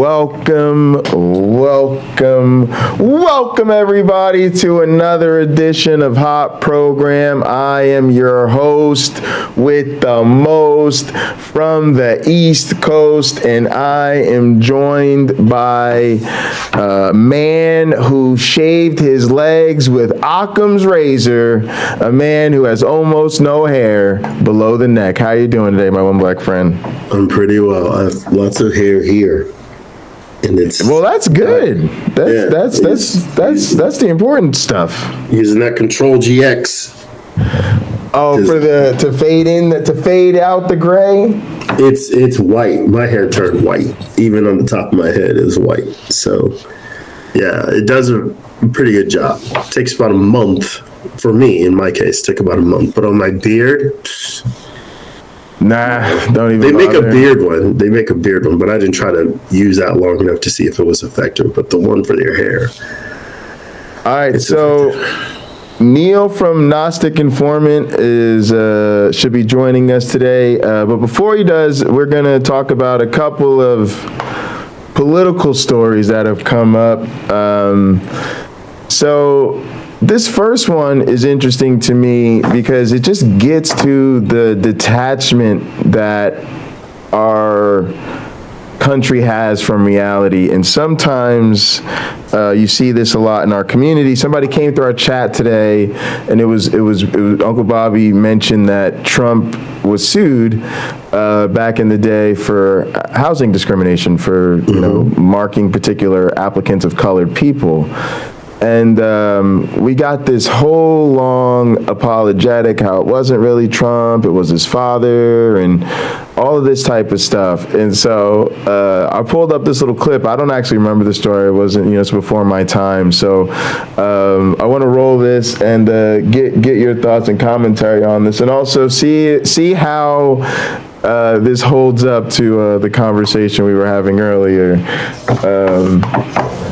welcome everybody to another edition of Hot Program. I am your host with the most from the East Coast, and I am joined by a man who shaved his legs with Occam's razor, a man who has almost no hair below the neck. How you doing today, my one black friend? I'm pretty well. I have lots of hair here, and it's that's good. That's the important stuff. Using that Control GX. Oh, to fade out the gray. It's white. My hair turned white. Even on the top of my head is white. So, yeah, it does a pretty good job. It takes about a month for me. In my case, it took about a month. But on my beard. Nah, don't even. They make a beard one, but I didn't try to use that long enough to see if it was effective. But the one for your hair. All right, so NEAL from Gustick Informant should be joining us today. But before he does, we're going to talk about a couple of political stories that have come up. So this first one is interesting to me because it just gets to the detachment that our country has from reality. And sometimes you see this a lot in our community. Somebody came through our chat today, and it was Uncle Bobby mentioned that Trump was sued back in the day for housing discrimination, for marking particular applicants of colored people. And we got this whole long apologetic, how it wasn't really Trump, it was his father, and all of this type of stuff. And so I pulled up this little clip. I don't actually remember the story. It wasn't, it's before my time. So I want to roll this and get your thoughts and commentary on this, and also see how this holds up to the conversation we were having earlier.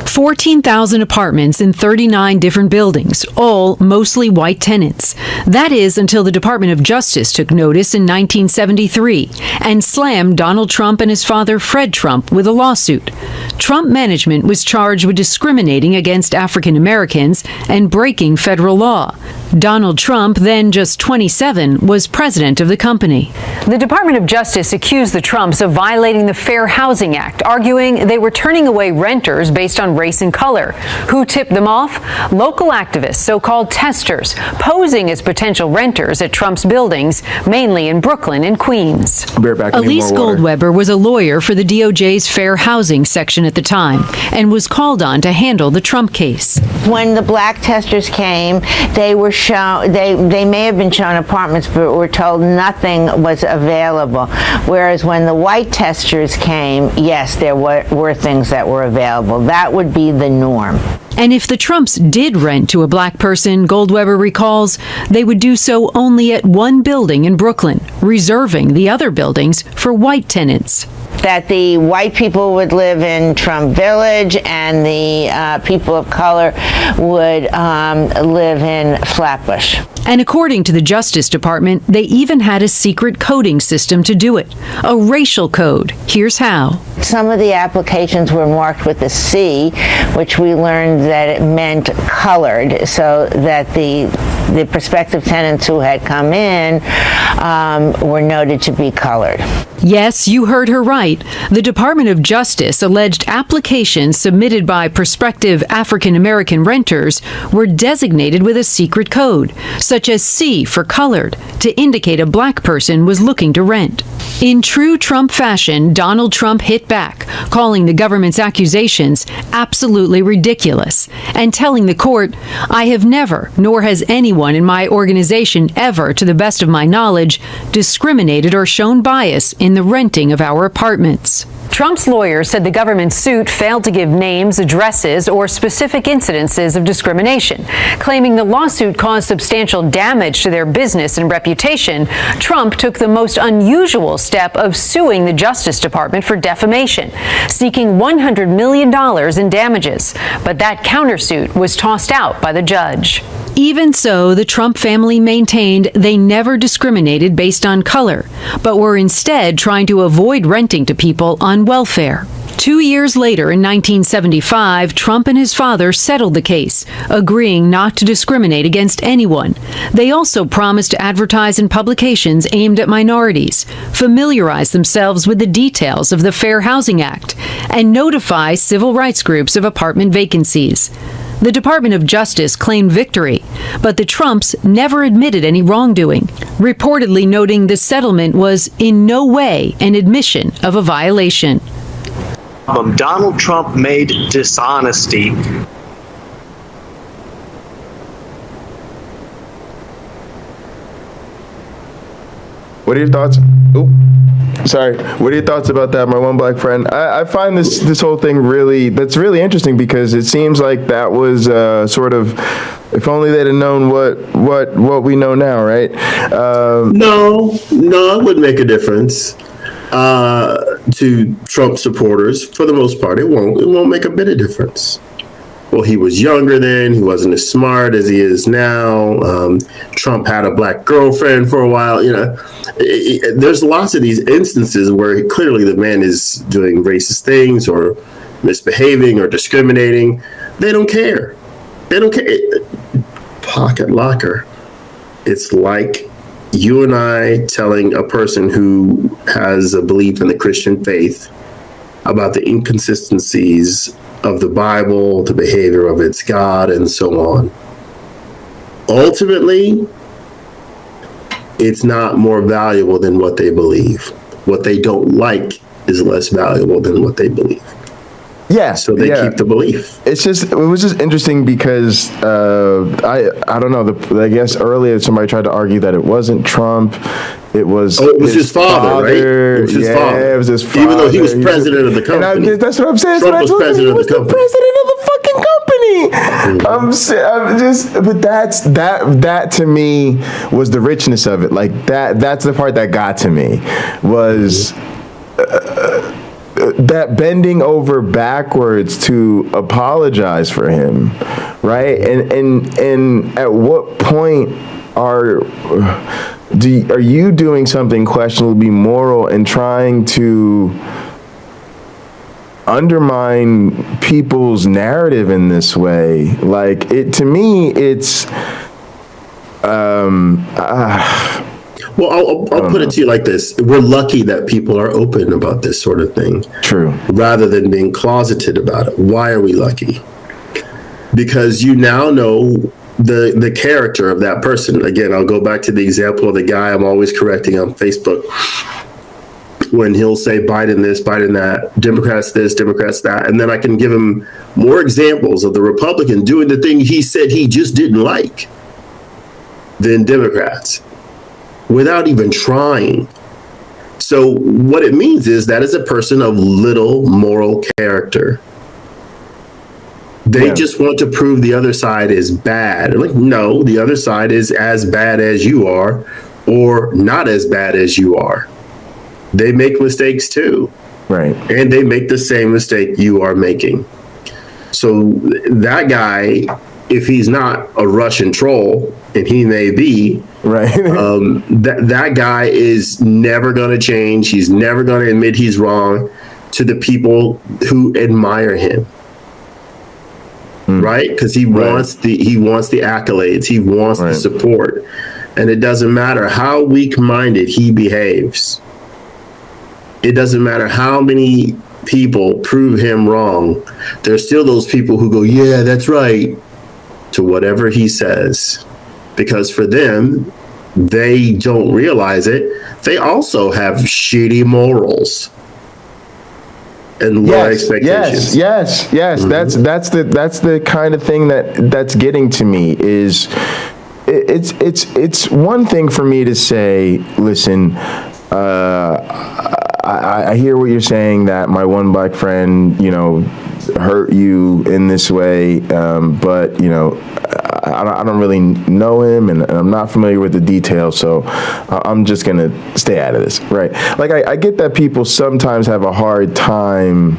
14,000 apartments in 39 different buildings, all mostly white tenants. That is until the Department of Justice took notice in 1973 and slammed Donald Trump and his father Fred Trump with a lawsuit. Trump management was charged with discriminating against African Americans and breaking federal law. Donald Trump, then just 27, was president of the company. The Department of Justice accused the Trumps of violating the Fair Housing Act, arguing they were turning away renters based on race and color. Who tipped them off? Local activists, so-called testers, posing as potential renters at Trump's buildings, mainly in Brooklyn and Queens. Elise Goldweber was a lawyer for the DOJ's Fair Housing section at the time and was called on to handle the Trump case. When the black testers came, they were shown, they may have been shown apartments, but were told nothing was available. Whereas when the white testers came, yes, there were things that were available. That would be the norm. And if the Trumps did rent to a black person, Goldweber recalls, they would do so only at one building in Brooklyn, reserving the other buildings for white tenants. That the white people would live in Trump Village and the people of color would live in Flatbush. And according to the Justice Department, they even had a secret coding system to do it, a racial code. Here's how. Some of the applications were marked with a C, which we learned that it meant colored, so that the prospective tenants who had come in were noted to be colored. Yes, you heard her right. The Department of Justice alleged applications submitted by prospective African American renters were designated with a secret code, such as C for colored, to indicate a black person was looking to rent. In true Trump fashion, Donald Trump hit back, calling the government's accusations absolutely ridiculous, and telling the court, "I have never, nor has anyone in my organization ever, to the best of my knowledge, discriminated or shown bias in the renting of our apartments." Trump's lawyers said the government's suit failed to give names, addresses, or specific incidences of discrimination. Claiming the lawsuit caused substantial damage to their business and reputation, Trump took the most unusual step of suing the Justice Department for defamation, seeking $100 million in damages. But that countersuit was tossed out by the judge. Even so, the Trump family maintained they never discriminated based on color, but were instead trying to avoid renting to people on welfare. 2 years later, in 1975, Trump and his father settled the case, agreeing not to discriminate against anyone. They also promised to advertise in publications aimed at minorities, familiarize themselves with the details of the Fair Housing Act, and notify civil rights groups of apartment vacancies. The Department of Justice claimed victory, but the Trumps never admitted any wrongdoing, reportedly noting the settlement was in no way an admission of a violation. Donald Trump made dishonesty. What are your thoughts? Sorry. What are your thoughts about that, my one black friend? I find this whole thing that's really interesting, because it seems like that was sort of, if only they'd have known what we know now, right? No, it wouldn't make a difference to Trump supporters. For the most part, it won't make a bit of difference. Well, he was younger then. He wasn't as smart as he is now. Trump had a black girlfriend for a while. There's lots of these instances where clearly the man is doing racist things or misbehaving or discriminating. They don't care. Pocket locker. It's like you and I telling a person who has a belief in the Christian faith about the inconsistencies of the Bible, the behavior of its God, and so on. Ultimately, it's not more valuable than what they believe. What they don't like is less valuable than what they believe. Yeah. So they keep the belief. It was just interesting because I don't know. I guess earlier somebody tried to argue that it wasn't Trump. It was his father, right? It was his father. It was his father. Even though he was president of the company. That's what I'm saying. Trump was president of the company. President of the fucking company. But that to me was the richness of it. Like that's the part that got to me was. That bending over backwards to apologize for him, right? And at what point are you doing something questionably moral and trying to undermine people's narrative in this way? Like to me, it's. Well, I'll put it to you like this. We're lucky that people are open about this sort of thing. True. Rather than being closeted about it. Why are we lucky? Because you now know the character of that person. Again, I'll go back to the example of the guy I'm always correcting on Facebook. When he'll say Biden this, Biden that, Democrats this, Democrats that. And then I can give him more examples of the Republican doing the thing he said he just didn't like than Democrats, without even trying. So what it means is that is a person of little moral character. They just want to prove the other side is bad. Like, no, the other side is as bad as you are, or not as bad as you are. They make mistakes too. Right. And they make the same mistake you are making. So that guy, if he's not a Russian troll, and he may be, right. That guy is never going to change. He's never going to admit he's wrong to the people who admire him. Right? Because he wants the accolades. He wants the support. And it doesn't matter how weak-minded he behaves. It doesn't matter how many people prove him wrong. There's still those people who go, yeah, that's right, to whatever he says. Because for them, they don't realize it. They also have shitty morals and low expectations. Yes. Mm-hmm. That's the kind of thing that's getting to me. Is it's one thing for me to say, listen, I hear what you're saying, that my one black friend, hurt you in this way, but I don't really know him, and I'm not familiar with the details, so I'm just gonna stay out of this, right? Like I get that people sometimes have a hard time.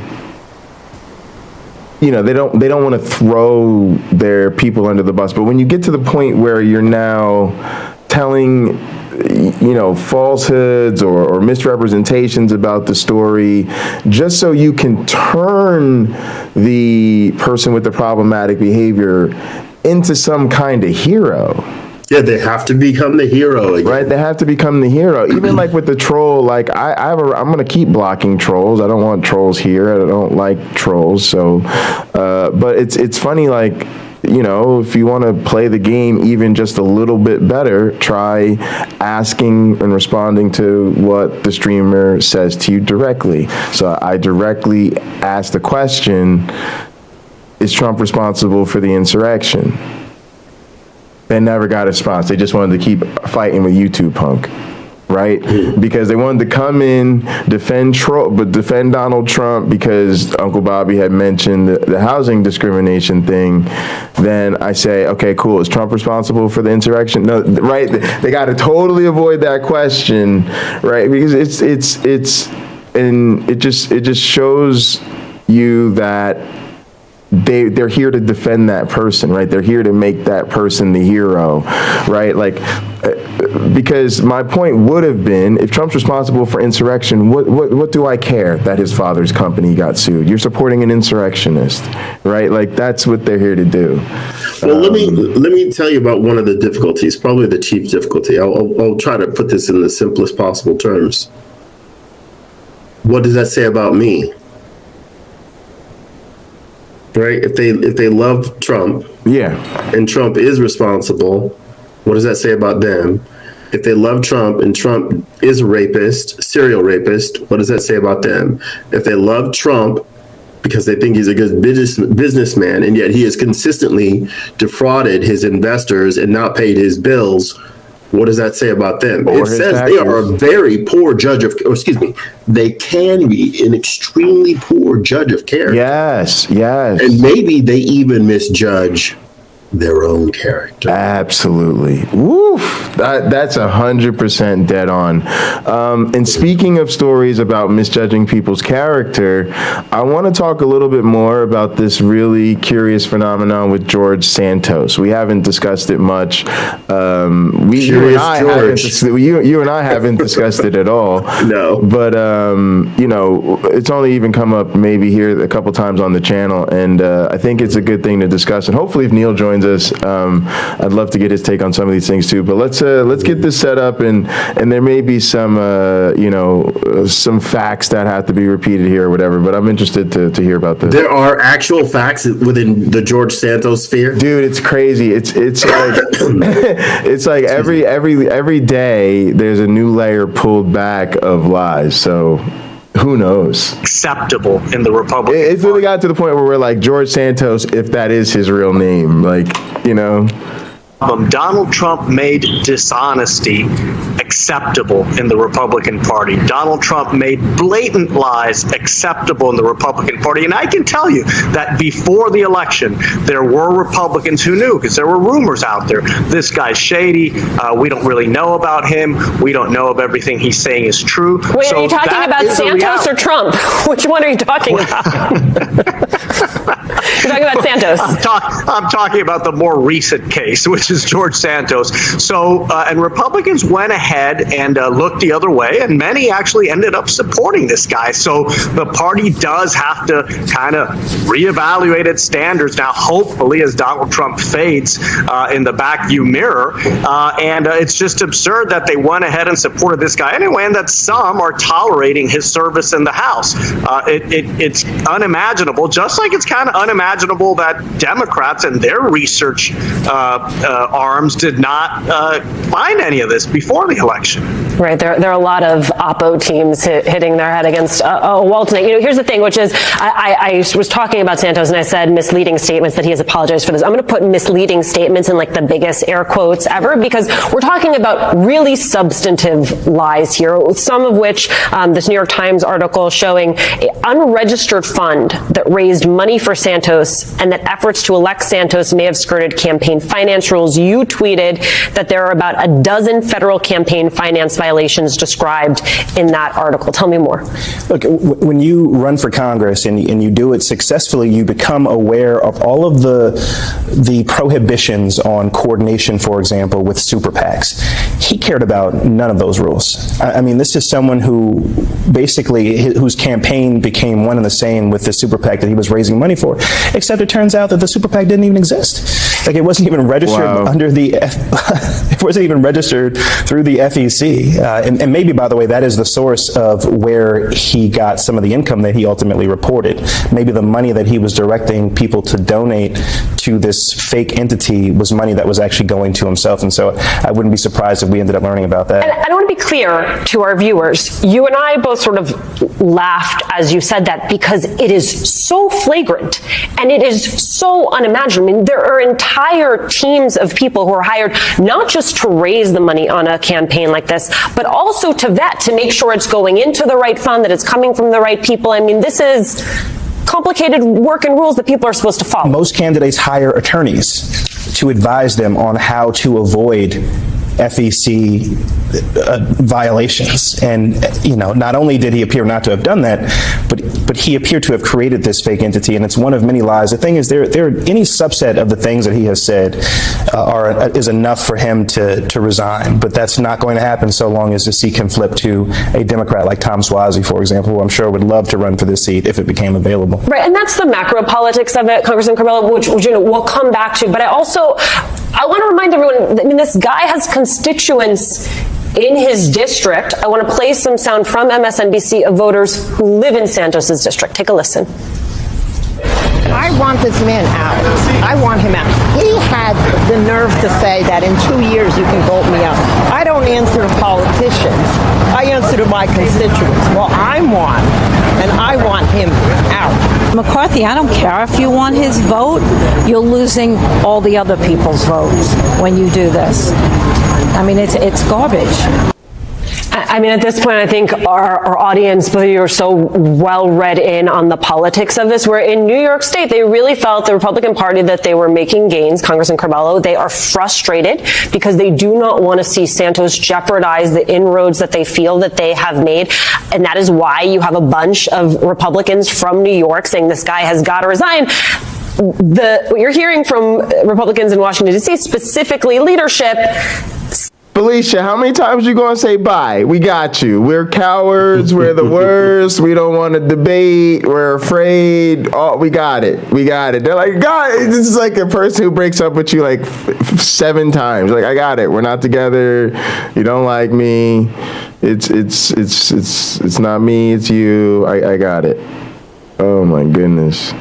They don't want to throw their people under the bus, but when you get to the point where you're now telling falsehoods or misrepresentations about the story, just so you can turn the person with the problematic behavior into some kind of hero. Yeah, they have to become the hero again. Right, they have to become the hero. Even like with the troll, like I'm going to keep blocking trolls. I don't want trolls here. I don't like trolls. So, but it's funny, like, if you want to play the game even just a little bit better, try asking and responding to what the streamer says to you directly. So I directly asked the question, is Trump responsible for the insurrection? They never got a response. They just wanted to keep fighting with YouTube punk, right? Because they wanted to come in, defend Donald Trump because Uncle Bobby had mentioned the housing discrimination thing. Then I say, okay, cool. Is Trump responsible for the insurrection? No, right? They got to totally avoid that question, right? Because it just shows you that they're here to defend that person, right? They're here to make that person the hero, right? Like, because my point would have been, if Trump's responsible for insurrection, what do I care that his father's company got sued? You're supporting an insurrectionist, right? Like, that's what they're here to do. Well, let me tell you about one of the difficulties, probably the chief difficulty. I'll try to put this in the simplest possible terms. What does that say about me? Right? If they love Trump, and Trump is responsible, what does that say about them? If they love Trump and Trump is a rapist, serial rapist, what does that say about them? If they love Trump because they think he's a good businessman and yet he has consistently defrauded his investors and not paid his bills, what does that say about them? It says they are a very poor judge of, they can be an extremely poor judge of character. Yes. And maybe they even misjudge their own character. Absolutely. Woof. That's 100% dead on. And speaking of stories about misjudging people's character, I want to talk a little bit more about this really curious phenomenon with George Santos. We haven't discussed it much. You and I haven't discussed it at all. No. But, it's only even come up maybe here a couple times on the channel. And I think it's a good thing to discuss. And hopefully if Neil joins us, I'd love to get his take on some of these things too. But let's get this set up, and there may be some some facts that have to be repeated here or whatever. But I'm interested to hear about this. There are actual facts within the George Santos sphere, dude. It's crazy. It's like it's like every day there's a new layer pulled back of lies. So who knows? Acceptable in the Republican It's really got to the point where we're like, George Santos, if that is his real name, like, Donald Trump made dishonesty acceptable in the Republican Party. Donald Trump made blatant lies acceptable in the Republican Party. And I can tell you that before the election, there were Republicans who knew, because there were rumors out there. This guy's shady. We don't really know about him. We don't know if everything he's saying is true. Wait, are you talking about Santos or Trump? Which one are you talking about? You're talking about Santos. I'm talking about the more recent case, which is George Santos. So, and Republicans went ahead and looked the other way, and many actually ended up supporting this guy. So the party does have to kind of reevaluate its standards now, hopefully, as Donald Trump fades in the back view mirror. And it's just absurd that they went ahead and supported this guy anyway, and that some are tolerating his service in the House. It's unimaginable, just like it's kind of unimaginable that Democrats and their research arms did not find any of this before the election. Right. There are a lot of oppo teams hitting their head against a wall tonight. Here's the thing, which is I was talking about Santos and I said misleading statements, that he has apologized for this. I'm going to put misleading statements in like the biggest air quotes ever, because we're talking about really substantive lies here, some of which this New York Times article showing an unregistered fund that raised money for Santos and that efforts to elect Santos may have skirted campaign finance rules. You tweeted that there are about a dozen federal campaign finance violations described in that article. Tell me more. Look, when you run for Congress and you do it successfully, you become aware of all of the prohibitions on coordination, for example, with super PACs. He cared about none of those rules. I mean, this is someone who basically, whose campaign became one and the same with the super PAC that he was raising money for, except it turns out that the super PAC didn't even exist. Like, it wasn't even registered under the, it wasn't even registered through the FEC. And maybe, by the way, that is the source of where he got some of the income that he ultimately reported. Maybe the money that he was directing people to donate to this fake entity was money that was actually going to himself. And so I wouldn't be surprised if we ended up learning about that. And I want to be clear to our viewers. You and I both sort of laughed as you said that because it is so flagrant and it is so unimaginable. I mean, there are entire teams of people who are hired not just to raise the money on a campaign like this, but also to vet, to make sure it's going into the right fund, that it's coming from the right people. I mean, this is complicated work and rules that people are supposed to follow. Most candidates hire attorneys to advise them on how to avoid FEC violations. And, you know, not only did he appear not to have done that, but he appeared to have created this fake entity, and it's one of many lies. The thing is, there any subset of the things that he has said is enough for him to resign, but that's not going to happen so long as the seat can flip to a Democrat like Tom Suozzi, for example, who I'm sure would love to run for this seat if it became available. Right, and that's the macro politics of it, Congressman Corbella, which you know, we'll come back to. But I want to remind everyone, I mean, this guy has constituents in his district. I want to play some sound from MSNBC of voters who live in Santos's district. Take a listen. I want this man out. I want him out. He had the nerve to say that in 2 years you can vote me out. I don't answer to politicians. I answer to my constituents. Well, I'm one, and I want him out. McCarthy, I don't care if you want his vote. You're losing all the other people's votes when you do this. I mean, it's garbage. I mean, at this point, I think our audience, both of you are so well read in on the politics of this, where in New York State, they really felt, the Republican Party, that they were making gains. Congressman Carballo, they are frustrated because they do not want to see Santos jeopardize the inroads that they feel that they have made. And that is why you have a bunch of Republicans from New York saying this guy has got to resign. What you're hearing from Republicans in Washington, D.C., specifically leadership. Felicia, how many times you gonna say bye? We got you. We're cowards. We're the worst. We don't want to debate. We're afraid. Oh, we got it. We got it. They're like, God, this is like a person who breaks up with you like 7 times. Like, I got it. We're not together. You don't like me. It's not me. It's you. I got it. Oh my goodness.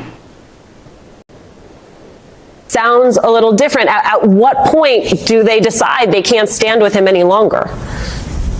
Sounds a little different. At what point do they decide they can't stand with him any longer?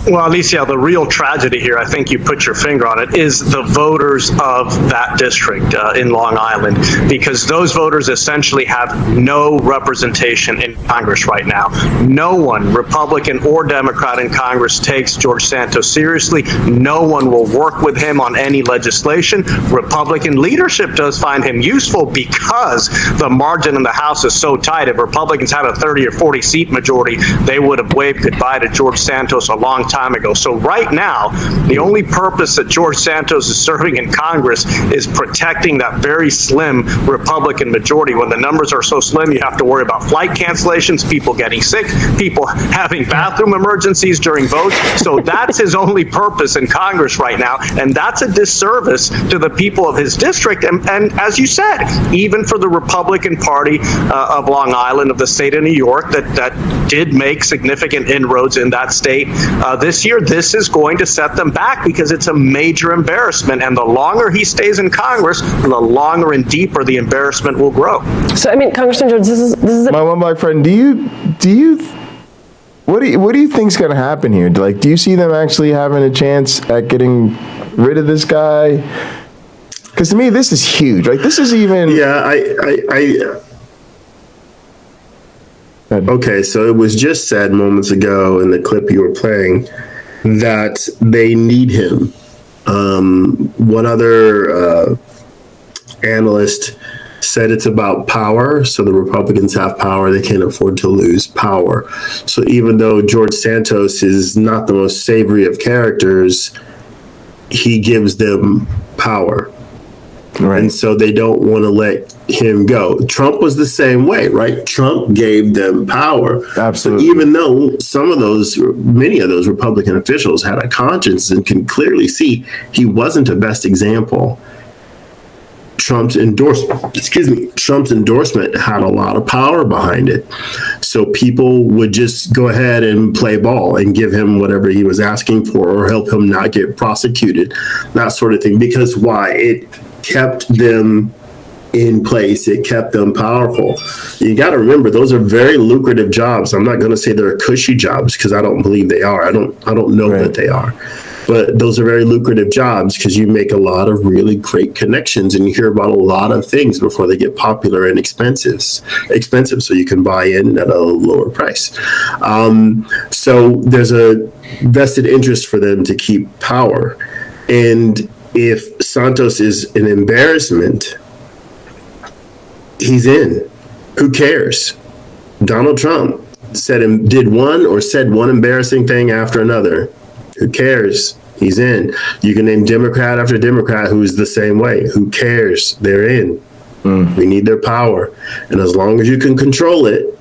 Well, Alicia, the real tragedy here, I think you put your finger on it, is the voters of that district in Long Island, because those voters essentially have no representation in Congress right now. No one, Republican or Democrat in Congress, takes George Santos seriously. No one will work with him on any legislation. Republican leadership does find him useful because the margin in the House is so tight. If Republicans had a 30 or 40 seat majority, they would have waved goodbye to George Santos a long time ago. So right now, the only purpose that George Santos is serving in Congress is protecting that very slim Republican majority. When the numbers are so slim, you have to worry about flight cancellations, people getting sick, people having bathroom emergencies during votes. So that's his only purpose in Congress right now, and that's a disservice to the people of his district. And as you said, even for the Republican Party of Long Island, of the state of New York, that did make significant inroads in that state this year, this is going to set them back because it's a major embarrassment. And the longer he stays in Congress, the longer and deeper the embarrassment will grow. So, I mean, Congressman Jones, this is my one black friend. What do you think's going to happen here? Like, do you see them actually having a chance at getting rid of this guy? Because to me, this is huge. Like, this is even. Yeah, Okay, so it was just said moments ago in the clip you were playing that they need him. One other analyst said it's about power. So the Republicans have power. They can't afford to lose power. So even though George Santos is not the most savory of characters, he gives them power. Right. And so they don't want to let him go. Trump was the same way, right? Trump gave them power. Absolutely. So even though many of those Republican officials had a conscience and can clearly see he wasn't the best example, Trump's endorsement had a lot of power behind it. So people would just go ahead and play ball and give him whatever he was asking for or help him not get prosecuted, that sort of thing. Because why? It kept them in place. It kept them powerful. You got to remember, those are very lucrative jobs. I'm not going to say they're cushy jobs because I don't believe they are. I don't know that they are. But those are very lucrative jobs because you make a lot of really great connections and you hear about a lot of things before they get popular and expensive so you can buy in at a lower price. So there's a vested interest for them to keep power. And if Santos is an embarrassment, he's in. Who cares? Donald Trump did one embarrassing thing after another. Who cares? He's in. You can name Democrat after Democrat who's the same way. Who cares? They're in. We need their power. And as long as you can control it,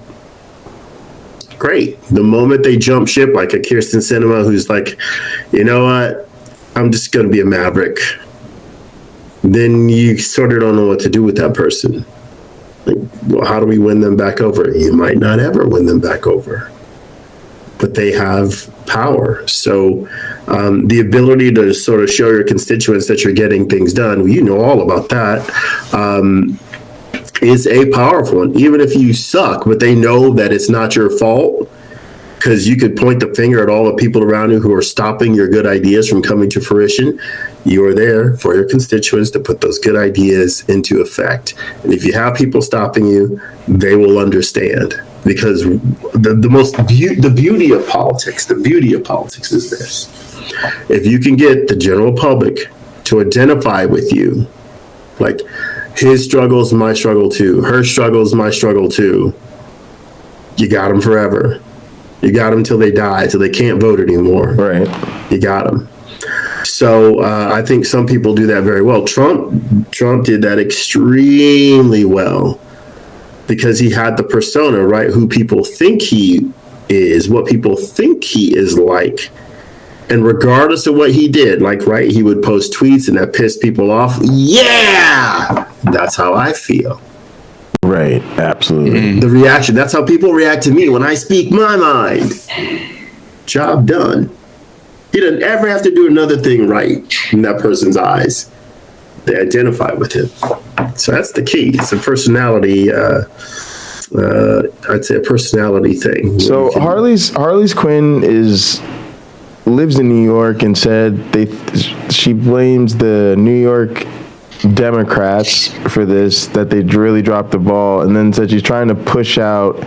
great. The moment they jump ship, like a Kirsten Sinema who's like, you know what? I'm just going to be a maverick. Then you sort of don't know what to do with that person. Like, well, how do we win them back over? You might not ever win them back over. But they have power. So the ability to sort of show your constituents that you're getting things done, you know all about that, is a powerful one. Even if you suck, but they know that it's not your fault, because you could point the finger at all the people around you who are stopping your good ideas from coming to fruition. You are there for your constituents to put those good ideas into effect. And if you have people stopping you, they will understand. Because the beauty of politics is this. If you can get the general public to identify with you, like his struggle's my struggle too, her struggle's my struggle too, you got them forever. You got them till they die, till they can't vote anymore. Right. You got them. So I think some people do that very well. Trump did that extremely well because he had the persona, right? Who people think he is, what people think he is like. And regardless of what he did, like, right, he would post tweets and that pissed people off. Yeah, that's how I feel. Right, absolutely. The reaction, that's how people react to me when I speak my mind. Job done. He doesn't ever have to do another thing right in that person's eyes. They identify with him. So that's the key. It's a personality, I'd say a personality thing. So Harley's Quinn lives in New York and said she blames the New York Democrats for this, that they really dropped the ball, and then said she's trying to push out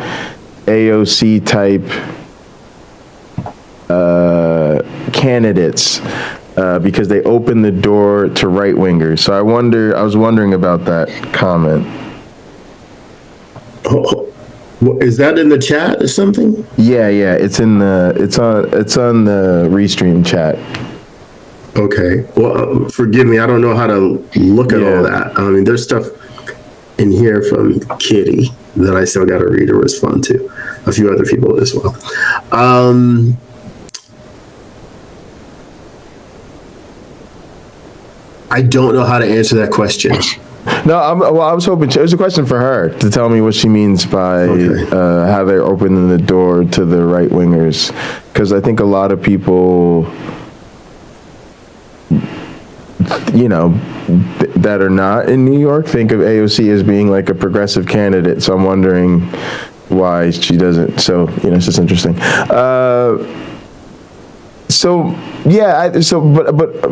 AOC type candidates because they opened the door to right wingers. So I was wondering about that comment. Is that in the chat or something? Yeah, it's on the Restream chat. Okay. Well, forgive me. I don't know how to look at all that. I mean, there's stuff in here from Kitty that I still got to read. It was fun too. A few other people as well. I don't know how to answer that question. No, I was hoping it was a question for her to tell me what she means by how they're opening the door to the right wingers, because I think a lot of people, that are not in New York think of AOC as being like a progressive candidate. So I'm wondering why she doesn't. So it's just interesting. But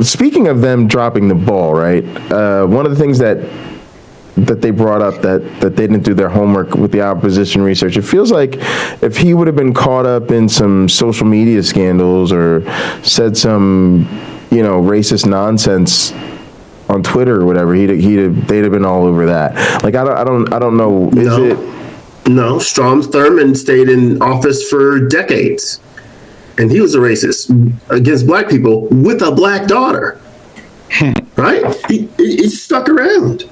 speaking of them dropping the ball, right? One of the things that they brought up that they didn't do their homework with the opposition research. It feels like if he would have been caught up in some social media scandals or said some, racist nonsense on Twitter or whatever, they'd have been all over that. Like I don't know. No, Strom Thurmond stayed in office for decades, and he was a racist against black people with a black daughter. Right? He stuck around.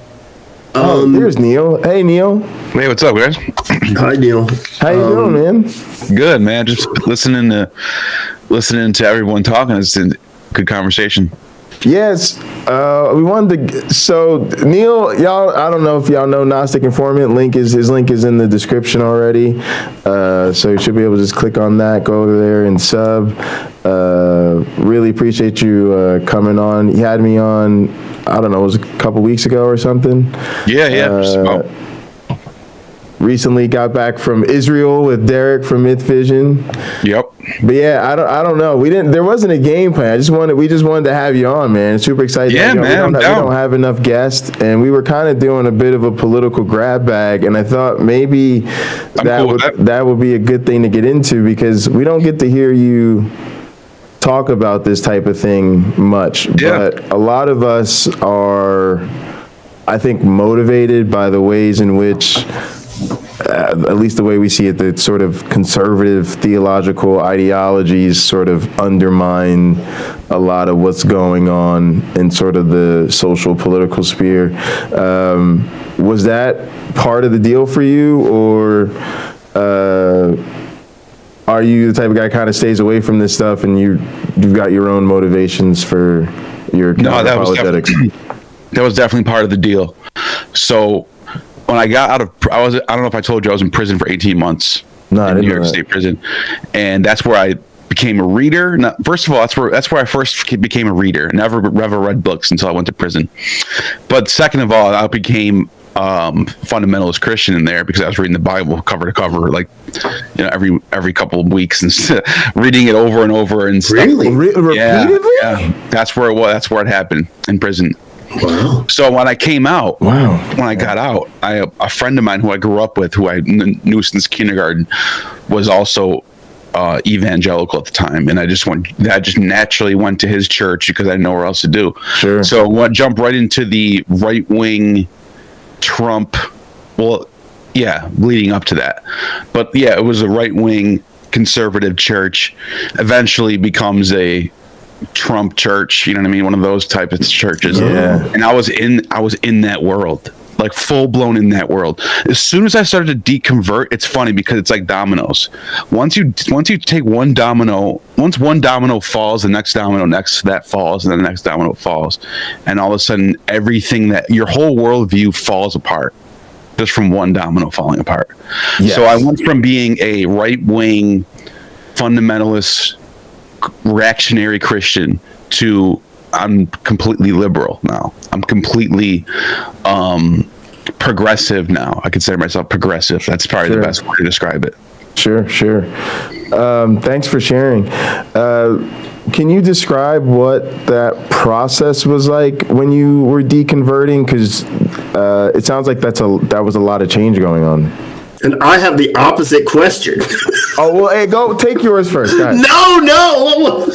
There's Neil. Hey, Neil. Hey, what's up, guys? Hi, Neil. How you doing, man? Good, man. Just listening to everyone talking. It's a good conversation. Yes, we wanted to. So Neil, y'all, I don't know if y'all know Gnostic Informant. His link is in the description already. So you should be able to just click on that, go over there and sub. Really appreciate you coming on. You had me on, I don't know, it was a couple weeks ago or something. Yeah. Recently got back from Israel with Derek from Mythvision. Yep. But yeah, I don't know. There wasn't a game plan. We just wanted to have you on, man. Super excited. Yeah, man. We don't have enough guests, and we were kind of doing a bit of a political grab bag, and I thought maybe that would be a good thing to get into, because we don't get to hear you talk about this type of thing much. Yeah. But a lot of us are, I think, motivated by the ways in which, at least the way we see it, the sort of conservative theological ideologies sort of undermine a lot of what's going on in sort of the social political sphere. Was that part of the deal for you, or are you the type of guy kind of stays away from this stuff and you've got your own motivations for your apologetics? That was definitely part of the deal. So when I got out of, I don't know if I told you, I was in prison for 18 months. No, in New York State prison. And that's where I became a reader. First of all, that's where I first became a reader. Never read books until I went to prison. But second of all, I became fundamentalist Christian in there, because I was reading the Bible cover to cover, like, every couple of weeks, and reading it over and over and stuff. Really? Repeatedly? Yeah. That's where it was. That's where it happened, in prison. Wow. So when I came out, when I got out, a friend of mine who I grew up with, who I knew since kindergarten, was also evangelical at the time, and I just naturally went to his church because I didn't know where else to do. Sure. So I jumped right into the right wing Trump. Well, yeah, leading up to that, but yeah, it was a right wing conservative church. Eventually becomes a Trump church, you know what I mean? One of those type of churches. Yeah. And I was in that world, like full blown in that world. As soon as I started to deconvert, it's funny because it's like dominoes. Once you take one domino, once one domino falls, the next domino next to that falls, and then the next domino falls, and all of a sudden everything, that your whole worldview falls apart just from one domino falling apart. Yes. So I went from being a right wing fundamentalist reactionary Christian to I'm completely liberal now. I'm completely progressive now. I consider myself progressive. That's probably the best way to describe it. Sure. Thanks for sharing. Can you describe what that process was like when you were deconverting? Because it sounds like that was a lot of change going on. And I have the opposite question. Oh, well, hey, go take yours first. Guys. No.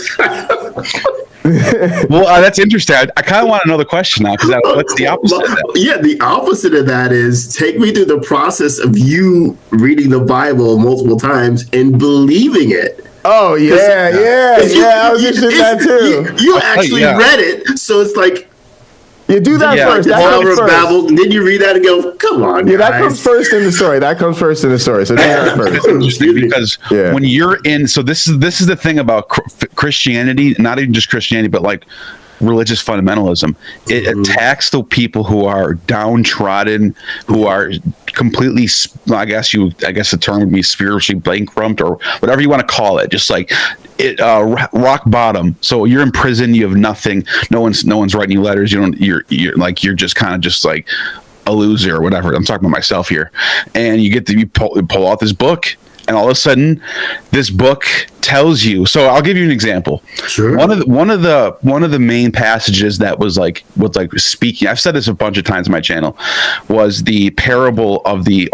Well, that's interesting. I kind of want to know the question now, because what's the opposite of that? Yeah, the opposite of that is take me through the process of you reading the Bible multiple times and believing it. Oh, yeah. I was interested in that too. You actually read it, so it's like, you do that first. That comes first. Babel, and then you read that and go, come on, guys. That comes first in the story. So do that first. It's interesting because when you're in, so this is the thing about Christianity, not even just Christianity, but like religious fundamentalism. It attacks the people who are downtrodden, who are completely, I guess the term would be spiritually bankrupt, or whatever you want to call it. Just like rock bottom. So you're in prison, you have nothing. No one's writing you letters. You're just kind of just like a loser or whatever. I'm talking about myself here. And you pull out this book, and all of a sudden this book tells you. So I'll give you an example. Sure. One of the main passages that was speaking, I've said this a bunch of times on my channel, was the parable of the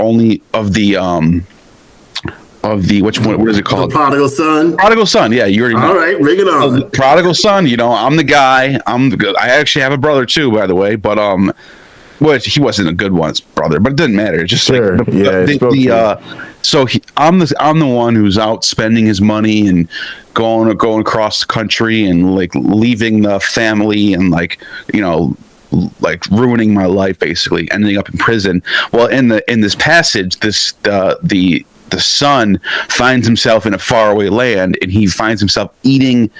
what is it called? The prodigal son. Prodigal son. Yeah, you already know. All right, bring it on. So, prodigal son. I'm the guy. I actually have a brother too, by the way, but which he wasn't a good one, his brother, but it didn't matter. It's just sure. I'm the one who's out spending his money and going across the country and like leaving the family and like ruining my life, basically ending up in prison. Well, in this passage, the son finds himself in a faraway land, and he finds himself eating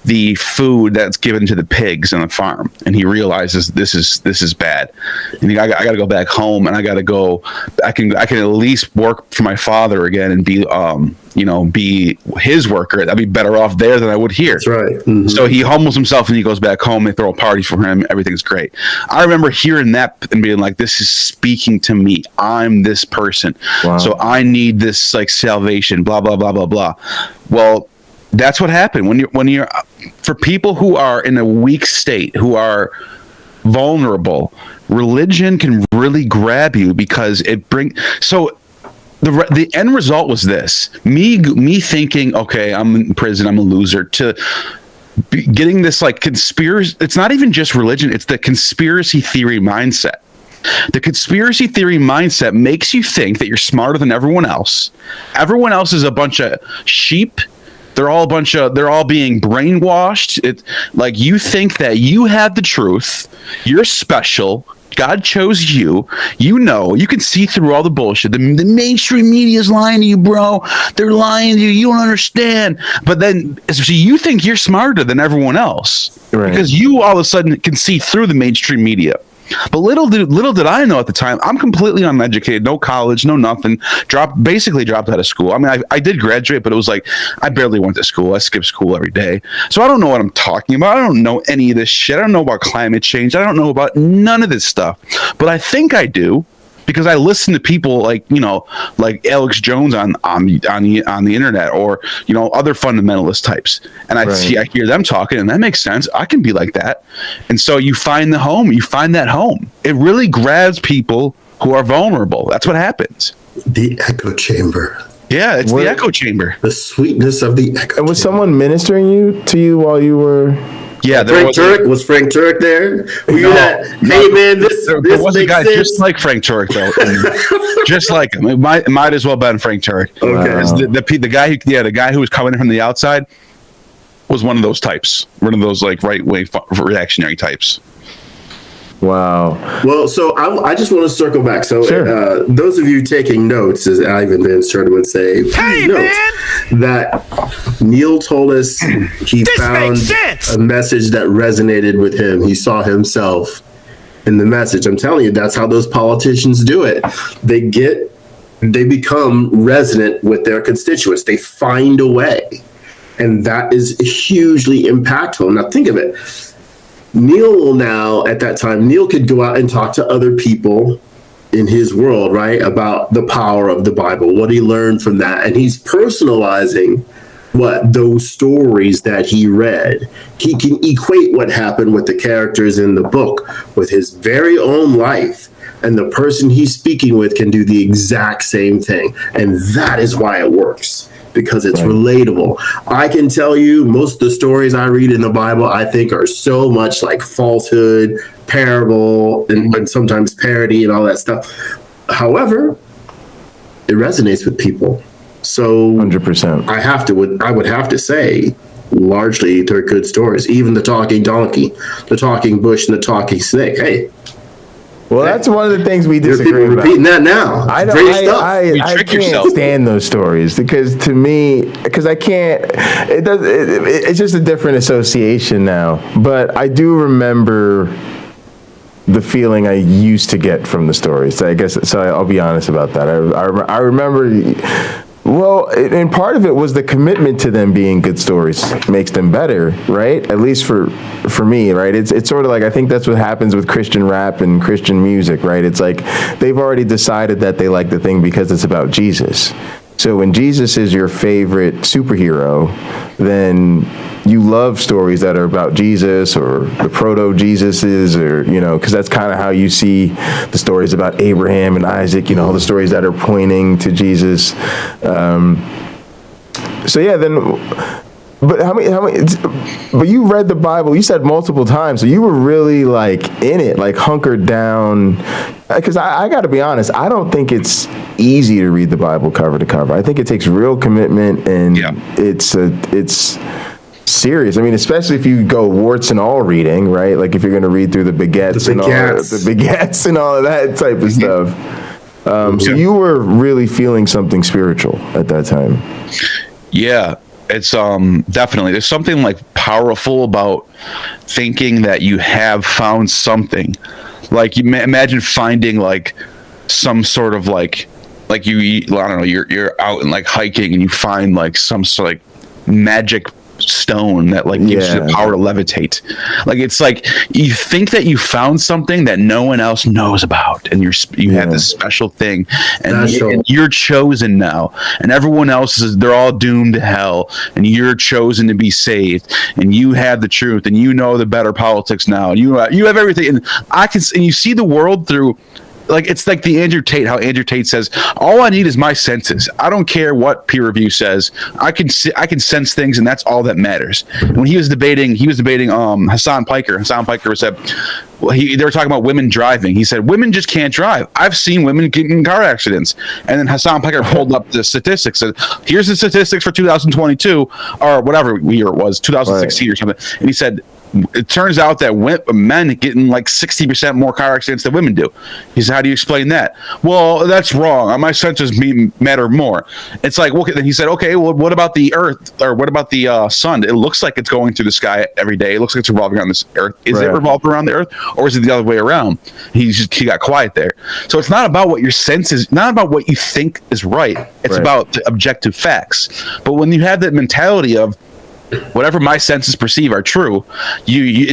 the food that's given to the pigs on the farm, and he realizes this is bad, and I got to go back home, and I can at least work for my father again and be be his worker. I'd be better off there than I would here. That's right. Mm-hmm. So he humbles himself and he goes back home. They throw a party for him. Everything's great. I remember hearing that and being like, this is speaking to me. I'm this person. Wow. So I need this like salvation, blah, blah, blah, blah, blah. Well, that's what happened when you're for people who are in a weak state, who are vulnerable. Religion can really grab you because the end result was this: me thinking, okay, I'm in prison, I'm a loser, to getting this like conspiracy. It's not even just religion; it's the conspiracy theory mindset. The conspiracy theory mindset makes you think that you're smarter than everyone else. Everyone else is a bunch of sheep. They're all being brainwashed. It's like you think that you have the truth. You're special. God chose you. You can see through all the bullshit. The mainstream media is lying to you, bro. They're lying to you. You don't understand. But then, so you think you're smarter than everyone else, right? Because you all of a sudden can see through the mainstream media. But little did I know at the time, I'm completely uneducated, no college, no nothing. Basically dropped out of school. I mean, I did graduate, but it was like I barely went to school. I skipped school every day. So I don't know what I'm talking about. I don't know any of this shit. I don't know about climate change. I don't know about none of this stuff. But I think I do, because I listen to people like Alex Jones on the internet, or other fundamentalist types, and I hear them talking, and that makes sense. I can be like that. And so you find that home. It really grabs people who are vulnerable. That's what happens. The echo chamber. Yeah, it's the echo chamber. The sweetness of the echo. And was someone ministering to you while you were? Yeah, was Frank Turek there? Hey man, there was a guy sense. Just like Frank Turek though, just like him. It might as well been Frank Turek. Okay, the guy who was coming in from the outside was one of those types, one of those like right wing reactionary types. Wow. Well, so I just want to circle back. So sure. Those of you taking notes, as Ivan Van Serta would say, please note that Neil told us he found a message that resonated with him. He saw himself in the message. I'm telling you, that's how those politicians do it. They become resonant with their constituents. They find a way. And that is hugely impactful. Now think of it. At that time, Neil could go out and talk to other people in his world, right, about the power of the Bible, what he learned from that. And he's personalizing those stories that he read. He can equate what happened with the characters in the book with his very own life. And the person he's speaking with can do the exact same thing. And that is why it works. Because it's relatable. I can tell you most of the stories I read in the Bible, I think are so much like falsehood, parable, and sometimes parody and all that stuff. However, it resonates with people. So 100%. I would have to say, largely they're good stories. Even the talking donkey, the talking bush, and the talking snake. Hey. Well, that's one of the things we disagree about. Repeating that now. I can't stand those stories because to me, I can't. It's just a different association now. But I do remember the feeling I used to get from the stories. I guess so. I'll be honest about that. I remember. Well, and part of it was the commitment to them being good stories makes them better, right? At least for me, right? It's sort of like, I think that's what happens with Christian rap and Christian music, right? It's like they've already decided that they like the thing because it's about Jesus. So when Jesus is your favorite superhero, then you love stories that are about Jesus or the proto-Jesuses, or, because that's kind of how you see the stories about Abraham and Isaac, all the stories that are pointing to Jesus. But but you read the Bible, you said multiple times, so you were really in it, hunkered down. Because I got to be honest, I don't think it's easy to read the Bible cover to cover. I think it takes real commitment, and it's serious. I mean, especially if you go warts and all reading, right? Like if you're going to read through the begets and all of that type of stuff. So you were really feeling something spiritual at that time. Yeah. It's definitely, there's something powerful about thinking that you have found something. You imagine finding some sort of you I don't know, you're out and hiking and you find some sort of magic stone that gives you the power to levitate. It's you think that you found something that no one else knows about, and you have this special thing, and you're chosen now, and everyone else they're all doomed to hell, and you're chosen to be saved, and you have the truth, and the better politics now, and you have everything, and you see the world through. It's the Andrew Tate, how Andrew Tate says, all I need is my senses. I don't care what peer review says. I can sense things, and that's all that matters. And when he was debating Hassan Piker. Hassan Piker said, they were talking about women driving. He said, women just can't drive. I've seen women get in car accidents. And then Hassan Piker pulled up the statistics. Said, here's the statistics for 2022, or whatever year it was, 2016 or something. And he said, it turns out that men get in 60% more car accidents than women do. He said, how do you explain that? Well, that's wrong. My senses matter more. It's then he said, okay, well, what about the earth, or what about the sun? It looks like it's going through the sky every day. It looks like it's revolving around this earth. Is it revolving around the earth, or is it the other way around? He got quiet there. So it's not about what your senses, not about what you think is right. It's about the objective facts. But when you have that mentality of, whatever my senses perceive are true, you'll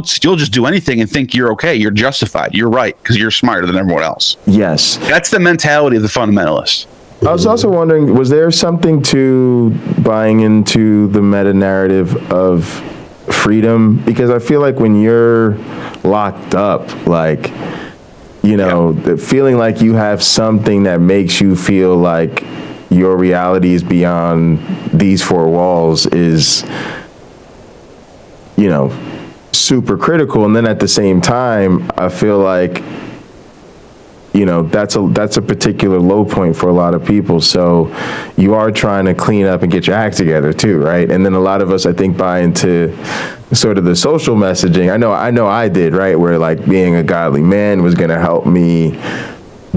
just do anything and think you're okay, you're justified, you're right, because you're smarter than everyone else. Yes, that's the mentality of the fundamentalist. I was also wondering, was there something to buying into the meta narrative of freedom? Because I feel like when you're locked up, feeling like you have something that makes you feel like your reality is beyond these four walls is, super critical. And then at the same time, I feel like, that's a particular low point for a lot of people. So you are trying to clean up and get your act together too, right? And then a lot of us, I think, buy into sort of the social messaging. I know I did, right? Where being a godly man was going to help me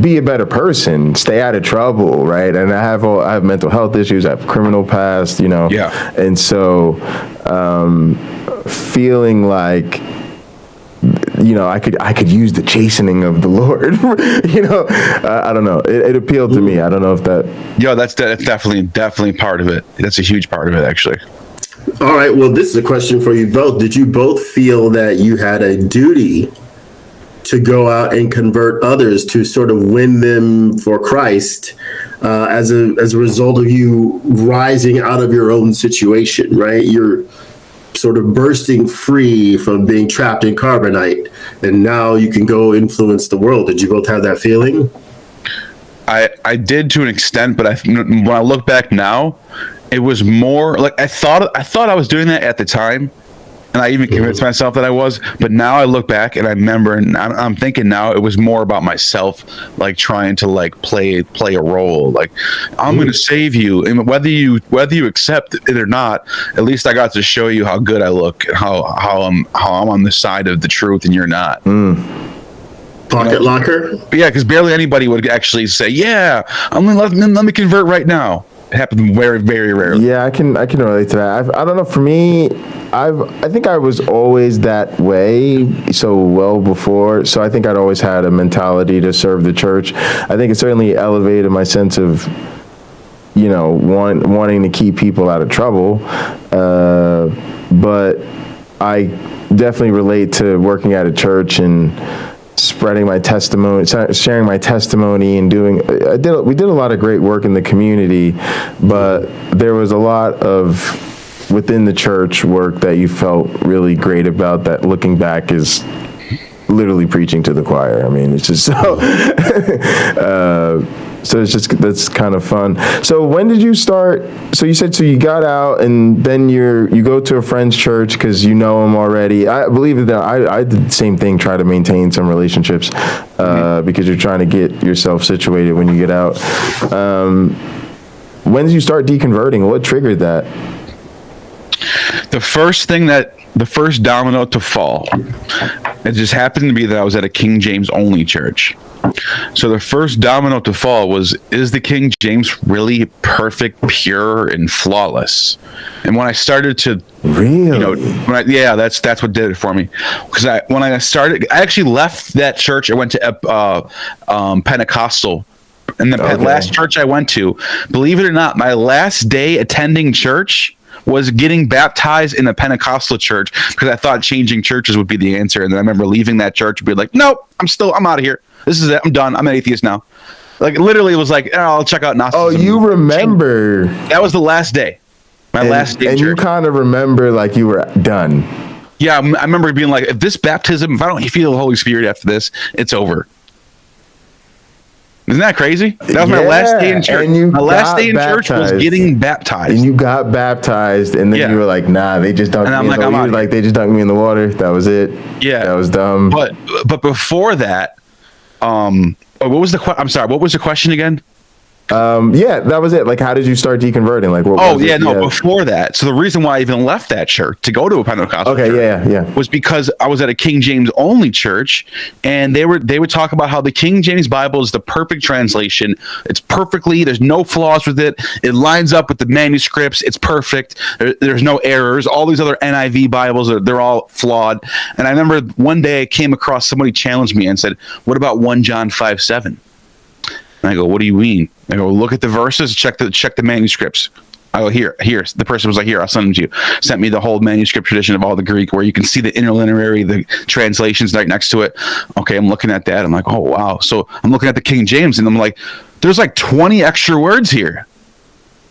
be a better person, stay out of trouble, right? And I have mental health issues, I have criminal past, and so feeling like I could use the chastening of the Lord. I don't know. It appealed to me. I don't know if that. Yeah, that's definitely part of it. That's a huge part of it, actually. All right. Well, this is a question for you both. Did you both feel that you had a duty to go out and convert others, to sort of win them for Christ, as a result of you rising out of your own situation, right? You're sort of bursting free from being trapped in carbonite, and now you can go influence the world. Did you both have that feeling? I did to an extent, but when I look back now, it was more I thought I was doing that at the time. And I even convinced myself that I was, but now I look back and I remember, and I'm thinking now it was more about myself, trying to play a role, I'm going to save you, and whether you accept it or not, at least I got to show you how good I look, and how I'm on the side of the truth, and you're not. Pocket locker. Yeah, because barely anybody would actually say, "Yeah, let me convert right now." It happened very, very rarely. Yeah, I can relate to that. I don't know. For me, I think I was always that way. So well before. So I think I'd always had a mentality to serve the church. I think it certainly elevated my sense of, wanting to keep people out of trouble. But I definitely relate to working at a church and spreading my testimony, sharing my testimony, and we did a lot of great work in the community, but there was a lot of within the church work that you felt really great about that looking back is literally preaching to the choir? I mean, it's just so, so it's just, that's kind of fun. So when did you start? So you said, so you got out and then you go to a friend's church because you know them already. I believe that I did the same thing, try to maintain some relationships because you're trying to get yourself situated when you get out. When did you start deconverting? What triggered that? The first domino to fall, it just happened to be that I was at a King James only church. So the first domino to fall was, is the King James really perfect, pure, and flawless? And when I started to, that's what did it for me. Because when I started, I actually left that church. I went to Pentecostal. And the last church I went to, believe it or not, my last day attending church was getting baptized in a Pentecostal church because I thought changing churches would be the answer. And then I remember leaving that church and be like, nope, I'm out of here. This is it. I'm done. I'm an atheist now. Like, literally, it was like, I'll check out Gnosticism. Oh, you remember? That was the last day. My last day. And you kind of remember like you were done. Yeah, I remember being like, if this baptism, if I don't feel the Holy Spirit after this, it's over. Isn't that crazy? That was my last day in church. My last day in church was getting baptized. And you got baptized, and then you were like, nah, they just dunked me in the water. Like, they just dunked me in the water. That was it. Yeah. That was dumb. But before that, what was the question again? That was it. Like, how did you start deconverting? Like, what before that. So the reason why I even left that church to go to a Pentecostal church was because I was at a King James only church, and they would talk about how the King James Bible is the perfect translation. It's perfectly, there's no flaws with it. It lines up with the manuscripts. It's perfect. There's no errors. All these other NIV Bibles, they're all flawed. And I remember one day I came across, somebody challenged me and said, what about 1 John 5:7? And I go, what do you mean? I go, look at the verses, check the manuscripts. I go, here. The person was like, here, I'll send them to you. Sent me the whole manuscript tradition of all the Greek, where you can see the interlineary, the translations right next to it. Okay, I'm looking at that. I'm like, oh, wow. So I'm looking at the King James, and I'm like, there's like 20 extra words here.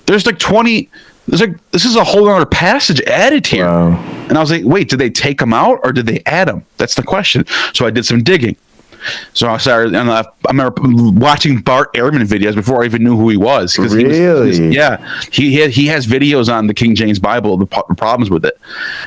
There's like 20. This is a whole other passage added here. Wow. And I was like, wait, did they take them out or did they add them? That's the question. So I did some digging. So I started, and I remember watching Bart Ehrman videos before I even knew who he was. Really? He has videos on the King James Bible, the problems with it.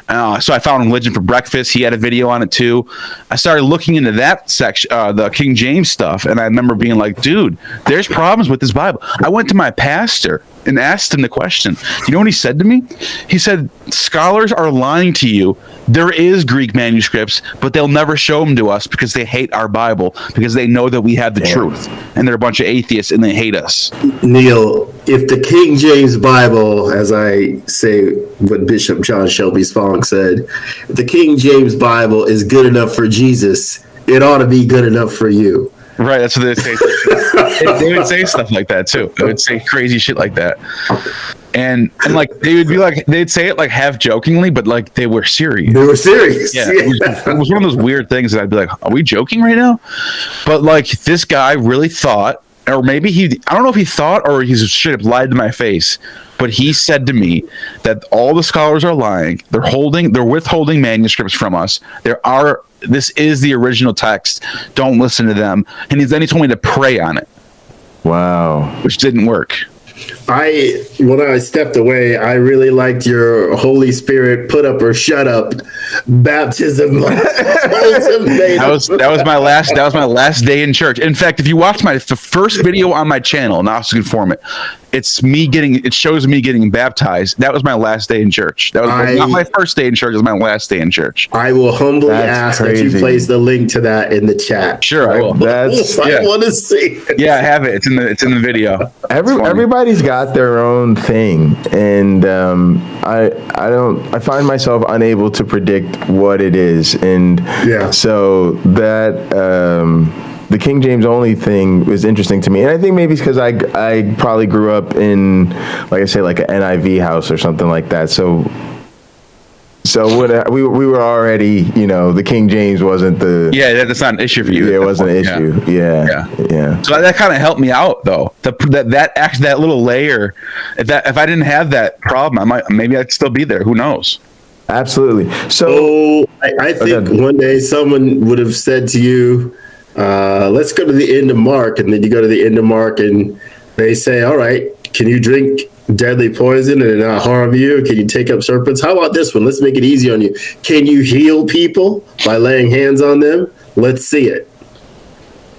So I found Religion for Breakfast. He had a video on it too. I started looking into that section, the King James stuff, and I remember being like, dude, there's problems with this Bible. I went to my pastor and asked him the question. You know what he said to me? He said, scholars are lying to you. There is Greek manuscripts, but they'll never show them to us because they hate our Bible, because they know that we have the truth, and they're a bunch of atheists and they hate us. Neil, if the King James Bible, as I say what Bishop John Shelby Spong said, if the King James Bible is good enough for Jesus, it ought to be good enough for you. Right, that's what they say. They would say stuff like that too. They would say crazy shit like that, and like they would be like, they'd say it like half jokingly, but like they were serious. They were serious. Yeah, it was one of those weird things that I'd be like, are we joking right now? But like this guy really thought, or maybe I don't know if he thought or he's straight up lied to my face, but he said to me that all the scholars are lying. They're withholding manuscripts from us. This is the original text. Don't listen to them. And then he told me to pray on it. Wow. Which didn't work. When I stepped away, I really liked your Holy Spirit put up or shut up baptism. That was my last day in church. In fact, if you watch the first video on my channel, Gnostic Informant, it shows me getting baptized. That was my last day in church. That was not my first day in church. It was my last day in church. I will humbly ask that you place the link to that in the chat. Sure, I will. I want to see it. Yeah, I have it. It's in the video. Everybody's got their own thing, and I find myself unable to predict what it is, and so that the King James only thing was interesting to me, and I think maybe it's because I probably grew up in, like I say, like an NIV house or something like that. So So we were already, the King James wasn't the. Yeah, that's not an issue for you. Yeah, it wasn't an issue. Yeah. So that kind of helped me out, though. That little layer. If I didn't have that problem, maybe I'd still be there. Who knows? Absolutely. So I think one day someone would have said to you, let's go to the end of Mark. And then you go to the end of Mark and they say, all right, can you drink deadly poison and it not harm you? Can you take up serpents? How about this one? Let's make it easy on you. Can you heal people by laying hands on them? Let's see it.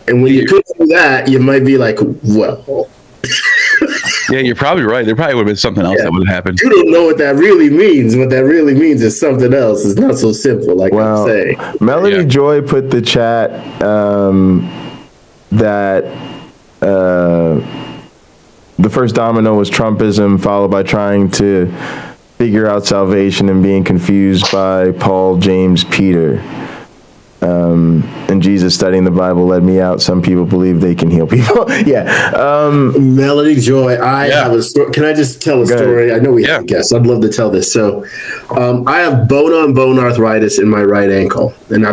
And when you couldn't do that, you might be like, well. Yeah, you're probably right. There probably would have been something else that would have happened. You don't know what that really means. What that really means is something else. It's not so simple, like I'm saying. Melody Joy put the chat that the first domino was Trumpism, followed by trying to figure out salvation and being confused by Paul, James, Peter. And Jesus studying the Bible led me out. Some people believe they can heal people. Melody Joy, I have a story. Can I just tell a story? I know we have a guest. I'd love to tell this. So I have bone-on-bone arthritis in my right ankle, and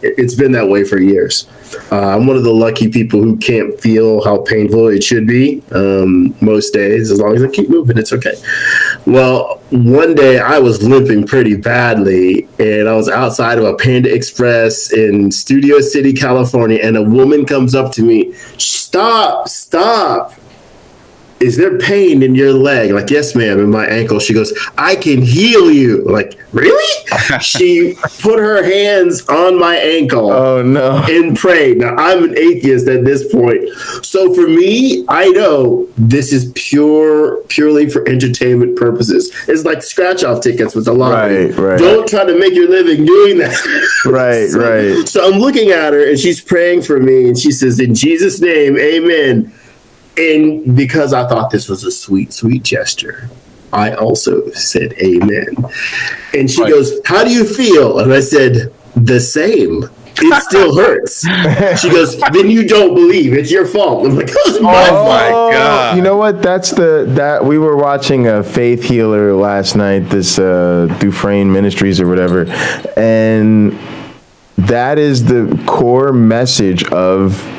it's been that way for years. I'm one of the lucky people who can't feel how painful it should be most days. As long as I keep moving, it's okay. Well, one day I was limping pretty badly, and I was outside of a Panda Express in Studio City, California, and a woman comes up to me, stop. Is there pain in your leg? Like, yes, ma'am, in my ankle. She goes, I can heal you. Like, really? She put her hands on my ankle. Oh, no. And prayed. Now, I'm an atheist at this point. So for me, I know this is purely for entertainment purposes. It's like scratch-off tickets with the lottery. Right. Don't try to make your living doing that. Right. So I'm looking at her, and she's praying for me, and she says, in Jesus' name, amen. And because I thought this was a sweet, sweet gesture, I also said amen. And she goes, how do you feel? And I said, the same. It still hurts. She goes, then you don't believe. It's your fault. I'm like, oh my God. You know what? That we were watching a faith healer last night, this Dufresne Ministries or whatever. And that is the core message of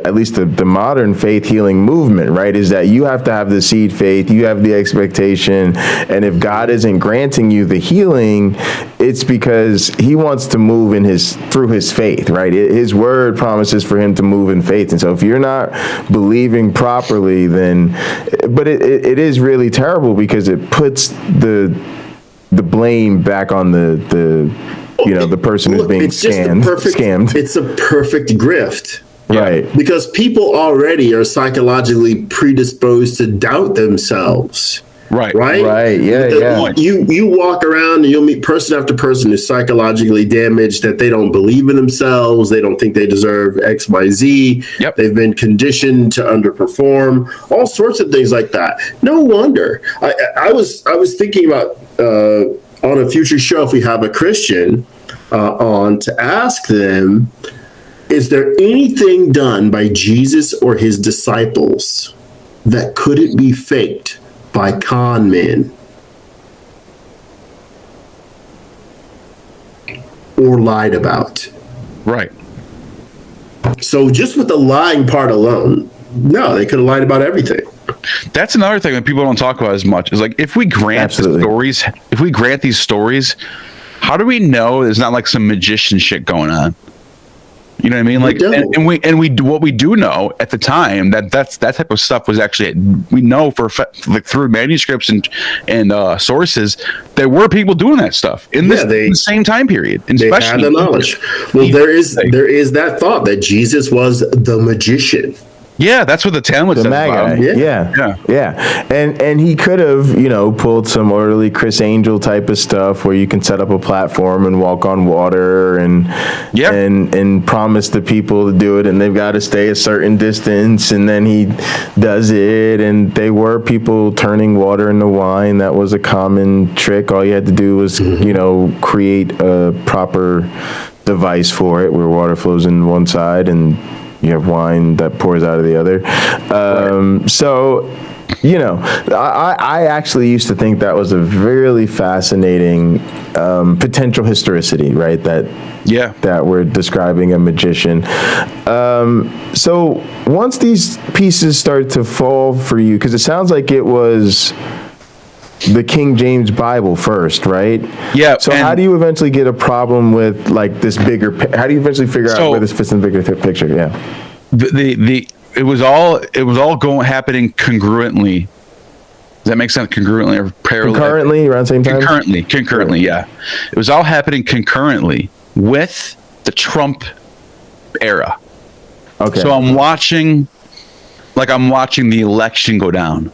at least the modern faith healing movement, right? Is that you have to have the seed faith, you have the expectation, and if God isn't granting you the healing, it's because he wants to move through his faith, right? His word promises for him to move in faith. And so if you're not believing properly, then, but it is really terrible because it puts the blame back on the person who's being scammed. It's a perfect grift. Right. Because people already are psychologically predisposed to doubt themselves. Right. Yeah. You walk around and you'll meet person after person who's psychologically damaged, that they don't believe in themselves. They don't think they deserve X, Y, Z. Yep. They've been conditioned to underperform, all sorts of things like that. No wonder. I was thinking about on a future show, if we have a Christian on, to ask them, is there anything done by Jesus or his disciples that couldn't be faked by con men or lied about? Right. So just with the lying part alone, no, they could have lied about everything. That's another thing that people don't talk about as much, is like, if we grant these stories, how do we know there's not like some magician shit going on? You know what I mean? Like, and we what we do know at the time that type of stuff was actually, we know for like through manuscripts and sources, there were people doing that stuff in the same time period. And they had the knowledge. Well, there is that thought that Jesus was the magician. Yeah, that's what the Talmud says about him. Yeah. And he could have, pulled some early Chris Angel type of stuff where you can set up a platform and walk on water and promise the people to do it, and they've got to stay a certain distance, and then he does it, and they were people turning water into wine. That was a common trick. All you had to do was, create a proper device for it where water flows in one side and you have wine that pours out of the other. So I actually used to think that was a really fascinating potential historicity, right? That we're describing a magician. So once these pieces start to fall for you, because it sounds like it was the King James Bible first, right? Yeah. So how do you eventually get a problem with like this bigger? How do you eventually figure out where this fits in the bigger picture? Yeah. It was all happening congruently. Does that make sense? Congruently or parallel? Concurrently, around the same time? Concurrently, yeah. It was all happening concurrently with the Trump era. Okay. So I'm watching the election go down.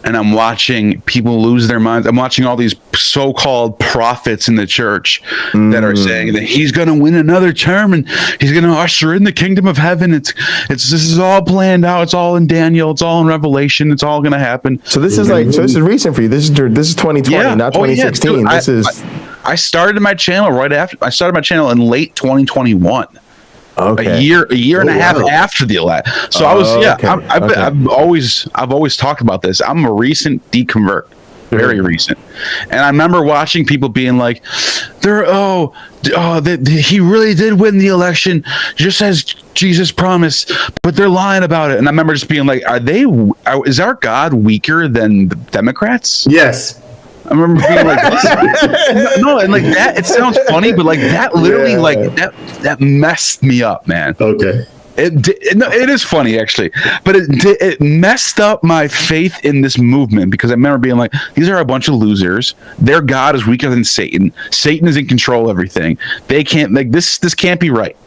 And I'm watching people lose their minds. I'm watching all these so-called prophets in the church that are saying that he's going to win another term and he's going to usher in the kingdom of heaven. This is all planned out. It's all in Daniel. It's all in Revelation. It's all going to happen. So this is this is recent for you. This is 2020, not 2016. Dude, I started my channel I started my channel in late 2021. Okay. A year and a half after the election. So I've always talked about this. I'm a recent deconvert, very recent, and I remember watching people being like, he really did win the election, just as Jesus promised, but they're lying about it. And I remember just being like, is our God weaker than the Democrats? Yes. I remember being like, no, and like that. It sounds funny, but like that literally, that messed me up, man. Okay. It is funny actually, but it messed up my faith in this movement because I remember being like, these are a bunch of losers. Their God is weaker than Satan. Satan is in control of everything. They can't this can't be right.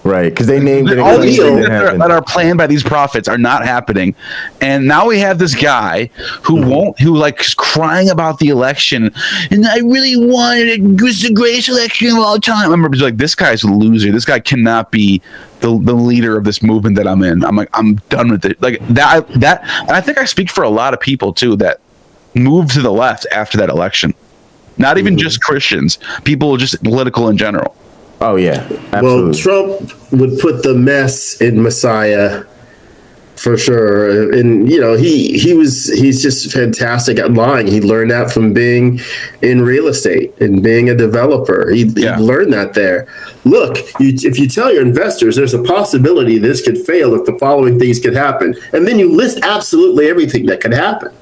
Right, because they named it. All these things that are planned by these prophets are not happening, and now we have this guy who is crying about the election, and I really wanted it was the greatest election of all time. I remember like, this guy's a loser. This guy cannot be the leader of this movement that I'm in. I'm like, I'm done with it. Like that, and I think I speak for a lot of people too that moved to the left after that election. Not even just Christians, people just political in general. Oh yeah, absolutely. Well, Trump would put the mess in Messiah for sure, and he's just fantastic at lying. He learned that from being in real estate and being a developer. He learned that there. Look, if you tell your investors there's a possibility this could fail if the following things could happen, and then you list absolutely everything that could happen.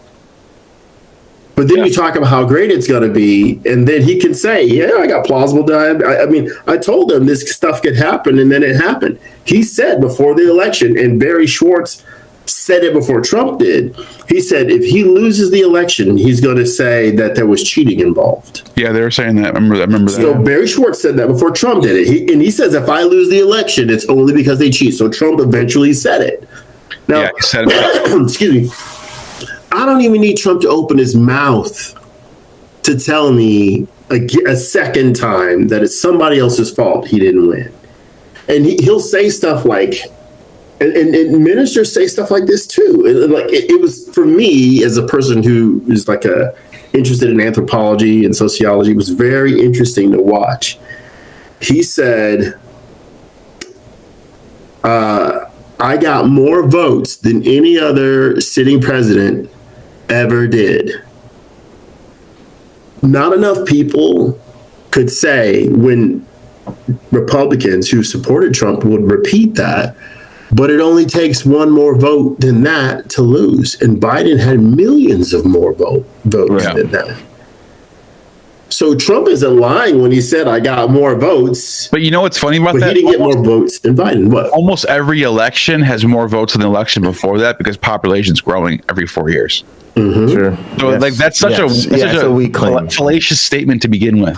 But then you talk about how great it's going to be, and then he can say, I got plausible deniability. I told him this stuff could happen, and then it happened. He said before the election, and Barry Schwartz said it before Trump did, he said if he loses the election, he's going to say that there was cheating involved. Yeah, they were saying that. I remember that. So Barry Schwartz said that before Trump did it. He says if I lose the election, it's only because they cheat. So Trump eventually said it. Now, he said it. Excuse me. I don't even need Trump to open his mouth to tell me a second time that it's somebody else's fault he didn't win. And he'll say stuff like, and ministers say stuff like this too. And like it was, for me as a person who is like interested in anthropology and sociology, it was very interesting to watch. He said, I got more votes than any other sitting president ever did. Not enough people could say when Republicans who supported Trump would repeat that, but it only takes one more vote than that to lose. And Biden had millions of more votes than that. So Trump isn't lying when he said I got more votes. But you know what's funny about that? He didn't get more votes than Biden. What? Almost every election has more votes than the election before that because population's growing every 4 years. Mm-hmm. Sure. So like that's such a weak claim. Fallacious statement to begin with.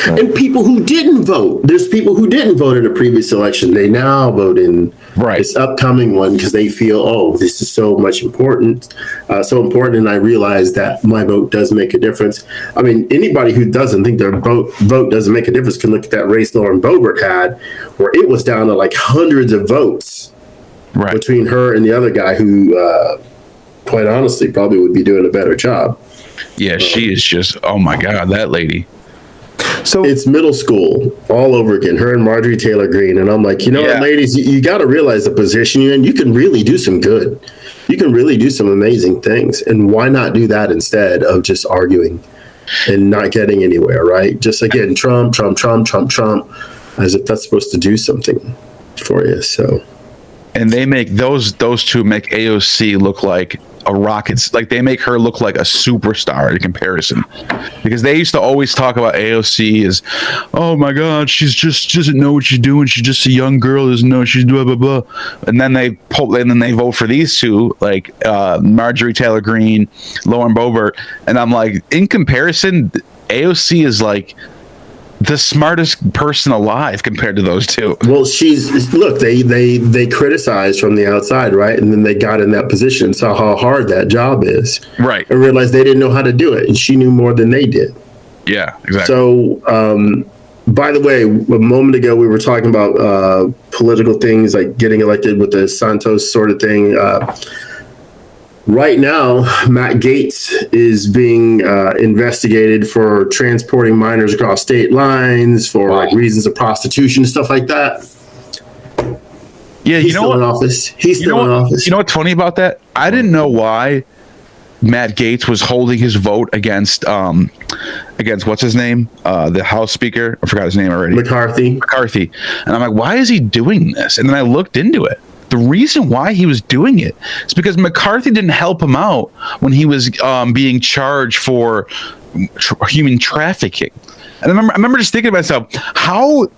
Right. And people who didn't vote, there's people who didn't vote in a previous election. They now vote in this upcoming one because they feel, this is so important. And I realize that my vote does make a difference. I mean, anybody who doesn't think their vote doesn't make a difference can look at that race Lauren Boebert had, where it was down to like hundreds of votes between her and the other guy who, quite honestly, probably would be doing a better job. Yeah, she is just, oh my God, that lady. So it's middle school all over again, her and Marjorie Taylor Greene. And I'm like, what, ladies, you got to realize the position you're in. You can really do some good. You can really do some amazing things. And why not do that instead of just arguing and not getting anywhere, right? Just again, Trump, as if that's supposed to do something for you. So, and they make those two make AOC look like a rocket. Like they make her look like a superstar in comparison, because they used to always talk about AOC as, oh my God, she doesn't know what she's doing. She's just a young girl, doesn't know she's blah blah blah. And then they vote for these two, like Marjorie Taylor Greene, Lauren Boebert, and I'm like, in comparison, AOC is like the smartest person alive compared to those two. Well, they criticized from the outside, right? And then they got in that position, saw how hard that job is, right? And realized they didn't know how to do it, and she knew more than they did. Yeah, exactly. So, by the way, a moment ago we were talking about political things like getting elected with the Santos sort of thing. Right now, Matt Gaetz is being investigated for transporting minors across state lines for like reasons of prostitution and stuff like that. Yeah, he's still in office. He's still in office. You know what's funny about that? I didn't know why Matt Gaetz was holding his vote against what's his name, the House Speaker. I forgot his name already. McCarthy. And I'm like, why is he doing this? And then I looked into it. The reason why he was doing it is because McCarthy didn't help him out when he was being charged for human trafficking. And I remember just thinking to myself, how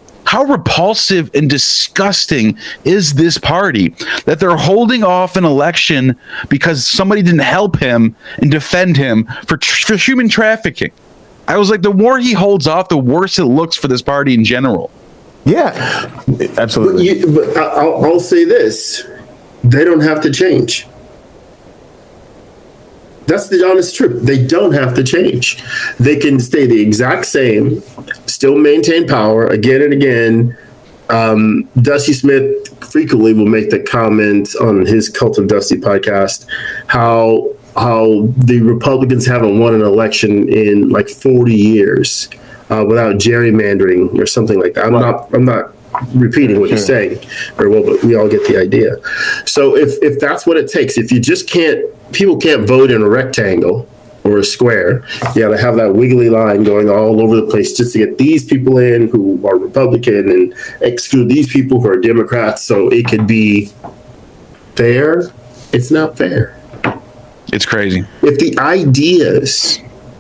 repulsive and disgusting is this party that they're holding off an election because somebody didn't help him and defend him for human trafficking. I was like, the more he holds off, the worse it looks for this party in general. Yeah, absolutely. But I'll say this. They don't have to change. That's the honest truth. They don't have to change. They can stay the exact same, still maintain power again and again. Dusty Smith frequently will make the comment on his Cult of Dusty podcast how the Republicans haven't won an election in like 40 years. Without gerrymandering or something like that. I'm not repeating what you're saying very well, but we all get the idea. So if that's what it takes, if you just people can't vote in a rectangle or a square, you got to have that wiggly line going all over the place just to get these people in who are Republican and exclude these people who are Democrats so it could be fair. It's not fair. It's crazy. If the ideas...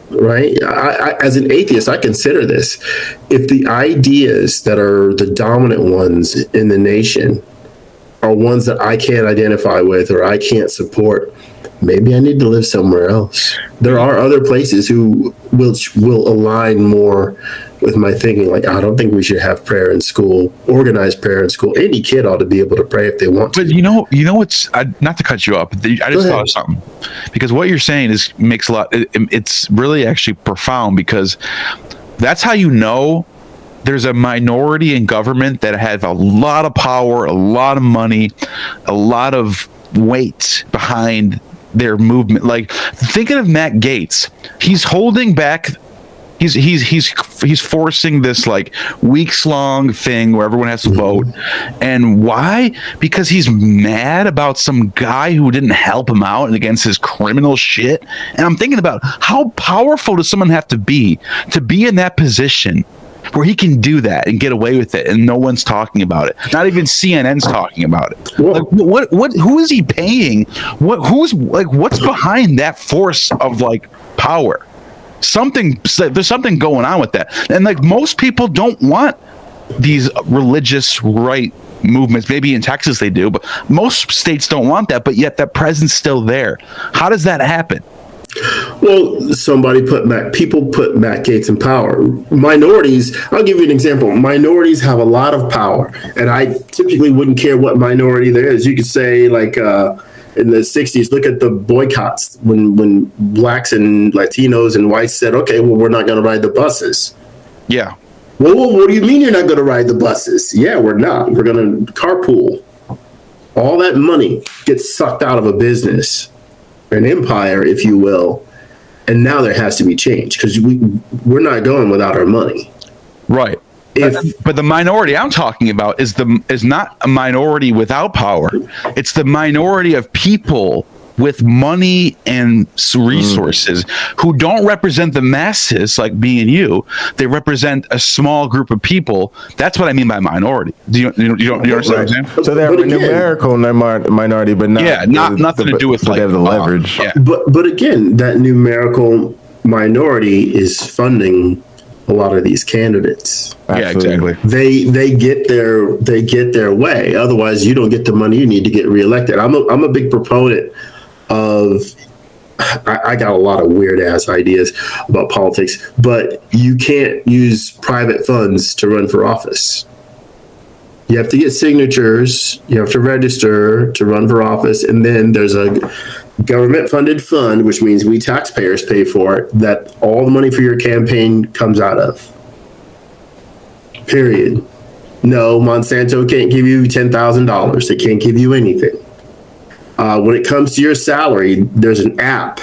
Right. I, as an atheist, I consider this. If the ideas that are the dominant ones in the nation are ones that I can't identify with or I can't support, maybe I need to live somewhere else. There are other places who will align more with my thinking. Like, I don't think we should have prayer in school, organized prayer in school. Any kid ought to be able to pray if they want to. But you know what's, not to cut you off, but I just thought of something, because what you're saying makes a lot. It's really actually profound, because that's how you know there's a minority in government that have a lot of power, a lot of money, a lot of weight behind their movement. Like, thinking of Matt Gaetz, he's holding back. He's forcing this like weeks long thing where everyone has to vote. And why? Because he's mad about some guy who didn't help him out and against his criminal shit. And I'm thinking about how powerful does someone have to be in that position where he can do that and get away with it and no one's talking about it. Not even CNN's talking about it. Like, who is he paying? What's behind that force of like power? There's something going on with that. And like, most people don't want these religious right movements. Maybe in Texas they do, but most states don't want that, but yet that presence still there. How does that happen? Well, people put Matt Gaetz in power. Minorities, I'll give you an example. Minorities have a lot of power, and I typically wouldn't care what minority there is. You could say, like, in the 60s, look at the boycotts when blacks and Latinos and whites said, okay, well, we're not going to ride the buses. Yeah. Well, what do you mean you're not going to ride the buses? Yeah, we're not. We're going to carpool. All that money gets sucked out of a business, an empire, if you will. And now there has to be change because we're not going without our money. Right. But the minority I'm talking about is not a minority without power. It's the minority of people with money and resources who don't represent the masses like me and you. They represent a small group of people. That's what I mean by minority. Do you understand what I'm saying? So they're a numerical minority, but not nothing to do with like they have the leverage. But again, that numerical minority is funding a lot of these candidates. Absolutely. Yeah, They exactly. get their way. Otherwise, you don't get the money you need to get reelected. I'm a big proponent of. I got a lot of weird ass ideas about politics, but you can't use private funds to run for office. You have to get signatures. You have to register to run for office, and then there's a government-funded fund, which means we taxpayers pay for it, that all the money for your campaign comes out of. Period. No, Monsanto can't give you $10,000. They can't give you anything. When it comes to your salary, there's an app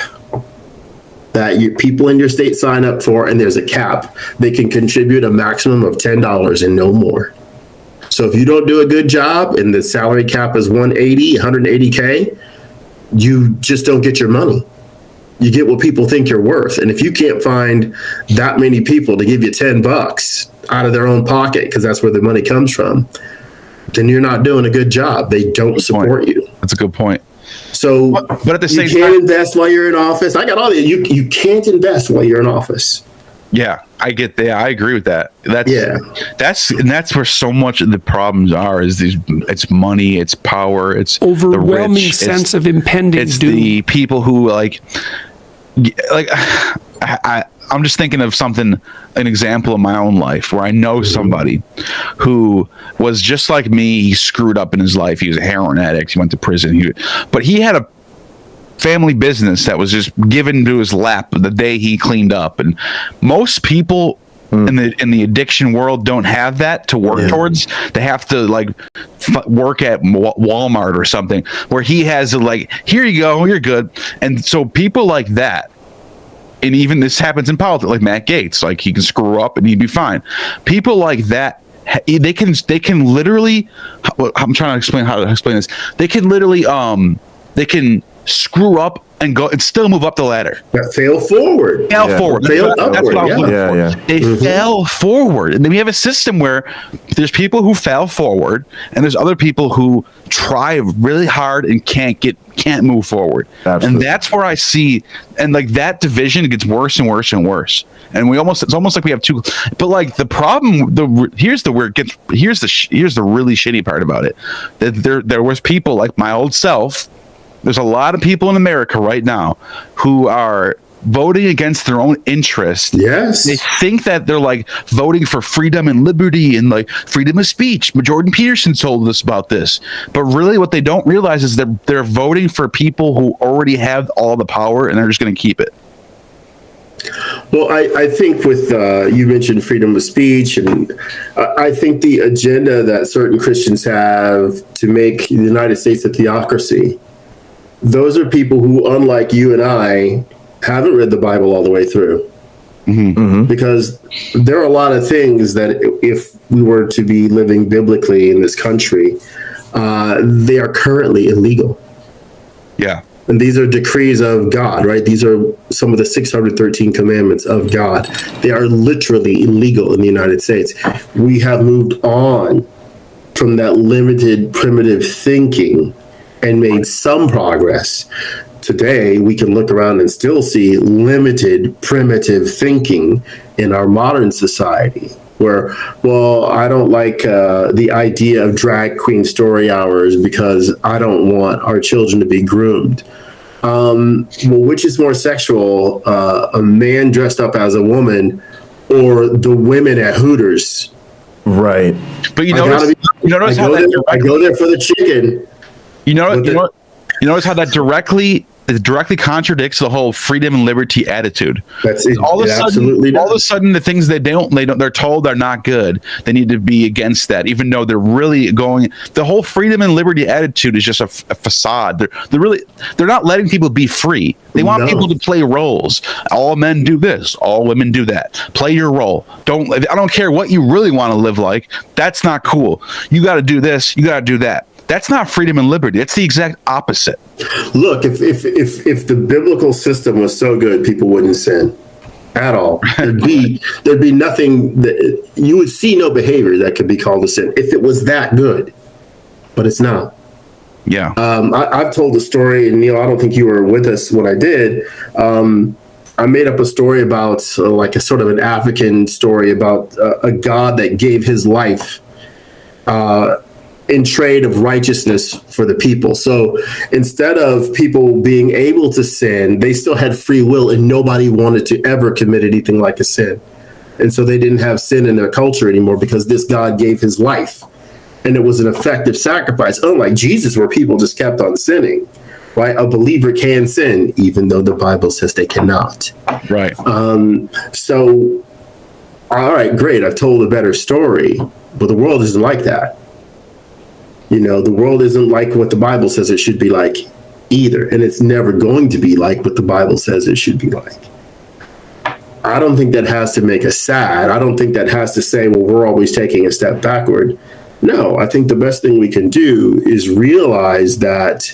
that people in your state sign up for, and there's a cap. They can contribute a maximum of $10 and no more. So if you don't do a good job and the salary cap is 180K, you just don't get your money. You get what people think you're worth. And if you can't find that many people to give you $10 out of their own pocket, because that's where the money comes from, then you're not doing a good job. They don't support you. That's a good point. So, but at the same you can't time, invest while you're in office. I got all that. You can't invest while you're in office. Yeah, I get that. I agree with that. That's where so much of the problems are. It's money, it's power, it's overwhelming the rich, sense of impending it's doom. The people who I'm just thinking of an example of my own life where I know somebody who was just like me. He screwed up in his life. He was a heroin addict. He went to prison. But he had a family business that was just given to his lap the day he cleaned up. And most people in the addiction world don't have that to work towards. They have to work at Walmart or something, where he has here you go, you're good. And so people like that, and even this happens in politics, like Matt Gaetz, he can screw up and he'd be fine. People like that, they can literally, I'm trying to explain how to explain this. They can literally, they can screw up and go and still move up the ladder. Fail forward. Forward. Fail That's what I was looking for. Yeah. They fell forward. And then we have a system where there's people who fell forward and there's other people who try really hard and can't move forward. Absolutely. And that's where I see, and that division gets worse and worse and worse. And it's almost like we have two, but the problem, here's the really shitty part about it. That there was people like my old self. There's a lot of people in America right now who are voting against their own interest. Yes. They think that they're voting for freedom and liberty and freedom of speech. Jordan Peterson told us about this. But really what they don't realize is that they're voting for people who already have all the power and they're just going to keep it. Well, I think with, you mentioned freedom of speech, and I think the agenda that certain Christians have to make the United States a theocracy, those are people who, unlike you and I, haven't read the Bible all the way through. Because there are a lot of things that if we were to be living biblically in this country, they are currently illegal. Yeah. And these are decrees of God, right? These are some of the 613 commandments of God. They are literally illegal in the United States. We have moved on from that limited, primitive thinking and made some progress. Today, we can look around and still see limited, primitive thinking in our modern society where, well, I don't like the idea of drag queen story hours because I don't want our children to be groomed. Well, which is more sexual, a man dressed up as a woman or the women at Hooters? Right. But you notice how I go there for the chicken. You notice how that directly contradicts the whole freedom and liberty attitude. That's it. All of a sudden, the things they're told are not good. They need to be against that, even though they're really going. The whole freedom and liberty attitude is just a facade. They're not letting people be free. They want people to play roles. All men do this. All women do that. Play your role. I don't care what you really want to live like. That's not cool. You got to do this. You got to do that. That's not freedom and liberty. It's the exact opposite. Look, if the biblical system was so good, people wouldn't sin at all. There'd be nothing that you would see, no behavior that could be called a sin if it was that good, but it's not. Yeah. I've told the story, and Neil, I don't think you were with us when I did. I made up a story about like a sort of an African story about a God that gave his life in trade of righteousness for the people. So instead of people being able to sin, they still had free will, and nobody wanted to ever commit anything like a sin. And so they didn't have sin in their culture anymore because this God gave his life. And it was an effective sacrifice, unlike Jesus, where people just kept on sinning, right? A believer can sin, even though the Bible says they cannot. Right. So, all right, great. I've told a better story, but the world isn't like that. You know, the world isn't like what the Bible says it should be like either. And it's never going to be like what the Bible says it should be like. I don't think that has to make us sad. I don't think that has to say, well, we're always taking a step backward. No, I think the best thing we can do is realize that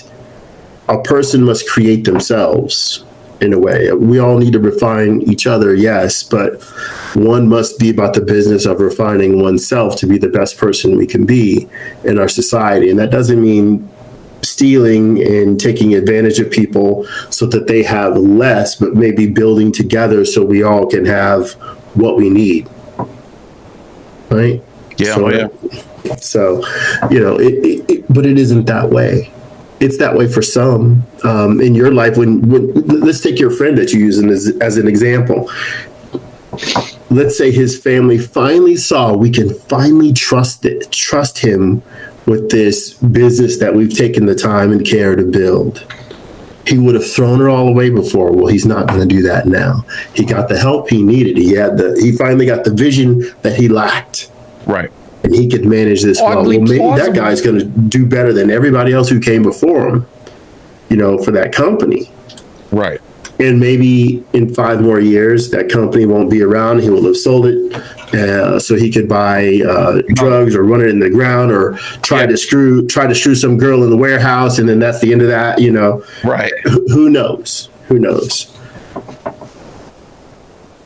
a person must create themselves in a way. We all need to refine each other, yes, but one must be about the business of refining oneself to be the best person we can be in our society. And that doesn't mean stealing and taking advantage of people so that they have less, but maybe building together so we all can have what we need. Right? Yeah. So, you know, but it isn't that way. It's that way for some in your life. When let's take your friend that you use as an example. Let's say his family finally saw we can finally trust him with this business that we've taken the time and care to build. He would have thrown her all away before. Well, he's not going to do that now. He got the help he needed. He finally got the vision that he lacked. Right. And he could manage this well. Well, maybe that guy's going to do better than everybody else who came before him, you know, for that company. Right. And maybe in 5 more years, that company won't be around. He will have sold it, so he could buy drugs or run it in the ground or try to screw some girl in the warehouse, and then that's the end of that. You know. Right. Who knows? Who knows?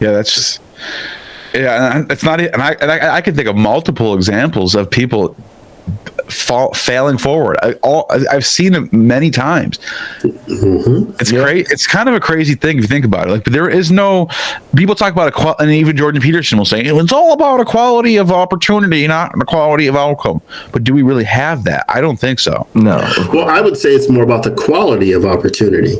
Yeah, that's just. Yeah, it's not. And I can think of multiple examples of people failing forward. I've seen it many times. Mm-hmm. It's great. It's kind of a crazy thing if you think about it. Like, but there is no. People talk about equality, and even Jordan Peterson will say it's all about equality of opportunity, not equality of outcome. But do we really have that? I don't think so. No. Well, I would say it's more about the quality of opportunity.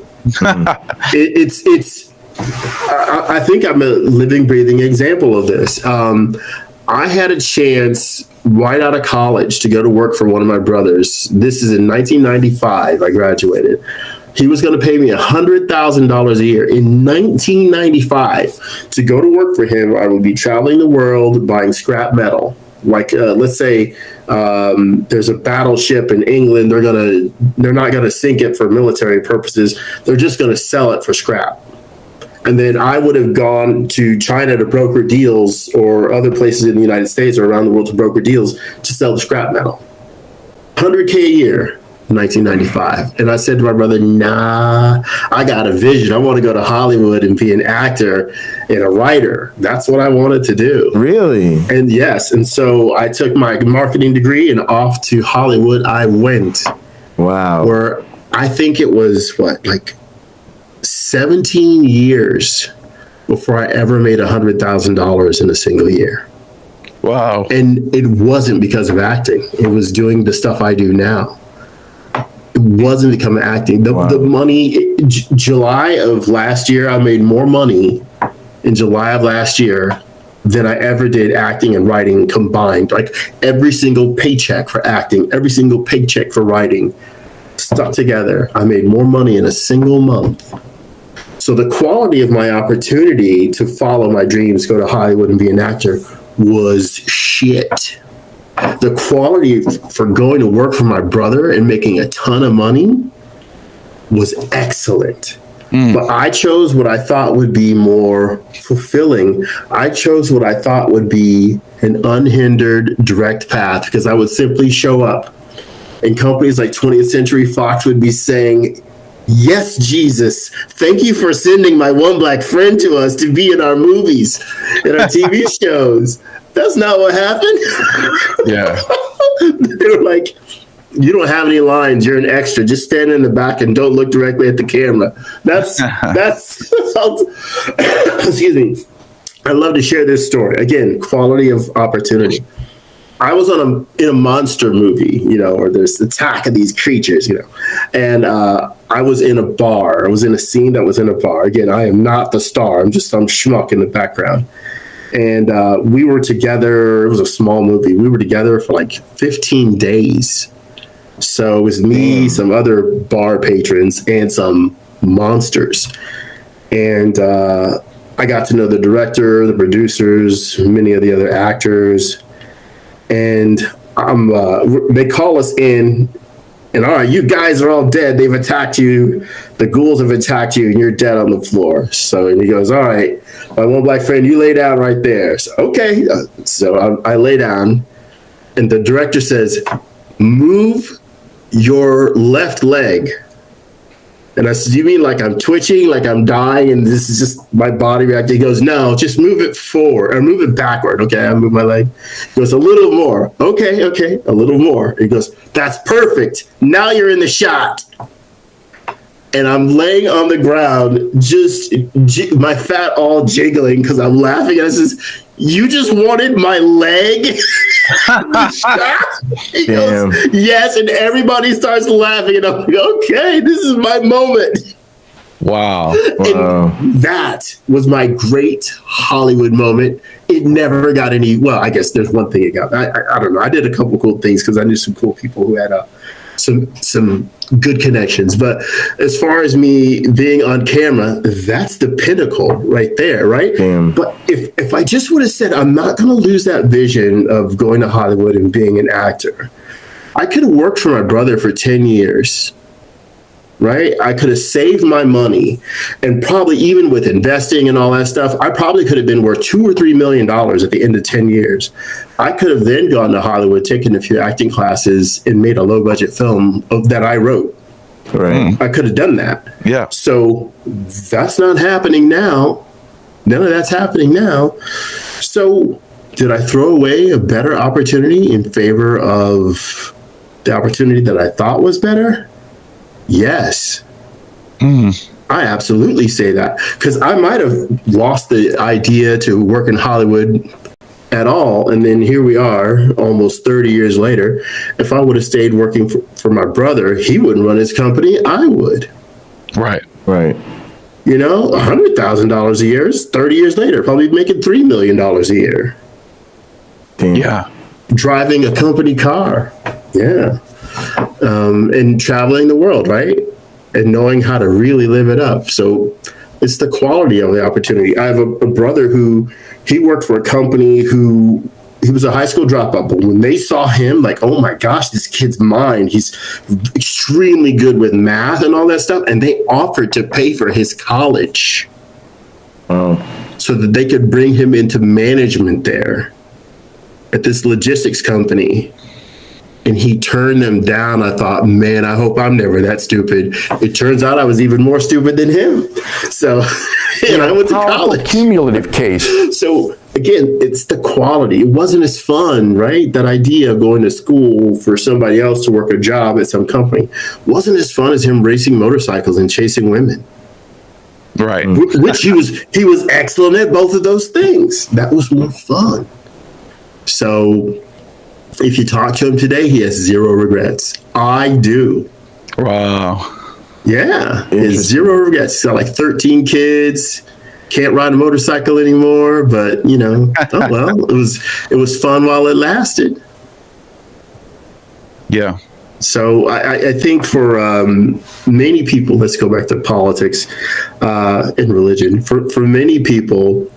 It's. I think I'm a living, breathing example of this. I had a chance right out of college to go to work for one of my brothers. This is in 1995. I graduated. He was going to pay me $100,000 a year in 1995 to go to work for him. I would be traveling the world buying scrap metal. Like, let's say there's a battleship in England. They're not going to sink it for military purposes. They're just going to sell it for scrap. And then I would have gone to China to broker deals, or other places in the United States or around the world to broker deals to sell the scrap metal. $100K a year, 1995. And I said to my brother, nah, I got a vision. I want to go to Hollywood and be an actor and a writer. That's what I wanted to do. Really? And yes. And so I took my marketing degree and off to Hollywood I went. Wow. Where I think it was, 17 years before I ever made $100,000 in a single year. Wow. And it wasn't because of acting. It was doing the stuff I do now. It wasn't because of acting. The money, July of last year, I made more money in July of last year than I ever did acting and writing combined. Like every single paycheck for acting, every single paycheck for writing, stuck together. I made more money in a single month. So the quality of my opportunity to follow my dreams, go to Hollywood and be an actor, was shit. The quality for going to work for my brother and making a ton of money was excellent. But I chose what I thought would be more fulfilling. I chose what I thought would be an unhindered, direct path, because I would simply show up and companies like 20th Century Fox would be saying, yes, Jesus, thank you for sending my one black friend to us to be in our movies, in our TV shows. That's not what happened. Yeah. They were like, you don't have any lines. You're an extra. Just stand in the back and don't look directly at the camera. That's excuse me. I love to share this story. Again, quality of opportunity. I was in a monster movie, or there's attack of these creatures, and I was in a bar. I was in a scene that was in a bar. Again, I am not the star. I'm just some schmuck in the background. And we were together. It was a small movie. We were together for like 15 days. So it was me, some other bar patrons, and some monsters. And I got to know the director, the producers, many of the other actors. And they call us in, and all right, you guys are all dead. They've attacked you. The ghouls have attacked you, and you're dead on the floor. So, and he goes, all right, my one black friend, you lay down right there. So, okay. So I lay down, and the director says, move your left leg. And I said, you mean like I'm twitching, like I'm dying, and this is just my body reacting? He goes, no, just move it forward, or move it backward. Okay, I move my leg. He goes, a little more. Okay, a little more. He goes, that's perfect. Now you're in the shot. And I'm laying on the ground, just my fat all jiggling because I'm laughing. And I says, you just wanted my leg? He goes, yes, and everybody starts laughing. And I'm like, okay, this is my moment. Wow. And that was my great Hollywood moment. It never got any, well, I guess there's one thing it got. I don't know. I did a couple cool things because I knew some cool people who had some good connections. But as far as me being on camera, that's the pinnacle right there, right? Damn. But if I just would have said, I'm not going to lose that vision of going to Hollywood and being an actor, I could have worked for my brother for 10 years, right? I could have saved my money, and probably even with investing and all that stuff, I probably could have been worth $2 or $3 million at the end of 10 years. I could have then gone to Hollywood, taken a few acting classes, and made a low budget film that I wrote. Right. I could have done that. Yeah. So that's not happening now. None of that's happening now. So did I throw away a better opportunity in favor of the opportunity that I thought was better? Yes. I absolutely say that, because I might have lost the idea to work in Hollywood at all. And then here we are almost 30 years later. If I would have stayed working for my brother, he wouldn't run his company. I would. Right. $100,000 a year is 30 years later, probably making $3 million a year. Damn. Yeah. Driving a company car. Yeah. And traveling the world, right? And knowing how to really live it up. So it's the quality of the opportunity. I have a brother who, he worked for a company he was a high school dropout, but when they saw him, like, oh my gosh, this kid's mind, he's extremely good with math and all that stuff. And they offered to pay for his college. So that they could bring him into management there at this logistics company. And he turned them down. I thought, man, I hope I'm never that stupid. It turns out I was even more stupid than him. So, and I went to college. Cumulative case. So again, it's the quality. It wasn't as fun, right? That idea of going to school for somebody else to work a job at some company wasn't as fun as him racing motorcycles and chasing women. Right. Which he was excellent at both of those things. That was more fun. So if you talk to him today, he has zero regrets. I do. Wow. Yeah, zero regrets. He's got like 13 kids. Can't ride a motorcycle anymore, but oh well, it was fun while it lasted. Yeah. So I think for many people, let's go back to politics and religion. For many people,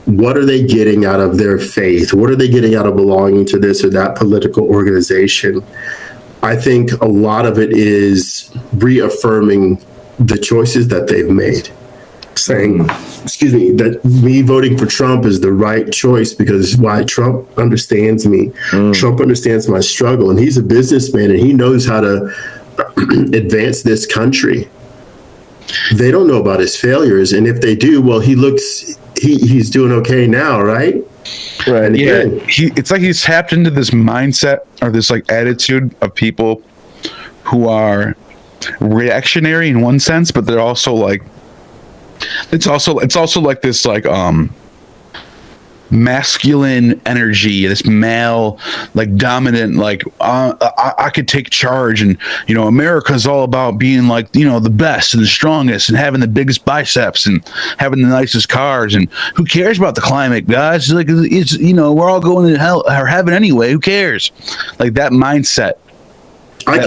what are they getting out of their faith? What are they getting out of belonging to this or that political organization? I think a lot of it is reaffirming the choices that they've made. It's saying, excuse me, that me voting for Trump is the right choice because why? Trump understands me. Trump understands my struggle, and he's a businessman, and he knows how to advance this country. They don't know about his failures, and if they do, well, he's doing okay now, right? Right. And again, it's like he's tapped into this mindset or this like attitude of people who are reactionary in one sense, but they're also like it's also like this like masculine energy, this male like dominant like I could take charge, and you know America's all about being like, you know, the best and the strongest and having the biggest biceps and having the nicest cars, and who cares about the climate, guys? Like, it's, you know, we're all going to hell or heaven anyway, who cares? Like that mindset. I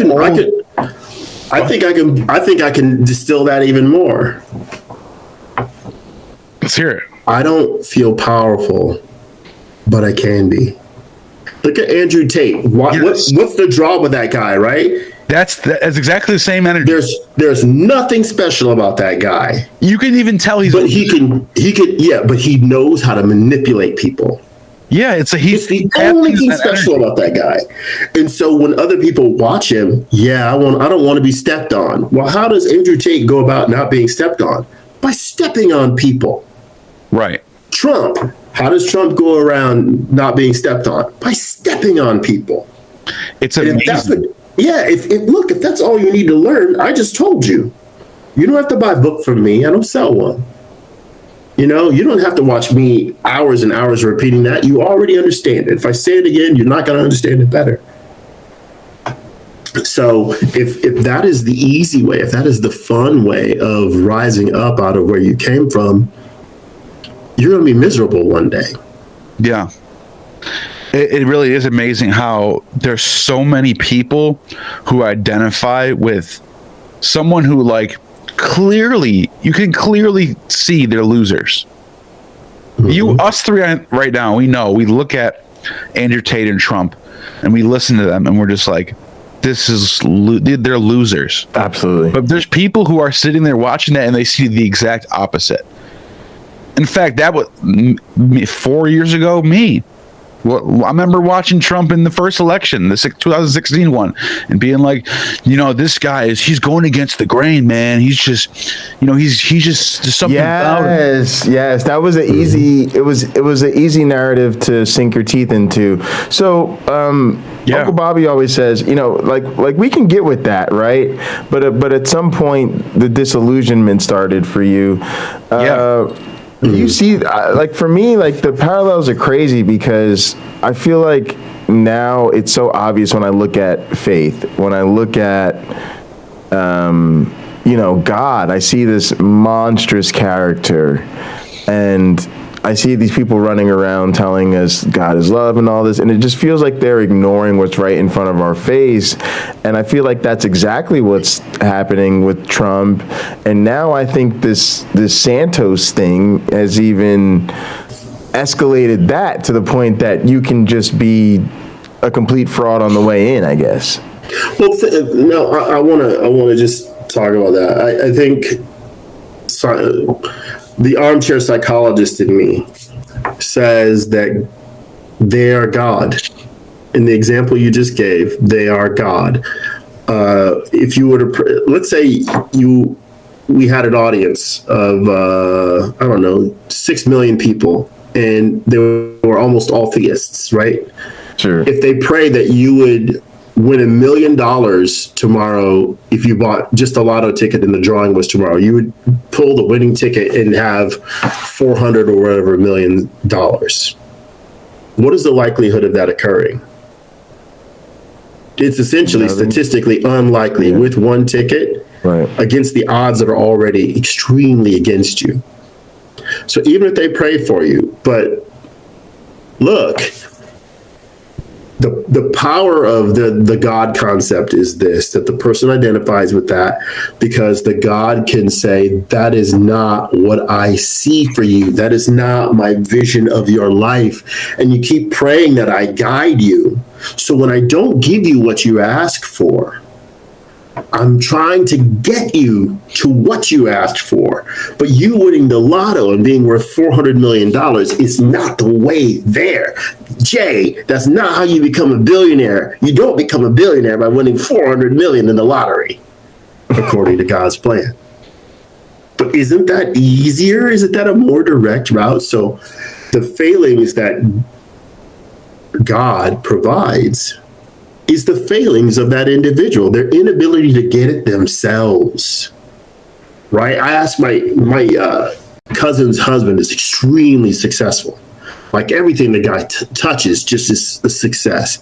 think I can distill that even more. Let's hear it. I don't feel powerful, but I can be. Look at Andrew Tate. What's the draw with that guy, right? That's exactly the same energy. There's nothing special about that guy. You can even tell but he knows how to manipulate people. Yeah, it's the only thing special about that guy. And so when other people watch him, I don't want to be stepped on. Well, how does Andrew Tate go about not being stepped on? By stepping on people. Right. Trump. How does Trump go around not being stepped on? By stepping on people. It's amazing. If that's all you need to learn, I just told you. You don't have to buy a book from me. I don't sell one. You know, you don't have to watch me hours and hours repeating that. You already understand it. If I say it again, you're not going to understand it better. So if that is the easy way, if that is the fun way of rising up out of where you came from, you're going to be miserable one day. Yeah. It really is amazing how there's so many people who identify with someone who like you can clearly see they're losers. Us three right now, we look at Andrew Tate and Trump and we listen to them and we're just like, they're losers. Absolutely. But there's people who are sitting there watching that and they see the exact opposite. In fact, that was 4 years ago, me. Well, I remember watching Trump in the first election, the 2016 one, and being like, you know, this guy he's going against the grain, man. He's just, you know, he's just something about him. Yes. That was it was an easy narrative to sink your teeth into. So, Uncle Bobby always says, you know, like we can get with that, right? But at some point, the disillusionment started for you. You see, like for me, like the parallels are crazy because I feel like now it's so obvious when I look at faith, when I look at, you know, God, I see this monstrous character and I see these people running around telling us God is love and all this, and it just feels like they're ignoring what's right in front of our face. And I feel like that's exactly what's happening with Trump. And now I think this Santos thing has even escalated that to the point that you can just be a complete fraud on the way in, I guess. Well, I want to just talk about that. I think the armchair psychologist in me says that they are God. In the example you just gave, they are God. If you were to, let's say we had an audience of, 6 million people, and they were almost all theists, right? Sure. If they pray that you would win $1 million tomorrow, if you bought just a lotto ticket and the drawing was tomorrow, you would pull the winning ticket and have 400 or whatever $1 million. What is the likelihood of that occurring? It's essentially statistically unlikely with one ticket against the odds that are already extremely against you. So even if they pray for you, but look, the power of the God concept is this, that the person identifies with that because the God can say, that is not what I see for you. That is not my vision of your life. And you keep praying that I guide you. So when I don't give you what you ask for, I'm trying to get you to what you asked for, but you winning the lotto and being worth $400 million is not the way there. Jay, that's not how you become a billionaire. You don't become a billionaire by winning $400 million in the lottery, according to God's plan. But isn't that easier? Isn't that a more direct route? So the failings that God provides is the failings of that individual, their inability to get it themselves, right? I asked my cousin's husband is extremely successful. Like everything the guy touches just is a success.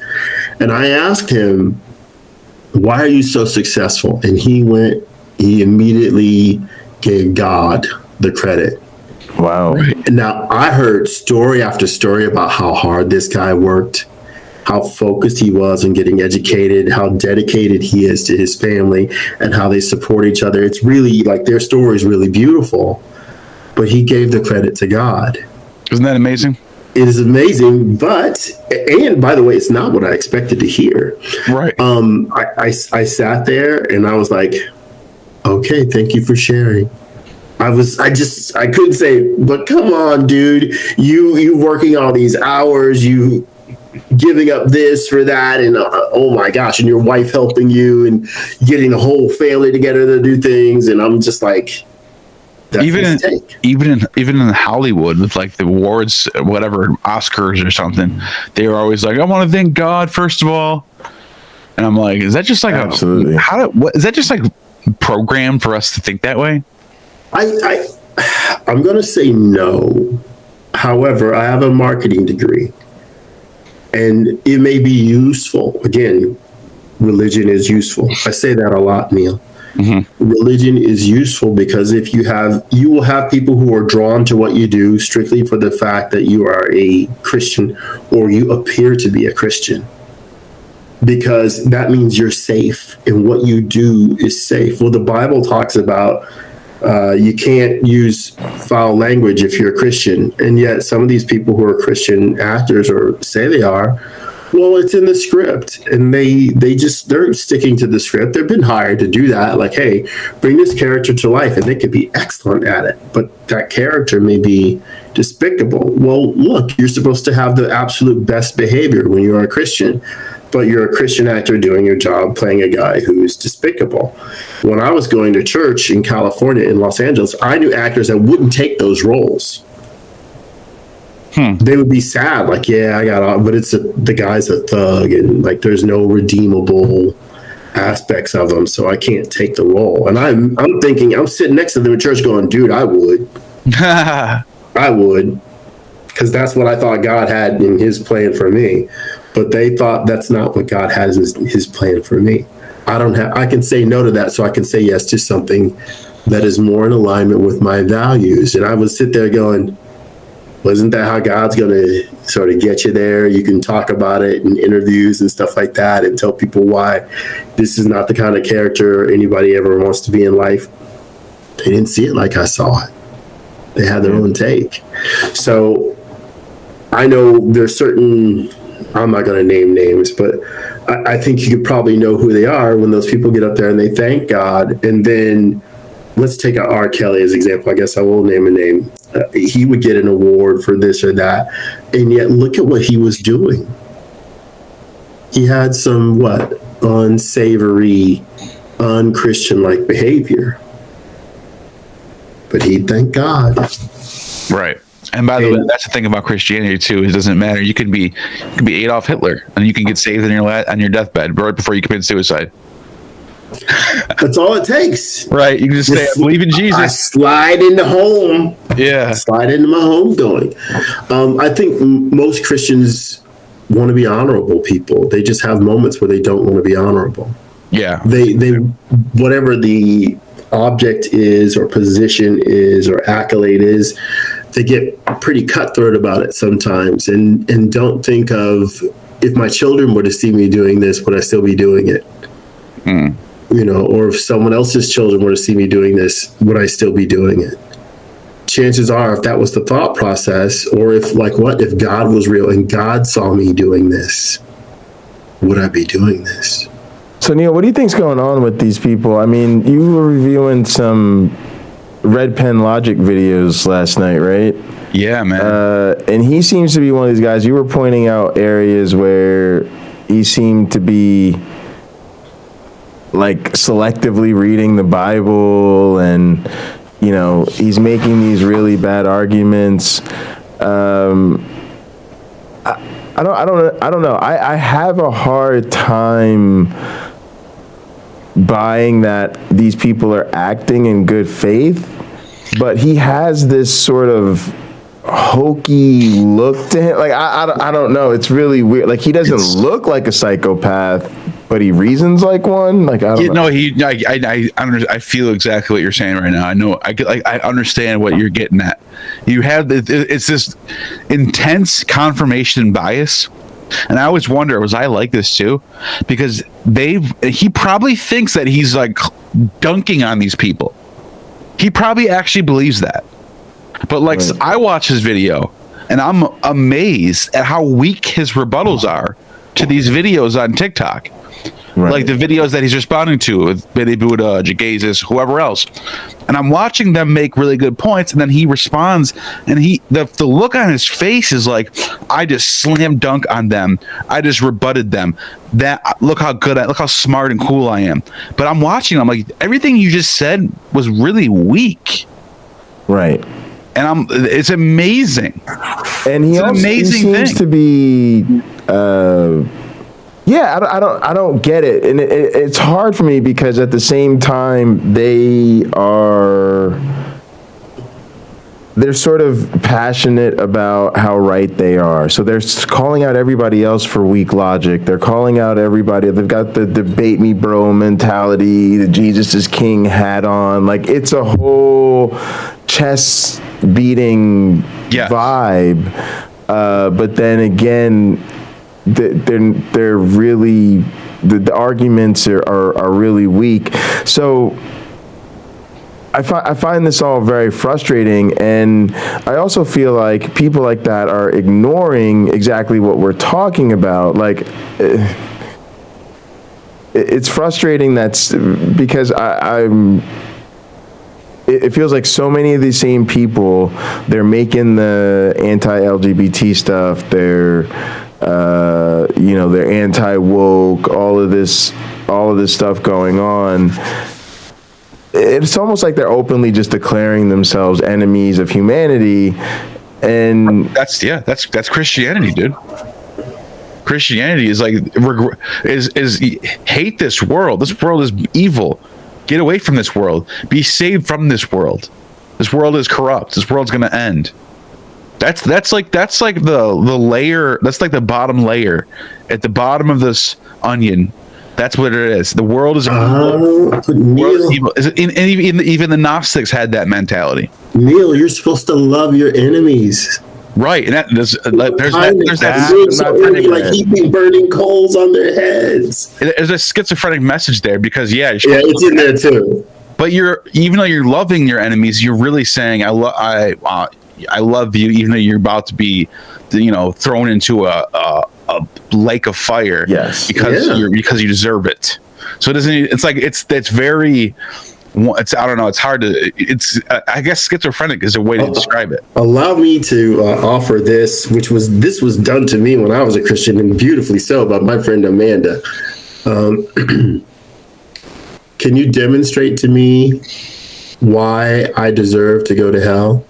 And I asked him, why are you so successful? And he immediately gave God the credit. Wow. And now I heard story after story about how hard this guy worked, how focused he was on getting educated, how dedicated he is to his family, and how they support each other. It's really like their story is really beautiful, but he gave the credit to God. Isn't that amazing? It is amazing, and by the way, it's not what I expected to hear. Right. I sat there and I was like, okay, thank you for sharing. I couldn't say, but come on, dude, you working all these hours, you giving up this for that, and oh my gosh, and your wife helping you and getting the whole family together to do things, and I'm just like, that's even in Hollywood with like the awards, whatever, Oscars or something, they were always like, I want to thank God first of all, and I'm like, is that just like absolutely is that just like programmed for us to think that way? I'm going to say no. However, I have a marketing degree, and it may be useful. Again, religion is useful. I say that a lot, Neil. Mm-hmm. Religion is useful because you will have people who are drawn to what you do strictly for the fact that you are a Christian or you appear to be a Christian, because that means you're safe and what you do is safe. Well, the Bible talks about you can't use foul language if you're a Christian, and yet some of these people who are Christian actors or say they are, well, it's in the script, and they're sticking to the script. They've been hired to do that. Like, hey, bring this character to life, and they could be excellent at it, but that character may be despicable. Well, look, you're supposed to have the absolute best behavior when you're a Christian, but you're a Christian actor doing your job, playing a guy who's despicable. When I was going to church in California, in Los Angeles, I knew actors that wouldn't take those roles. They would be sad, like, yeah, I got off, but the guy's a thug, and like there's no redeemable aspects of him, so I can't take the role. And I'm thinking, I'm sitting next to them in church going, dude, I would. I would, because that's what I thought God had in his plan for me. But they thought that's not what God has in his plan for me. I can say no to that, so I can say yes to something that is more in alignment with my values. And I would sit there going, wasn't that how God's going to sort of get you there? You can talk about it in interviews and stuff like that and tell people why this is not the kind of character anybody ever wants to be in life. They didn't see it like I saw it. They had their own take. So I know there's certain, I'm not going to name names, but I think you could probably know who they are when those people get up there and they thank God. And then let's take R. Kelly as an example. I guess I will name a name. He would get an award for this or that. And yet look at what he was doing. He had some, unsavory, unchristian-like behavior. But he'd thank God. Right. And by the way, that's the thing about Christianity too. It doesn't matter. You could be Adolf Hitler, and you can get saved on your deathbed right before you commit suicide. That's all it takes. Right. You can just say, I believe in Jesus. I slide into home. Yeah. Slide into my home going. I think most Christians want to be honorable people. They just have moments where they don't want to be honorable. Yeah. They whatever the object is or position is or accolade is, they get pretty cutthroat about it sometimes and don't think of, if my children were to see me doing this, would I still be doing it? Or if someone else's children were to see me doing this, would I still be doing it? Chances are, if that was the thought process, or if God was real and God saw me doing this, would I be doing this? So So Neil, what do you think's going on with these people? I mean, you were reviewing some Red Pen Logic videos last night, right? Yeah, man. And he seems to be one of these guys. You were pointing out areas where he seemed to be like selectively reading the Bible, and you know, he's making these really bad arguments. I don't know. I have a hard time buying that these people are acting in good faith, but he has this sort of hokey look to him. Like I don't know. It's really weird. Like he doesn't look like a psychopath, but he reasons like one. Like I don't know. No, I feel exactly what you're saying right now. I know. I understand what you're getting at. You have it's this intense confirmation bias, and I always wonder, was I like this too? Because he probably thinks that he's like dunking on these people. He probably actually believes that. But like, right. I watch his video, and I'm amazed at how weak his rebuttals are to these videos on TikTok. Right. Like the videos that he's responding to with Billy Buddha, Jagazis, whoever else. And I'm watching them make really good points, and then he responds, and the look on his face is like, I just slam dunk on them. I just rebutted them. Look how smart and cool I am. But I'm watching, I'm like, everything you just said was really weak. Right. And it's amazing. And he seems to be yeah, I don't get it, and it's hard for me because at the same time they're sort of passionate about how right they are. So they're calling out everybody else for weak logic. They're calling out everybody. They've got the debate me bro mentality, the Jesus is King hat on. Like it's a whole chest beating vibe. But then again, they're really the arguments are really weak. So I find this all very frustrating, and I also feel like people like that are ignoring exactly what we're talking about. Like it's frustrating because it feels like so many of these same people, they're making the anti-LGBT stuff, they're anti-woke, all of this stuff going on. It's almost like they're openly just declaring themselves enemies of humanity, and that's Christianity, dude. Christianity is like is hate this world. This world is evil. Get away from this world. Be saved from this world. This world is corrupt. This world's going to end. That's like the layer. That's like the bottom layer at the bottom of this onion. That's what it is. The world is evil. Even the Gnostics had that mentality. Neil, you're supposed to love your enemies. Right, and there's like heaping burning coals on their heads. There's a schizophrenic message there because it's in there too. But even though you're loving your enemies, you're really saying I love you, even though you're about to be, thrown into a lake of fire. Yes, because you deserve it. So it doesn't. It's like it's very. I don't know. It's hard to. I guess schizophrenic is a way to describe it. Allow me to offer this, this was done to me when I was a Christian, and beautifully so, by my friend Amanda. Can you demonstrate to me why I deserve to go to hell?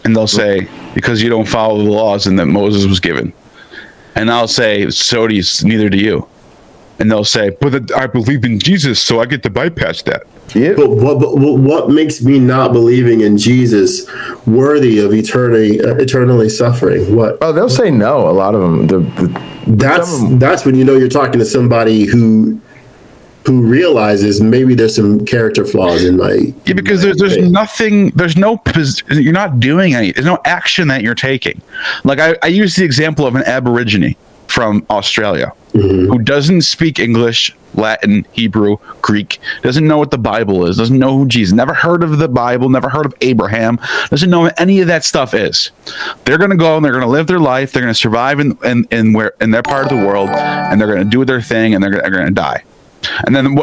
And they'll say, because you don't follow the laws and that Moses was given. And I'll say, neither do you. And they'll say, but I believe in Jesus, so I get to bypass that. Yeah. But what makes me not believing in Jesus worthy of eternally suffering? What? Oh, they'll say no. A lot of them. That's when you're talking to somebody who realizes maybe there's some character flaws in my. Yeah, because there's nothing. You're not doing any. There's no action that you're taking. Like I use the example of an Aborigine. from Australia who doesn't speak English, Latin, Hebrew, Greek, doesn't know what the Bible is, doesn't know who Jesus, never heard of the Bible, never heard of Abraham, doesn't know what any of that stuff is. They're going to go and they're going to live their life. They're going to survive in their part of the world, and they're going to do their thing, and they're going to die. And then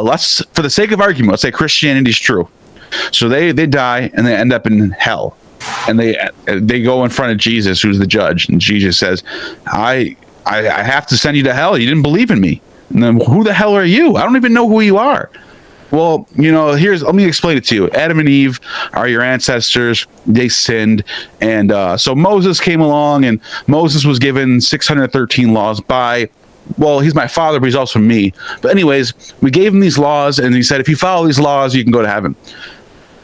let's, for the sake of argument, let's say Christianity is true. So they die and they end up in hell, and they go in front of Jesus, who's the judge, and Jesus says, I have to send you to hell. You didn't believe in me. And then, who the hell are you? I don't even know who you are. Well, let me explain it to you. Adam and Eve are your ancestors. They sinned. And so Moses came along, and Moses was given 613 laws he's my father, but he's also me. But anyways, we gave him these laws, and he said, if you follow these laws, you can go to heaven.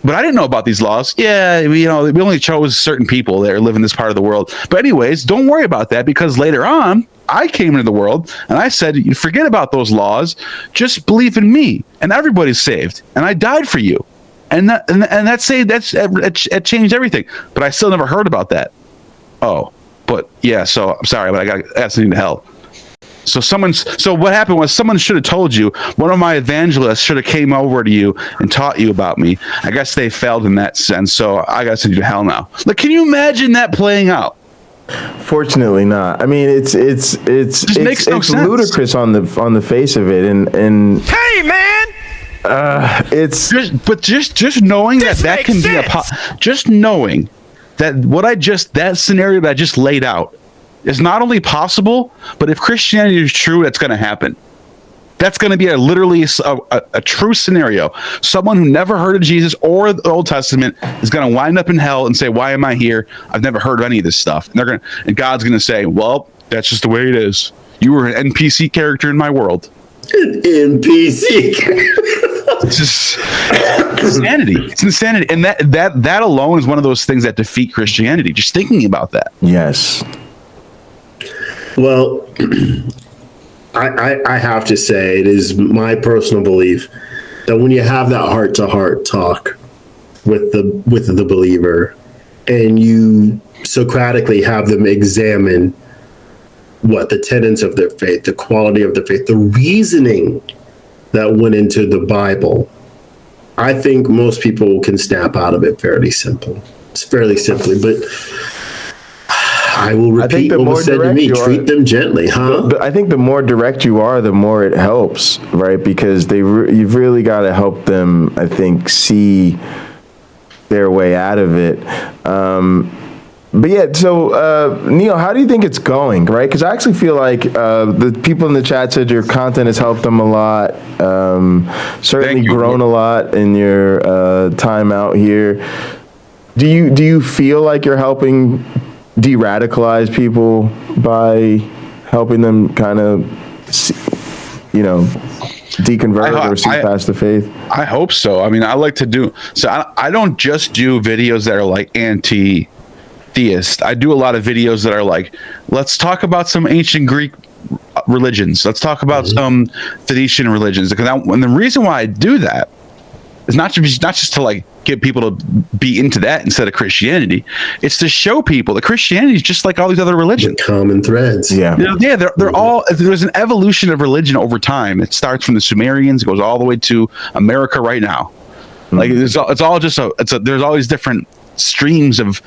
But I didn't know about these laws. Yeah, we only chose certain people that live in this part of the world. But anyways, don't worry about that, because later on, I came into the world and I said, you forget about those laws. Just believe in me, and everybody's saved. And I died for you, and that changed everything. But I still never heard about that. Oh, but yeah. So I'm sorry, but I got asked to hell. So what happened was someone should have told you. One of my evangelists should have came over to you and taught you about me. I guess they failed in that sense. So I got to send you to hell now. Like, can you imagine that playing out? Fortunately not. I mean, it's ludicrous on the face of it, and hey man, it's just knowing that can be just knowing that that scenario that I just laid out is not only possible, but if Christianity is true, that's going to happen. That's going to be literally a true scenario. Someone who never heard of Jesus or the Old Testament is going to wind up in hell and say, "Why am I here? I've never heard of any of this stuff." And God's going to say, "Well, that's just the way it is. You were an NPC character in my world." NPC. It's just insanity. It's insanity, and that alone is one of those things that defeat Christianity. Just thinking about that. Yes. Well, I have to say, it is my personal belief that when you have that heart-to-heart talk with the believer, and you Socratically have them examine the tenets of their faith, the quality of their faith, the reasoning that went into the Bible, I think most people can snap out of it fairly simply. But I will repeat what was said to me. Treat them gently, huh? I think the more direct you are, the more it helps, right? Because you've really got to help them, I think, see their way out of it. But yeah, so Neil, how do you think it's going, right? Because I actually feel like the people in the chat said your content has helped them a lot. Certainly grown a lot in your time out here. Do you feel like you're helping de-radicalize people by helping them kind of, deconvert or see past the faith? I hope so. I mean, I like to do so. I don't just do videos that are like anti-theist. I do a lot of videos that are like, let's talk about some ancient Greek religions. Let's talk about some Phoenician religions. And the reason why I do that is not just to like get people to be into that instead of Christianity. It's to show people that Christianity is just like all these other religions. The common threads. Yeah. They're all, there's an evolution of religion over time. It starts from the Sumerians, it goes all the way to America right now. Like there's all these different streams of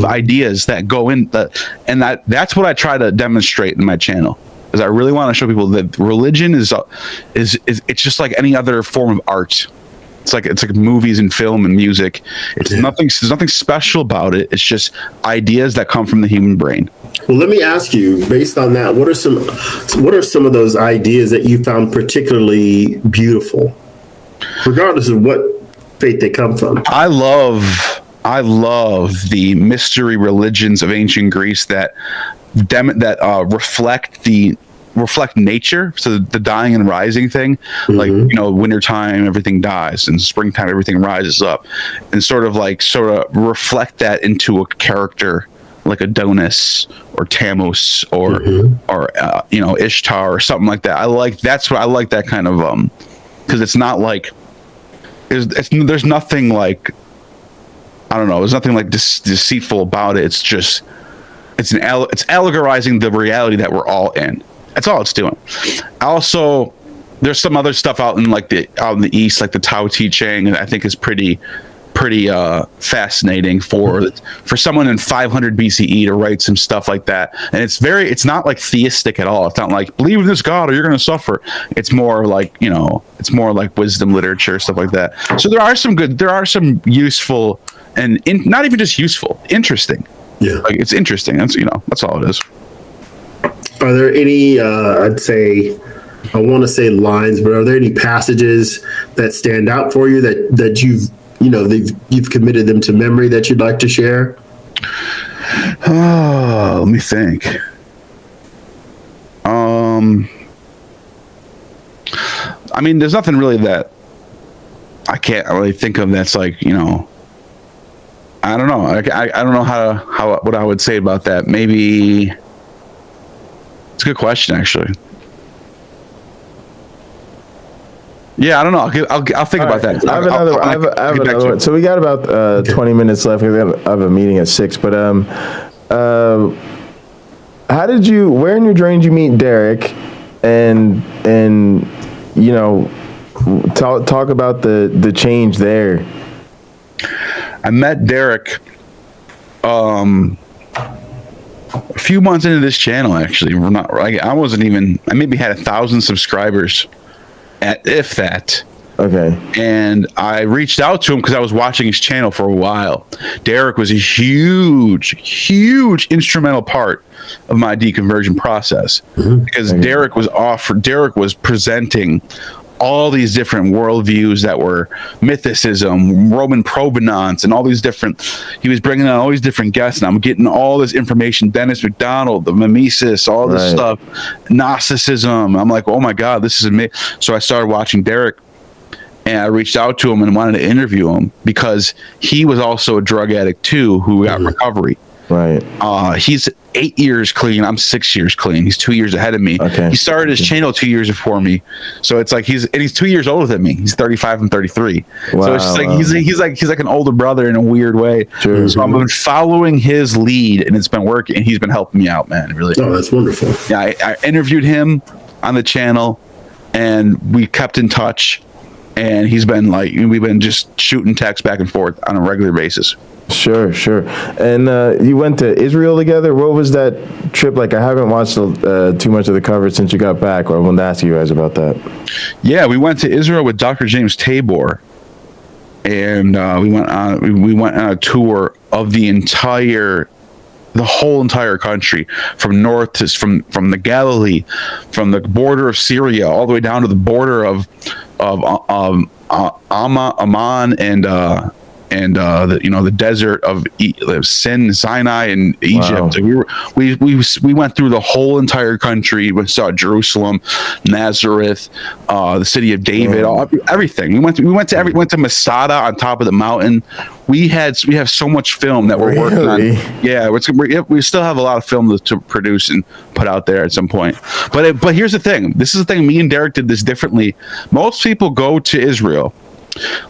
ideas that go in that's what I try to demonstrate in my channel. Is I really want to show people that religion is it's just like any other form of art. It's like movies and film and music. There's nothing special about it. It's just ideas that come from the human brain. Well, let me ask you, based on that, what are some of those ideas that you found particularly beautiful, regardless of what faith they come from? I love the mystery religions of ancient Greece that reflect nature. So the dying and rising thing, like, wintertime, everything dies, and springtime, everything rises up, and sort of reflect that into a character like Adonis or Tammuz or Ishtar or something like that. That's what I like, that kind of, because it's not like, there's nothing like, I don't know, there's nothing like deceitful about it. It's just it's allegorizing the reality that we're all in. That's all it's doing. Also, there's some other stuff out in the East, like the Tao Te Ching, and I think is pretty fascinating for someone in 500 BCE to write some stuff like that. And it's not like theistic at all. It's not like believe in this God or you're going to suffer. It's more like, it's more like wisdom literature, stuff like that. So there are some useful and not even just useful, interesting. Yeah. Like it's interesting. That's all it is. Are there any, I want to say lines, but are there any passages that stand out for you that you've committed them to memory that you'd like to share? Oh, let me think. I mean, there's nothing really that I can't really think of that's like, I don't know. I don't know what I would say about that. Maybe it's a good question, actually. Yeah, I don't know. I'll think about that. I have another one. So we got about 20 minutes left. I have a meeting at 6. But where in your journey did you meet Derek? And talk about the change there. I met Derek a few months into this channel. Actually, I maybe had 1,000 subscribers. If that. Okay. And I reached out to him because I was watching his channel for a while. Derek was a huge instrumental part of my deconversion process because Derek was presenting all these different worldviews that were mythicism, Roman provenance, and all these different. He was bringing on all these different guests, and I'm getting all this information. Dennis McDonald, the mimesis, all this stuff, Gnosticism. I'm like, oh my God, this is amazing. So I started watching Derek, and I reached out to him and wanted to interview him because he was also a drug addict too, who got recovery. Right. He's 8 years clean. I'm 6 years clean. He's 2 years ahead of me. Okay. He started his channel 2 years before me. So it's like he's 2 years older than me. He's 35 and 33. Wow, so it's just like he's like an older brother in a weird way. True. So I've been following his lead and it's been working. He's been helping me out, man. Really. Oh, that's wonderful. Yeah, I interviewed him on the channel and we kept in touch. And we've been just shooting texts back and forth on a regular basis. Sure. And you went to Israel together. What was that trip like? I haven't watched too much of the coverage since you got back. I wanted to ask you guys about that. Yeah, we went to Israel with Dr. James Tabor, and we went on a tour of the whole entire country, from north to from the Galilee, from the border of Syria all the way down to the border of Amman and the desert of Sinai and Egypt. Wow. We went through the whole entire country. We saw Jerusalem, Nazareth, the city of David, everything. We went to Masada on top of the mountain. We have so much film that we're working on. Yeah, we still have a lot of film to produce and put out there at some point. But here's the thing. This is the thing. Me and Derek did this differently. Most people go to Israel.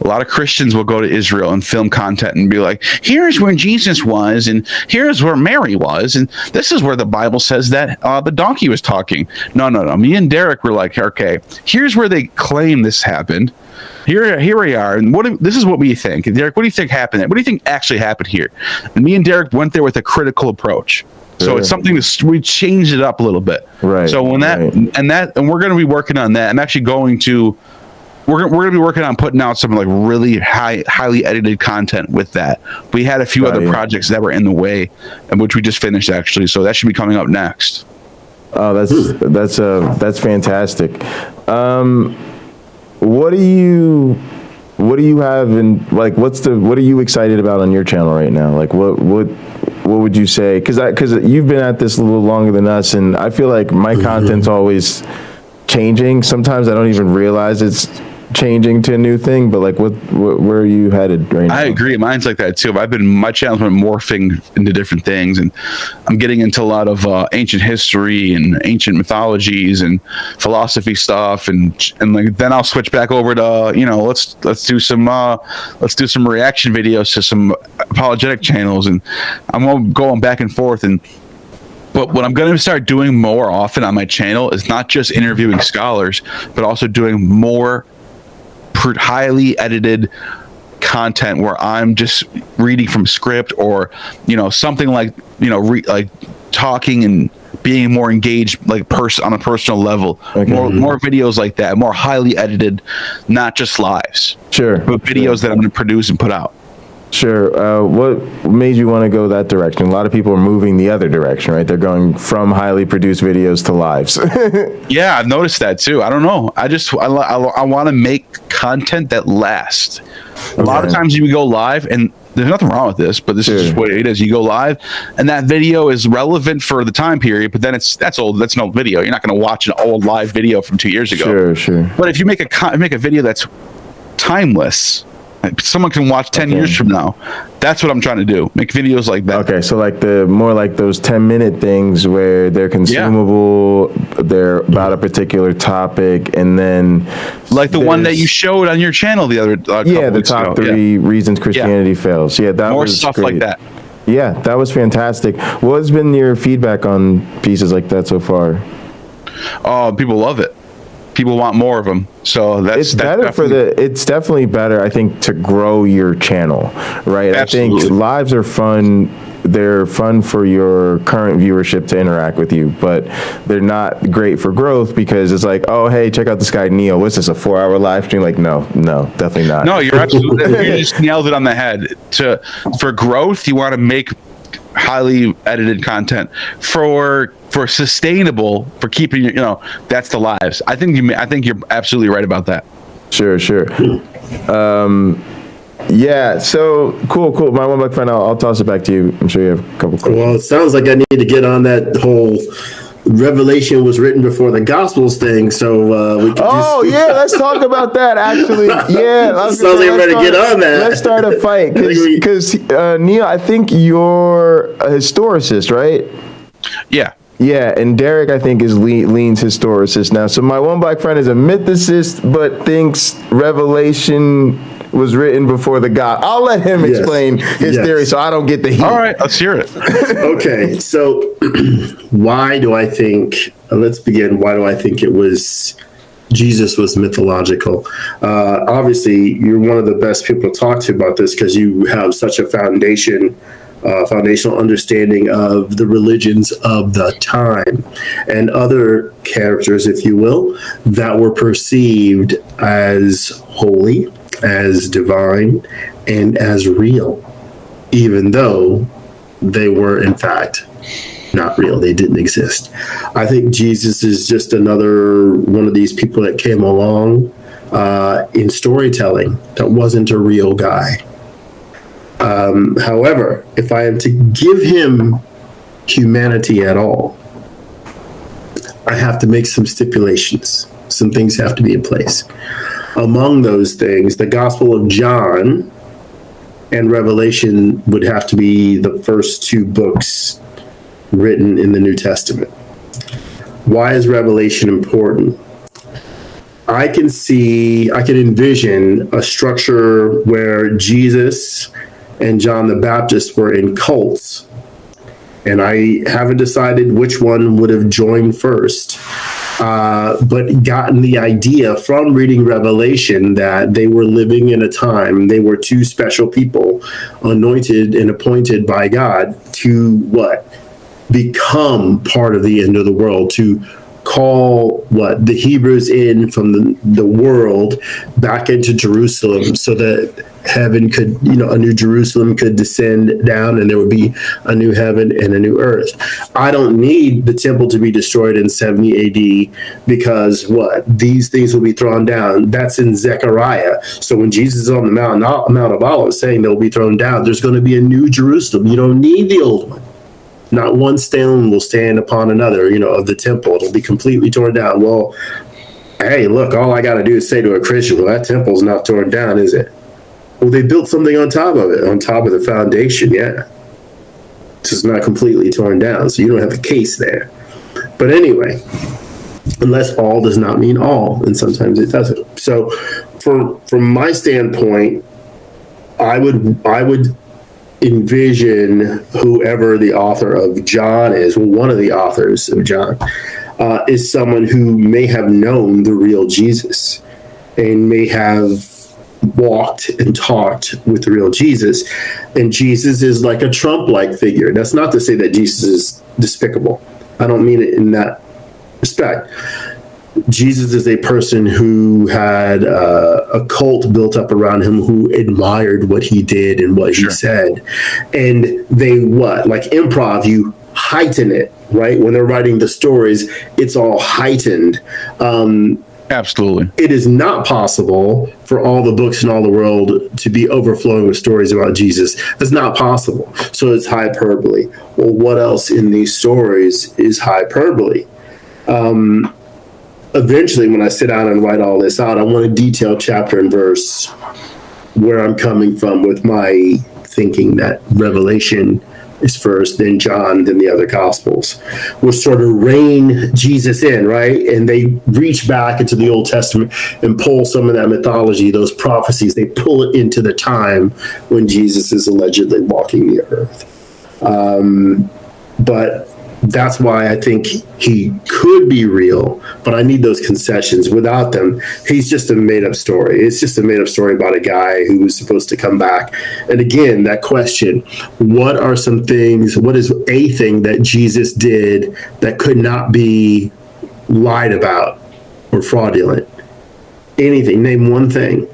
A lot of Christians will go to Israel and film content and be like, here's where Jesus was, and here's where Mary was, and this is where the Bible says that the donkey was talking. No. Me and Derek were like, okay, here's where they claim this happened. Here we are, and this is what we think. Derek, what do you think happened? What do you think actually happened here? And me and Derek went there with a critical approach. So it's something we changed it up a little bit. Right. So when and we're going to be working on that. I'm actually going to. We're going to be working on putting out some like really highly edited content with that. We had a few other projects that were in the way, and which we just finished actually. So that should be coming up next. Oh, that's fantastic. What do you have in like? What are you excited about on your channel right now? Like what would you say? Because you've been at this a little longer than us, and I feel like my content's always changing. Sometimes I don't even realize it's changing to a new thing, but like where are you headed right now? I agree. Mine's like that too. My channel's been morphing into different things, and I'm getting into a lot of ancient history and ancient mythologies and philosophy stuff, and like then I'll switch back over to let's do some reaction videos to some apologetic channels, and I'm going back and forth, and But what I'm going to start doing more often on my channel is not just interviewing scholars, but also doing more highly edited content where I'm just reading from script, or something like like talking and being more engaged, like on a personal level. Okay. More videos like that, more highly edited, not just lives. Sure. But videos that I'm going to produce and put out. Sure. What made you want to go that direction? A lot of people are moving the other direction, right? They're going from highly produced videos to lives. Yeah, I've noticed that too. I don't know. I want to make content that lasts. A lot of times you go live, and there's nothing wrong with this, but this is just what it is. You go live, and that video is relevant for the time period, but then that's old. That's an old video. You're not going to watch an old live video from 2 years ago. Sure. But if you make a video that's timeless, someone can watch 10 years from now. That's what I'm trying to do. Make videos like that. Okay, so like more like those 10-minute things where they're consumable, they're about a particular topic, and then like the one that you showed on your channel the other the top 3 reasons Christianity fails. Yeah, that more was stuff great. like that. Yeah, that was fantastic. What has been your feedback on pieces like that so far? Oh, people love it. People want more of them, so it's definitely better, I think, to grow your channel, right? Absolutely. I think lives are fun. They're fun for your current viewership to interact with you, but they're not great for growth, because it's like, oh, hey, check out this guy NEAL. What's this, a 4-hour live stream? Like, no, definitely not. No, you're absolutely. You just nailed it on the head. For growth, you want to make highly edited content. For sustainable, for keeping that's the lives. I think you're absolutely right about that. Sure. Yeah, so cool. My one back friend, I'll toss it back to you. I'm sure you have a couple questions. Well, it sounds like I need to get on that whole Revelation was written before the Gospels thing, so we can let's talk about that, actually. Yeah, sounds like I'm ready to get on that. Let's start a fight, because NEAL, I think you're a historicist, right? Yeah, and Derek, I think, leans historicist now. So my one black friend is a mythicist, but thinks Revelation was written before the God. I'll let him explain his theory, so I don't get the heat. All right, let's hear it. Okay, so why do I think? Let's begin. Why do I think Jesus was mythological? Obviously, you're one of the best people to talk to about this, because you have such a foundational understanding of the religions of the time and other characters, if you will, that were perceived as holy, as divine, and as real, even though they were in fact not real. They didn't exist. I think Jesus is just another one of these people that came along in storytelling that wasn't a real guy. However, if I am to give him humanity at all, I have to make some stipulations. Some things have to be in place. Among those things, the Gospel of John and Revelation would have to be the first 2 books written in the New Testament. Why is Revelation important? I can envision a structure where Jesus and John the Baptist were in cults, and I haven't decided which one would have joined first, but gotten the idea from reading Revelation that they were living in a time, they were 2 special people anointed and appointed by God to become part of the end of the world, to call the Hebrews in from the world back into Jerusalem, so that heaven could, a new Jerusalem could descend down, and there would be a new heaven and a new earth. I don't need the temple to be destroyed in 70 AD, because these things will be thrown down. That's in Zechariah. So when Jesus is on the Mount of Olives saying they'll be thrown down, there's going to be a new Jerusalem. You don't need the old one. Not one stone will stand upon another, of the temple. It'll be completely torn down. Well, hey, look, all I got to do is say to a Christian, well, that temple's not torn down, is it? Well, they built something on top of it, on top of the foundation, yeah. It's just not completely torn down, so you don't have a case there. But anyway, unless all does not mean all, and sometimes it doesn't. So from my standpoint, I would envision whoever the author of John is, well, one of the authors of John, is someone who may have known the real Jesus and may have walked and talked with the real Jesus. And Jesus is like a Trump-like figure. That's not to say that Jesus is despicable. I don't mean it in that respect. Jesus is a person who had a cult built up around him who admired what he did and what he said. And they like improv, you heighten it, right? When they're writing the stories, it's all heightened. Absolutely. It is not possible for all the books in all the world to be overflowing with stories about Jesus. It's not possible. So it's hyperbole. Well, what else in these stories is hyperbole? Eventually, when I sit down and write all this out, I want to detail chapter and verse where I'm coming from with my thinking that Revelation is first, then John, then the other Gospels, will sort of rein Jesus in, right? And they reach back into the Old Testament and pull some of that mythology, those prophecies, they pull it into the time when Jesus is allegedly walking the earth. But that's why I think he could be real, but I need those concessions. Without them, he's just a made-up story. It's just a made-up story about a guy who was supposed to come back. And again, that question, what are some things, what is a thing that Jesus did that could not be lied about or fraudulent? Anything, name one thing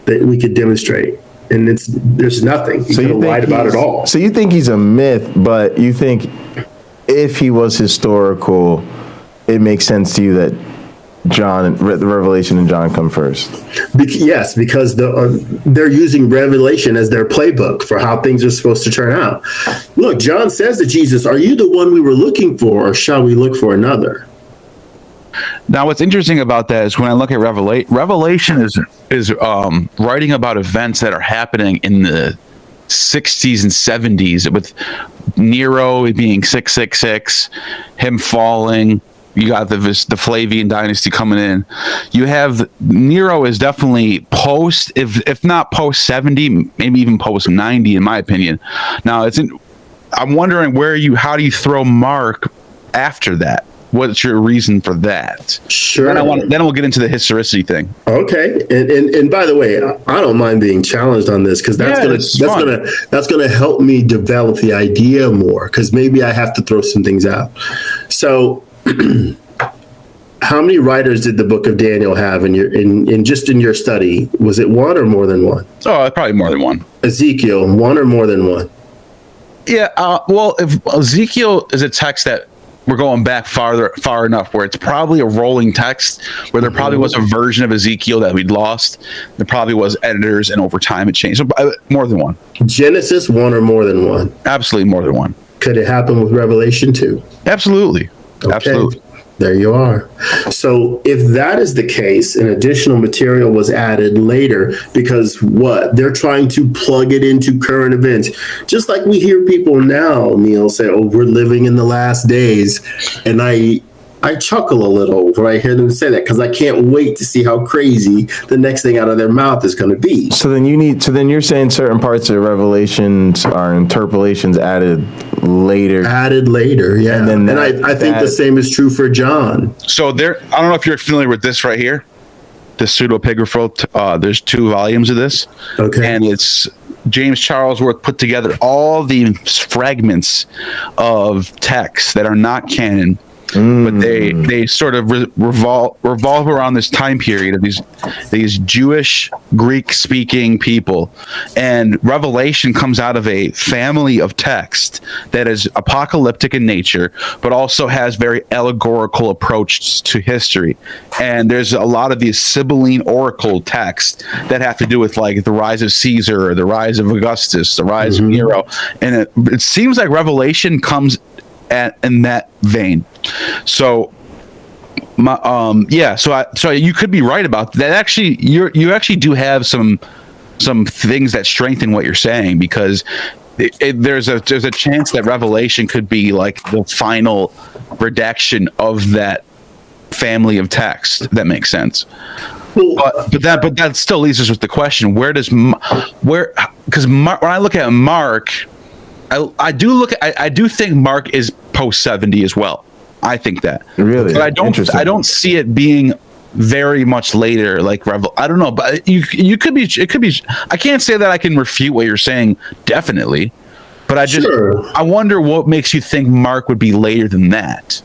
that we could demonstrate. And there's nothing. He could have lied about it all. So you think he's a myth, but you think if he was historical, it makes sense to you that John, the Revelation and John come first? Yes, because they're using Revelation as their playbook for how things are supposed to turn out. Look, John says to Jesus, "Are you the one we were looking for, or shall we look for another?" Now, what's interesting about that is when I look at Revelation is writing about events that are happening in the 60s and 70s, with Nero being 666, him falling. You got the Flavian dynasty coming in. You have Nero is definitely post, if not post 70, maybe even post 90, in my opinion. Now I'm wondering how do you throw Mark after that? What's your reason for that? Sure. Then we'll get into the historicity thing. Okay. And by the way, I don't mind being challenged on this, because that's gonna help me develop the idea more, because maybe I have to throw some things out. So how many writers did the book of Daniel have in your study? Was it one or more than one? Oh, probably more than one. Ezekiel, one or more than one? Yeah. Well, if Ezekiel is a text that we're going back far enough where it's probably a rolling text, where there probably was a version of Ezekiel that we'd lost. There probably was editors, and over time it changed. So more than one. Genesis, one or more than one? Absolutely more than one. Could it happen with Revelation too? Absolutely. Okay. Absolutely. There you are. So if that is the case, an additional material was added later because they're trying to plug it into current events. Just like we hear people now, Neil, say, "Oh, we're living in the last days." And I chuckle a little when I hear them say that, because I can't wait to see how crazy the next thing out of their mouth is going to be. So then you're saying certain parts of Revelations are interpolations added later. Yeah. And I think the same is true for John. So I don't know if you're familiar with this right here, the pseudepigrapha. There's 2 volumes of this. Okay. And it's James Charlesworth put together all the fragments of texts that are not canon. But they sort of revolve around this time period of these Jewish Greek speaking people, and Revelation comes out of a family of text that is apocalyptic in nature, but also has very allegorical approach to history. And there's a lot of these Sibylline oracle texts that have to do with like the rise of Caesar, or the rise of Augustus, the rise of Nero, and it seems like Revelation comes in that vein. So so you could be right about that. Actually, you actually do have some things that strengthen what you're saying, because there's a chance that Revelation could be like the final redaction of that family of text. That makes sense. But that still leaves us with the question: because when I look at Mark, I do think Mark is post 70 as well. I think that. Really? But I don't see it being very much later, like I don't know, but it could be. I can't say that I can refute what you're saying definitely, but I wonder what makes you think Mark would be later than that.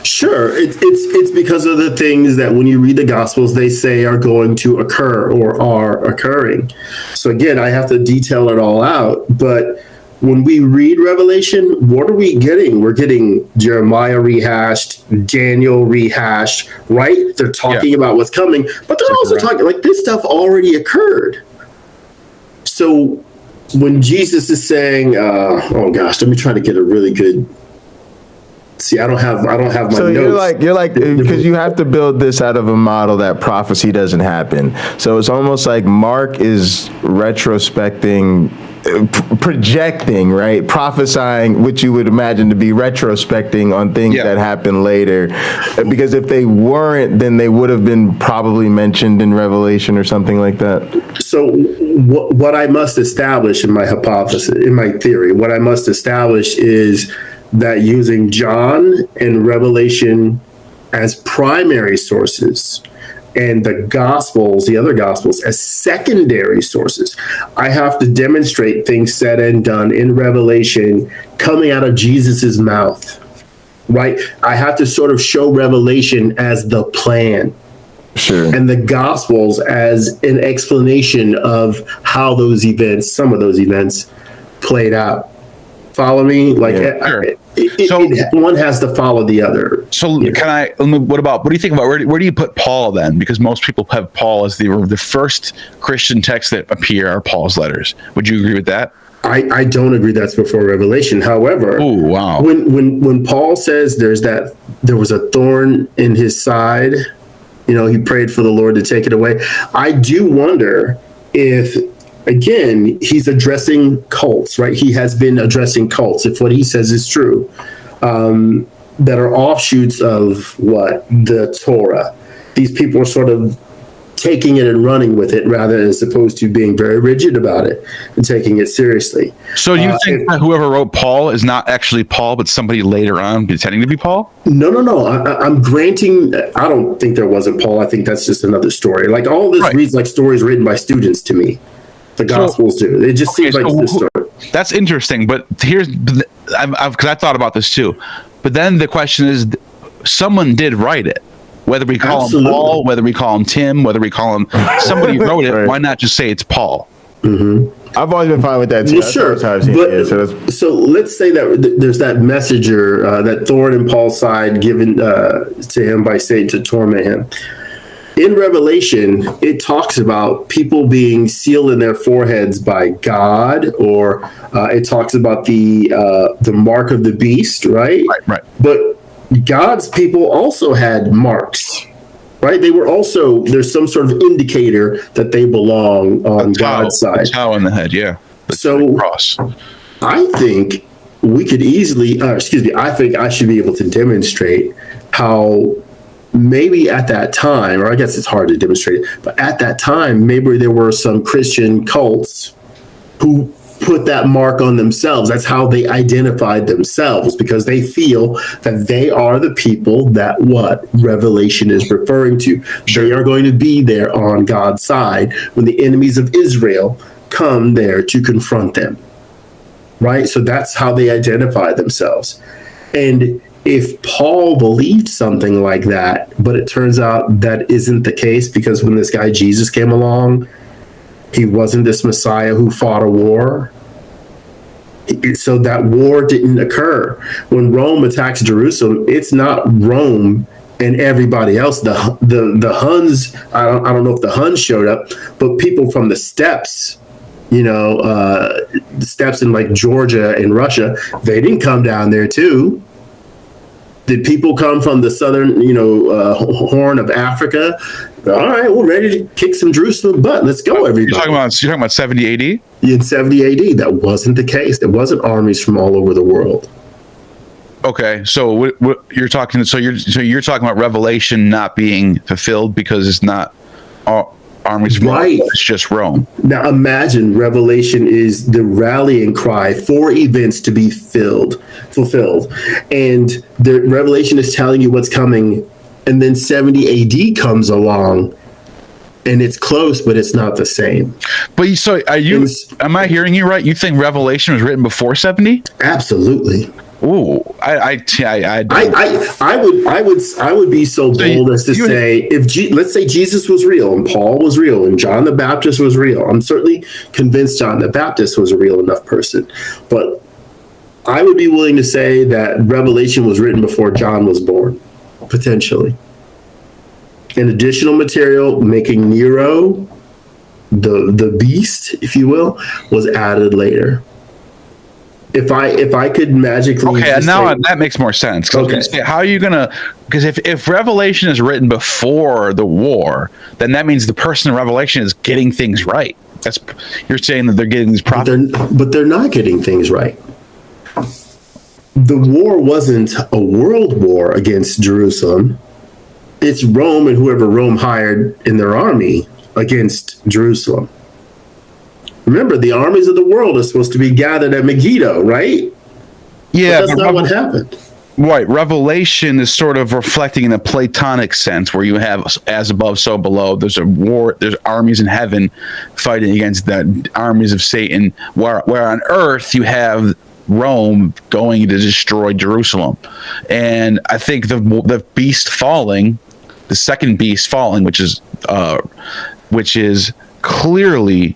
Sure, it's because of the things that when you read the Gospels they say are going to occur or are occurring. So again, I have to detail it all out, but when we read Revelation, what are we getting? We're getting Jeremiah rehashed, Daniel rehashed, right? They're talking about what's coming, but they're also talking like this stuff already occurred. So when Jesus is saying, oh gosh, let me try to get a really good. See, I don't have my notes. So you're like, because you have to build this out of a model that prophecy doesn't happen. So it's almost like Mark is retrospecting, projecting, right? Prophesying, which you would imagine to be retrospecting on things that happen later. Because if they weren't, then they would have been probably mentioned in Revelation or something like that. So what I must establish in my hypothesis, in my theory, what I must establish is that using John and Revelation as primary sources and the Gospels, the other Gospels, as secondary sources, I have to demonstrate things said and done in Revelation coming out of Jesus's mouth, right? I have to sort of show Revelation as the plan. Sure. And the Gospels as an explanation of how those events, some of those events, played out. Follow me? Like, one has to follow the other. So what do you think about, where do you put Paul then? Because most people have Paul as the first Christian texts that appear are Paul's letters. Would you agree with that? I don't agree that's before Revelation. However, when Paul says there was a thorn in his side, he prayed for the Lord to take it away. I do wonder if, again, he's addressing cults, right? He has been addressing cults, if what he says is true, that are offshoots of the Torah. These people are sort of taking it and running with it rather as opposed to being very rigid about it and taking it seriously. So you think that whoever wrote Paul is not actually Paul, but somebody later on pretending to be Paul? No. I'm granting, I don't think there wasn't Paul. I think that's just another story. Like all this reads like stories written by students to me. The Gospels do. It just seems like this story. That's interesting, but because I thought about this too. But then the question is, someone did write it. Whether we call him Paul, whether we call him Tim, whether we call him somebody wrote it, why not just say it's Paul? Mm-hmm. I've always been fine with that too. Well, sure. So let's say that there's that messenger, that thorn in Paul's side given to him by Satan to torment him. In Revelation, it talks about people being sealed in their foreheads by God, or it talks about the mark of the beast, right? Right. But God's people also had marks, right? They were also, there's some sort of indicator that they belong on God's side. The tau on the head, yeah. So cross. I think we could easily, I think I should be able to demonstrate how maybe at that time, or I guess it's hard to demonstrate it, but at that time, maybe there were some Christian cults who put that mark on themselves. That's how they identified themselves, because they feel that they are the people that Revelation is referring to. Sure. They are going to be there on God's side when the enemies of Israel come there to confront them. Right? So that's how they identify themselves. And if Paul believed something like that, but it turns out that isn't the case, because when this guy Jesus came along, he wasn't this Messiah who fought a war. So that war didn't occur. When Rome attacks Jerusalem, it's not Rome and everybody else. The Huns, I don't know if the Huns showed up, but people from the steppes, the steppes in like Georgia and Russia, they didn't come down there too. Did people come from the southern, horn of Africa? All right, we're ready to kick some Jerusalem butt. Let's go, everybody. You're talking about 70 AD? In 70 AD, that wasn't the case. There wasn't armies from all over the world. Okay, so what you're talking? So you're talking about Revelation not being fulfilled because it's not. armies. Right. It's just Rome. Now imagine Revelation is the rallying cry for events to be fulfilled, and the Revelation is telling you what's coming, and then 70 AD comes along, and it's close, but it's not the same. But so am I hearing you right? You think Revelation was written before 70? Absolutely. Ooh, I would be so bold as to say, if let's say Jesus was real and Paul was real and John the Baptist was real, I'm certainly convinced John the Baptist was a real enough person, but I would be willing to say that Revelation was written before John was born, potentially. And additional material making Nero the beast, if you will, was added later. If I could magically that makes more sense. Okay. How are you gonna? Because if Revelation is written before the war, then that means the person in Revelation is getting things right. You're saying that they're getting these prophecies, but they're not getting things right. The war wasn't a world war against Jerusalem. It's Rome and whoever Rome hired in their army against Jerusalem. Remember, the armies of the world are supposed to be gathered at Megiddo, right? Yeah, but that's not what happened. Right. Revelation is sort of reflecting in a Platonic sense where you have as above, so below. There's a war. There's armies in heaven fighting against the armies of Satan, where on earth you have Rome going to destroy Jerusalem. And I think the beast falling, the second beast falling, which is clearly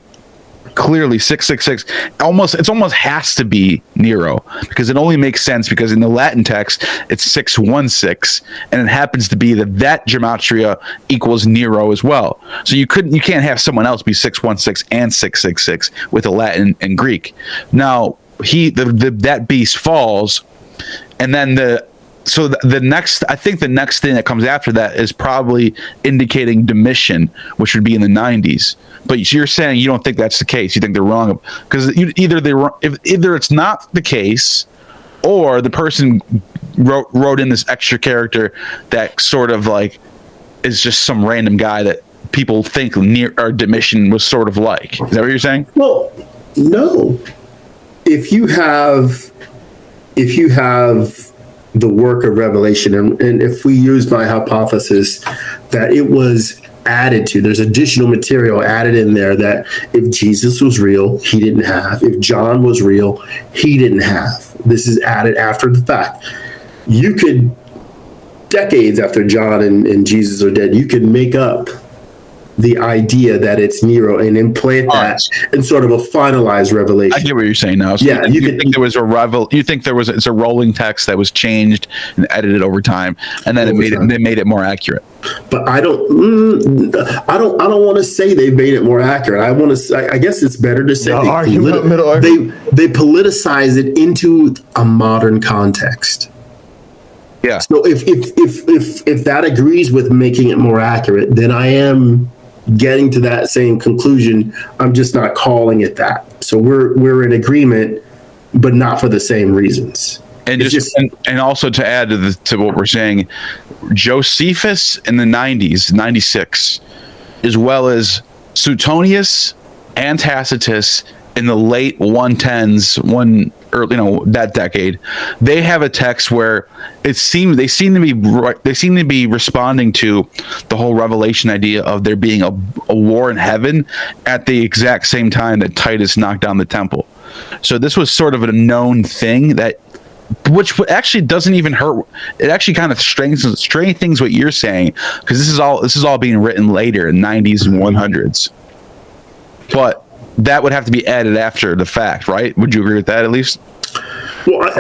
666, it almost has to be Nero, because it only makes sense because in the Latin text it's 616, and it happens to be that gematria equals Nero as well. So you can't have someone else be 616 and 666 with the Latin and Greek. Now that beast falls, and then the next thing that comes after that is probably indicating Domitian, which would be in the 90s. But you're saying you don't think that's the case. You think they're wrong, because either it's not the case, or the person wrote in this extra character that sort of like is just some random guy that people think Domitian was sort of like. Is that what you're saying? Well, no. If you have the work of Revelation, and if we use my hypothesis that it was added to, there's additional material added in there that if Jesus was real, he didn't have. If John was real, he didn't have. This is added after the fact. You could, decades after John and Jesus are dead, you could make up the idea that it's Nero and implant that in sort of a finalized revelation. I get what you're saying now. So yeah, you think there was it's a rolling text that was changed and edited over time, and then they made it more accurate. But I don't want to say they made it more accurate. I guess it's better to say they politicize it into a modern context. Yeah. So if that agrees with making it more accurate, then I am getting to that same conclusion. I'm just not calling it that. So we're in agreement, but not for the same reasons. And and also to add to what we're saying, Josephus in the 90s, 96, as well as Suetonius and Tacitus in the late 110s, that decade, they have a text where they seem to be responding to the whole Revelation idea of there being a war in heaven at the exact same time that Titus knocked down the temple. So this was sort of a known thing which actually doesn't even hurt. It actually kind of strengthens what you're saying, because this is all being written later in 90s and 100s. But that would have to be added after the fact, right? Would you agree with that at least? Well,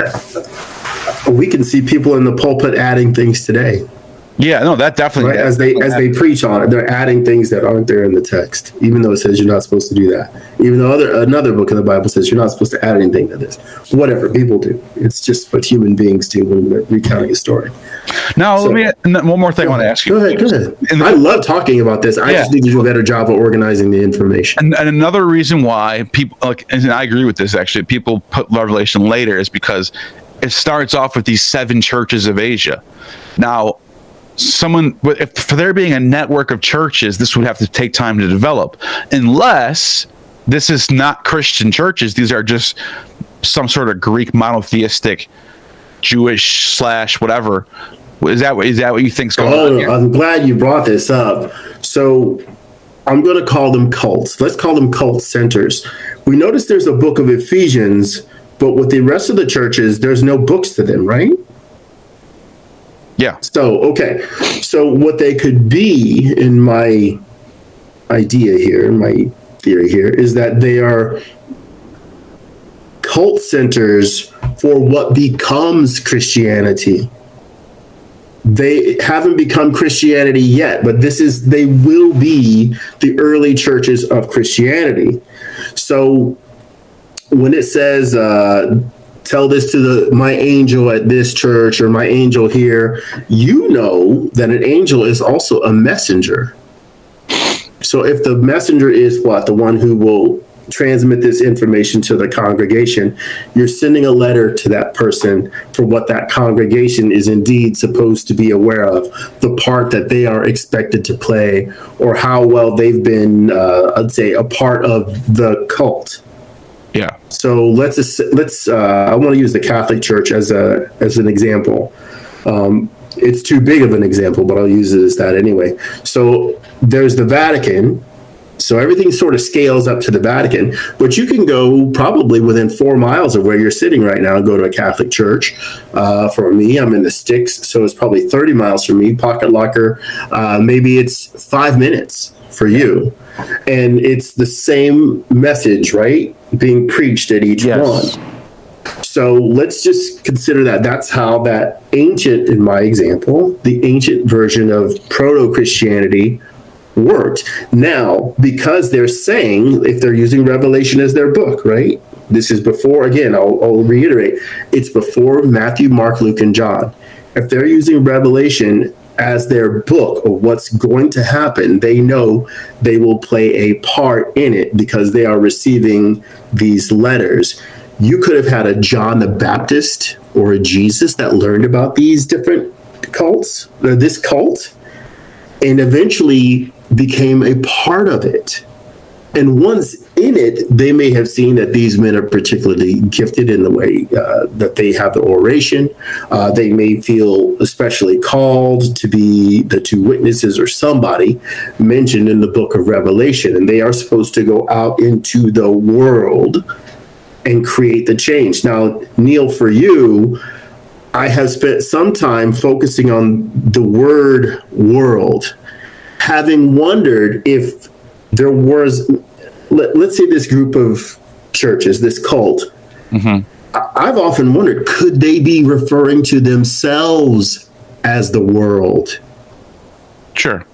we can see people in the pulpit adding things today. Yeah, no, that definitely. Right? As they preach on it, they're adding things that aren't there in the text, even though it says you're not supposed to do that. Even though another book in the Bible says you're not supposed to add anything to this. Whatever, people do. It's just what human beings do when they're recounting a story. Now, one more thing I want to ask you. Go ahead. I love talking about this. I just need to do a better job of organizing the information. And another reason why people, and I agree with this actually, people put Revelation later is because it starts off with these 7 churches of Asia. Now, if for there being a network of churches, this would have to take time to develop, unless this is not Christian churches. These are just some sort of Greek monotheistic, Jewish / whatever. Is that what you think's going on here? I'm glad you brought this up. So I'm going to call them cults. Let's call them cult centers. We notice there's a book of Ephesians, but with the rest of the churches, there's no books to them, right? Yeah. So, okay. So what they could be, in my idea here, my theory here, is that they are cult centers for what becomes Christianity. They haven't become Christianity yet, but they will be the early churches of Christianity. So when it says, tell this to my angel at this church or my angel here, you know that an angel is also a messenger. So if the messenger is the one who will transmit this information to the congregation, you're sending a letter to that person for what that congregation is indeed supposed to be aware of, the part that they are expected to play, or how well they've been, I'd say, a part of the cult. Yeah. So let's. I want to use the Catholic Church as an example. It's too big of an example, but I'll use it as that anyway. So there's the Vatican. So everything sort of scales up to the Vatican, but you can go probably within 4 miles of where you're sitting right now and go to a Catholic church. For me, I'm in the sticks, so it's probably 30 miles from me. Pocket Locker, maybe it's 5 minutes for you. And it's the same message, right, being preached at each one. So let's just consider that. That's how that ancient, in my example, the ancient version of proto-Christianity worked. Now, because they're saying, if they're using Revelation as their book, right? This is before, again, I'll reiterate, it's before Matthew, Mark, Luke, and John. If they're using Revelation as their book of what's going to happen, they know they will play a part in it because they are receiving these letters. You could have had a John the Baptist or a Jesus that learned about these different cults, or this cult, and eventually became a part of it. And once in it, they may have seen that these men are particularly gifted in the way that they have the oration. They may feel especially called to be the two witnesses or somebody mentioned in the book of Revelation. And they are supposed to go out into the world and create the change. Now, Neil, for you, I have spent some time focusing on the word world, having wondered if there was, let's say this group of churches, this cult, I've often wondered, could they be referring to themselves as the world? Sure.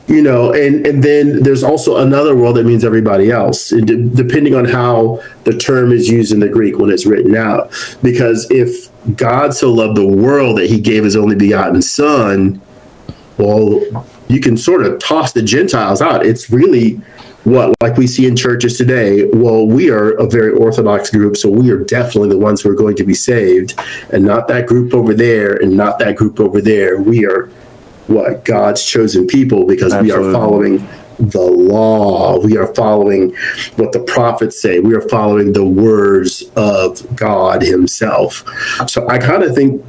You know, and then there's also another world that means everybody else, depending on how the term is used in the Greek when it's written out. Because if God so loved the world that he gave his only begotten son, well, you can sort of toss the Gentiles out. It's really what, like we see in churches today, well, we are a very orthodox group, so we are definitely the ones who are going to be saved, and not that group over there, and not that group over there. We are what, God's chosen people, because we are following the law. We are following what the prophets say. We are following the words of God himself. So I kind of think,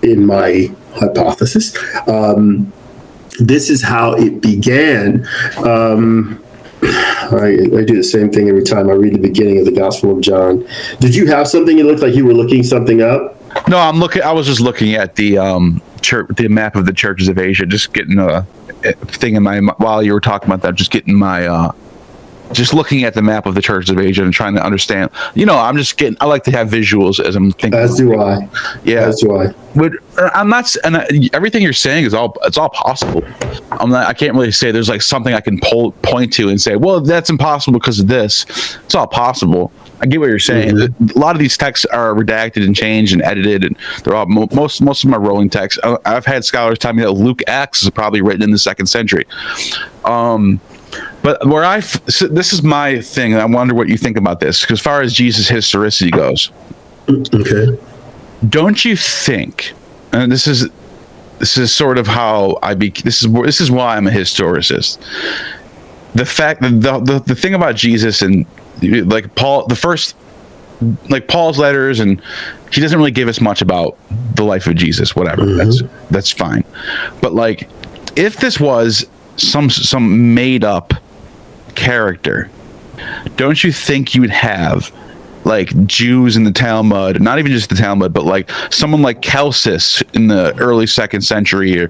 in my hypothesis, this is how it began. I do the same thing every time I read the beginning of the Gospel of John. Did you have something? It looked like you were looking something up. No, I was just looking at the the map of the churches of Asia. Just getting a thing in my, while you were talking about that, just getting my just looking at the map of the churches of Asia and trying to understand. You know, I like to have visuals as I'm thinking. As do I. Yeah, as do I. But I'm not, and everything you're saying is all possible. I can't really say there's like something I can point to and say, well, that's impossible because of this. It's all possible. I get what you're saying. A lot of these texts are redacted and changed and edited, and they're all most of them are rolling texts. I've had scholars tell me that Luke Acts is probably written in the 2nd century. But this is my thing, and I wonder what you think about this. Because as far as Jesus' historicity goes, okay, don't you think? And this is this is sort of how this is why I'm a historicist. The fact that the thing about Jesus and like Paul, Paul's letters, and he doesn't really give us much about the life of Jesus, whatever. That's fine. But like, if this was some made up character, don't you think you'd have like Jews in the Talmud, not even just the Talmud, but like someone like Celsus in the early 2nd century, or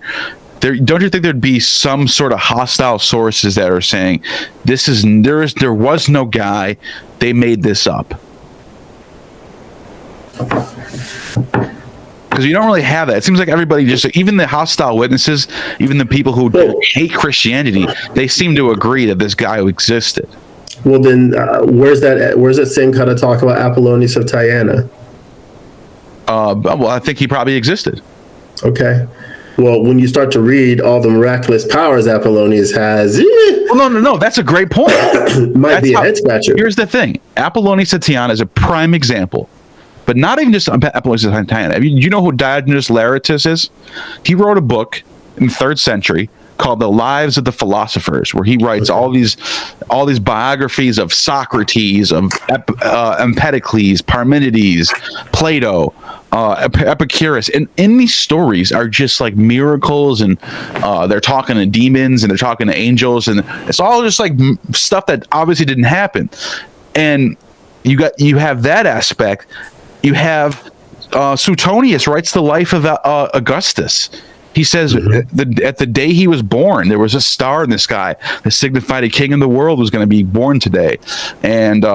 don't you think there'd be some sort of hostile sources that are saying there was no guy, they made this up? Because you don't really have that. It seems like everybody even the hostile witnesses, even the people who hate Christianity, they seem to agree that this guy existed. Well, then where's that same kind of talk about Apollonius of Tyana? Well, I think he probably existed. Okay. Well, when you start to read all the miraculous powers Apollonius has, well, no, that's a great point. Might be a head scratcher. Here's the thing: Apollonius of Tyana is a prime example, but not even just Apollonius of Tyana. You know who Diogenes Laertius is? He wrote a book in the 3rd century called The Lives of the Philosophers, where he writes all these biographies of Socrates, of Empedocles, Parmenides, Plato, Epicurus, and in these stories are just like miracles, and they're talking to demons and they're talking to angels, and it's all just like stuff that obviously didn't happen. And you have that aspect. You have Suetonius writes the life of Augustus. He says at the day he was born, there was a star in the sky that signified a king in the world was going to be born today. And,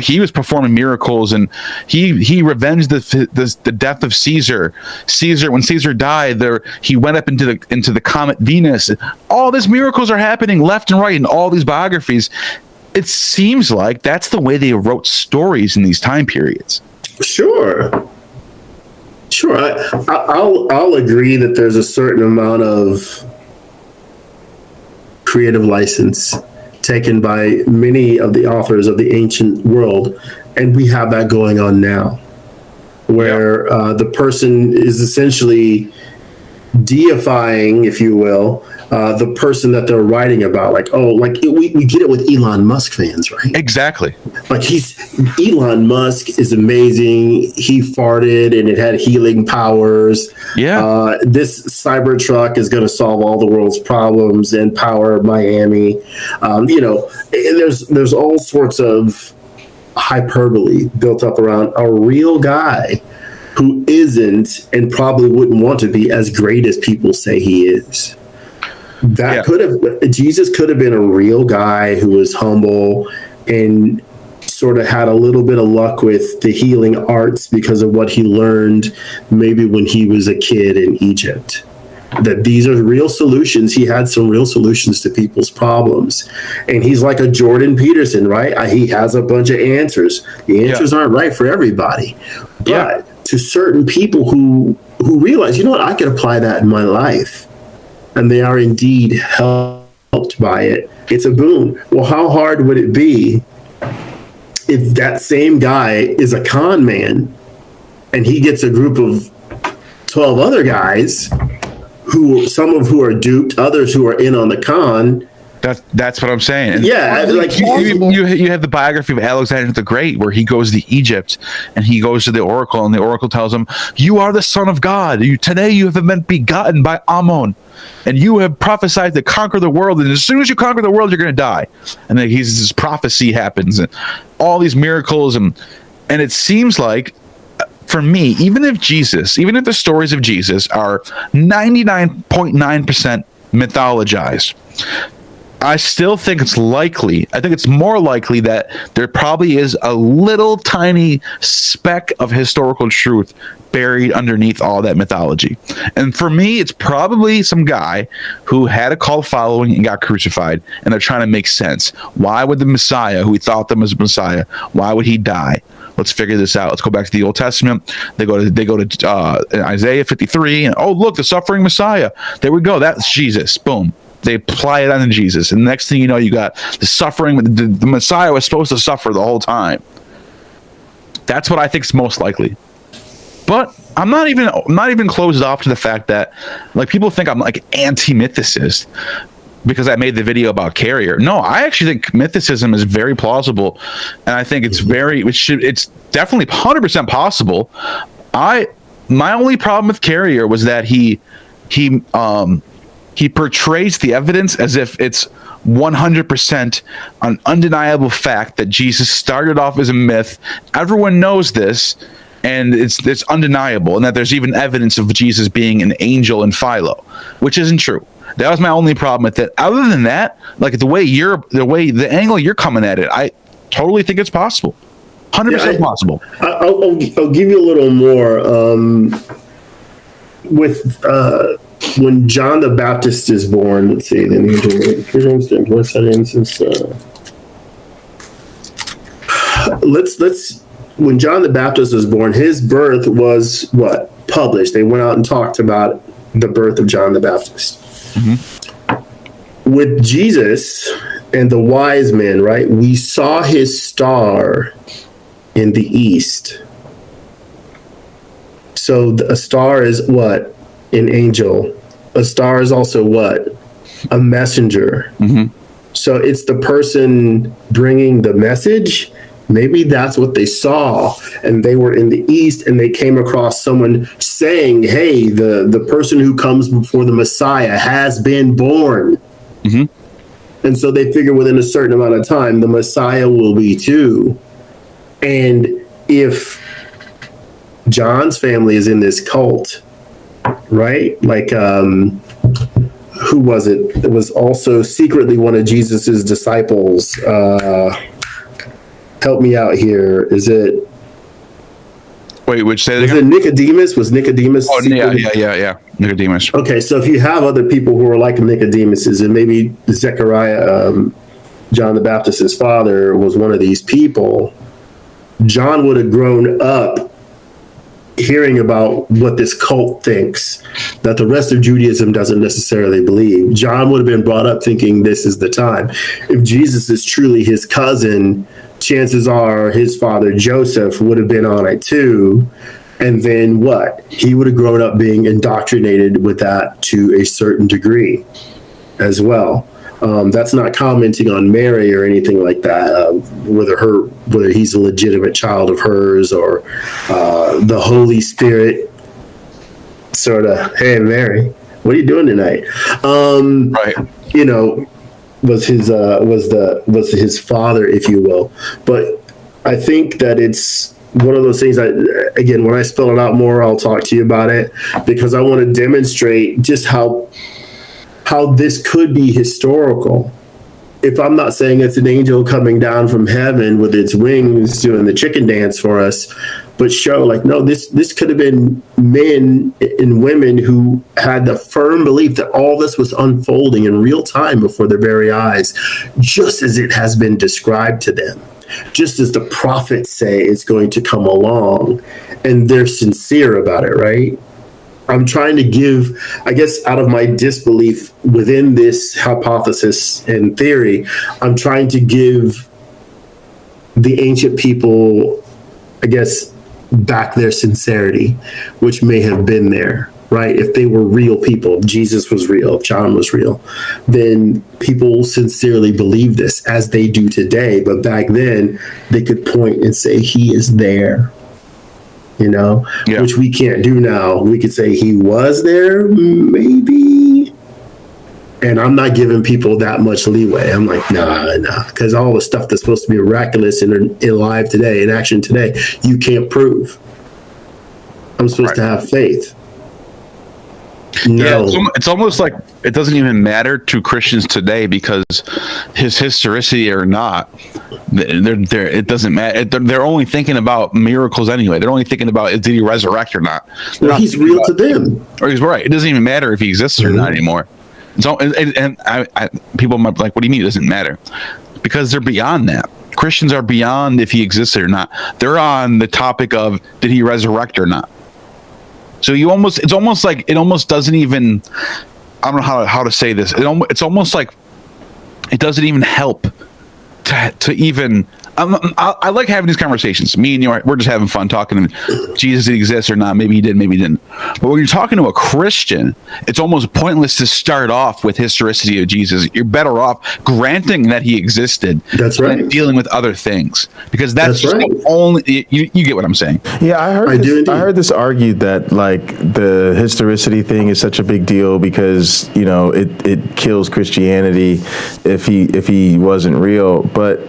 he was performing miracles, and he revenged the death of Caesar. When Caesar died, he went up into the comet Venus. All these miracles are happening left and right in all these biographies. It seems like that's the way they wrote stories in these time periods. Sure. I'll agree that there's a certain amount of creative license taken by many of the authors of the ancient world, and we have that going on now, where the person is essentially deifying, if you will, the person that they're writing about. We get it with Elon Musk fans, right? Exactly. Like Elon Musk is amazing. He farted and it had healing powers. Yeah. This Cybertruck is going to solve all the world's problems and power Miami. There's all sorts of hyperbole built up around a real guy who isn't and probably wouldn't want to be as great as people say he is. Jesus could have been a real guy who was humble and sort of had a little bit of luck with the healing arts because of what he learned maybe when he was a kid in Egypt. That these are real solutions. He had some real solutions to people's problems. And he's like a Jordan Peterson, right? He has a bunch of answers. The answers aren't right for everybody. But to certain people who realize, you know what, I could apply that in my life, and they are indeed helped by it, it's a boon. Well, how hard would it be if that same guy is a con man and he gets a group of 12 other guys, some of who are duped, others who are in on the con? That's what I'm saying. And you have the biography of Alexander the Great, where he goes to Egypt and he goes to the oracle, and the oracle tells him, "You are the son of God. Today you have been begotten by Ammon, and you have prophesied to conquer the world. And as soon as you conquer the world, you're going to die." And then this prophecy happens, and all these miracles, and it seems like, for me, even if the stories of Jesus are 99.9% mythologized, I still think it's likely. I think it's more likely that there probably is a little tiny speck of historical truth buried underneath all that mythology. And for me, it's probably some guy who had a cult following and got crucified, and they're trying to make sense. Why would the Messiah, who he thought them as Messiah, why would he die? Let's figure this out. Let's go back to the Old Testament. They go to Isaiah 53, and look, the suffering Messiah. There we go. That's Jesus. Boom. They apply it on Jesus, and the next thing you know, you got the suffering. The Messiah was supposed to suffer the whole time. That's what I think is most likely. But I'm not even closed off to the fact that, like, people think I'm like anti-mythicist because I made the video about Carrier. No, I actually think mythicism is very plausible, and I think it's definitely 100% possible. My only problem with Carrier was that he portrays the evidence as if it's 100% an undeniable fact that Jesus started off as a myth. Everyone knows this, and it's undeniable, and that there's even evidence of Jesus being an angel in Philo, which isn't true. That was my only problem with it. Other than that, like the angle you're coming at it, I totally think it's possible. 100% possible. I'll give you a little more. When John the Baptist is born, let's see. What's that instance? When John the Baptist was born, his birth was what? Published. They went out and talked about the birth of John the Baptist. Mm-hmm. With Jesus and the wise men, right? We saw his star in the east. So a star is what? An angel. A star is also what? A messenger. Mm-hmm. So it's the person bringing the message. Maybe that's what they saw, and they were in the east, and they came across someone saying, hey, the person who comes before the Messiah has been born. Mm-hmm. And so they figure within a certain amount of time, the Messiah will be too. And if John's family is in this cult, right? Like, who was it? It was also secretly one of Jesus's disciples. Help me out here. Is it? Wait, which say that again? Was it Nicodemus? Was Nicodemus? Oh, yeah. Nicodemus. Okay, so if you have other people who are like Nicodemus, and maybe Zechariah, John the Baptist's father, was one of these people, John would have grown up hearing about what this cult thinks that the rest of Judaism doesn't necessarily believe. John would have been brought up thinking this is the time. If Jesus is truly his cousin, chances are his father Joseph would have been on it too. And then what? He would have grown up being indoctrinated with that to a certain degree as well. That's not commenting on Mary or anything like that, whether he's a legitimate child of hers or the Holy Spirit sort of, hey, Mary, what are you doing tonight? Right. You know, was his father, if you will. But I think that it's one of those things again, when I spell it out more, I'll talk to you about it, because I want to demonstrate just how this could be historical. If I'm not saying it's an angel coming down from heaven with its wings doing the chicken dance for us, but show like, no, this could have been men and women who had the firm belief that all this was unfolding in real time before their very eyes, just as it has been described to them, just as the prophets say it's going to come along, and they're sincere about it, right? I'm trying to give, I guess, out of my disbelief within this hypothesis and theory, I'm trying to give the ancient people, I guess, back their sincerity, which may have been there, right? If they were real people, if Jesus was real, if John was real, then people sincerely believe this as they do today. But back then, they could point and say, he is there. You know, yeah. Which we can't do now. We could say he was there, maybe. And I'm not giving people that much leeway. I'm like, nah, because all the stuff that's supposed to be miraculous and alive today, in action today, you can't prove. I'm supposed to have faith. No. Yeah, it's almost like it doesn't even matter to Christians today, because his historicity or not, it doesn't matter. They're only thinking about miracles anyway. They're only thinking about, did he resurrect or not? Well, he's real to them. Or he's right. It doesn't even matter if he exists or not anymore. So, people might be like, what do you mean it doesn't matter? Because they're beyond that. Christians are beyond if he existed or not. They're on the topic of, did he resurrect or not? So it's almost like it almost doesn't even, I don't know how to say this. It's almost like it doesn't even help to even I like having these conversations. Me and you, we're just having fun talking. Jesus exists or not? Maybe he did, maybe he didn't. But when you're talking to a Christian, it's almost pointless to start off with historicity of Jesus. You're better off granting that he existed. That's right. Than dealing with other things, because that's right. The only. You get what I'm saying? Yeah, I heard this argued that like the historicity thing is such a big deal because it kills Christianity if he wasn't real, but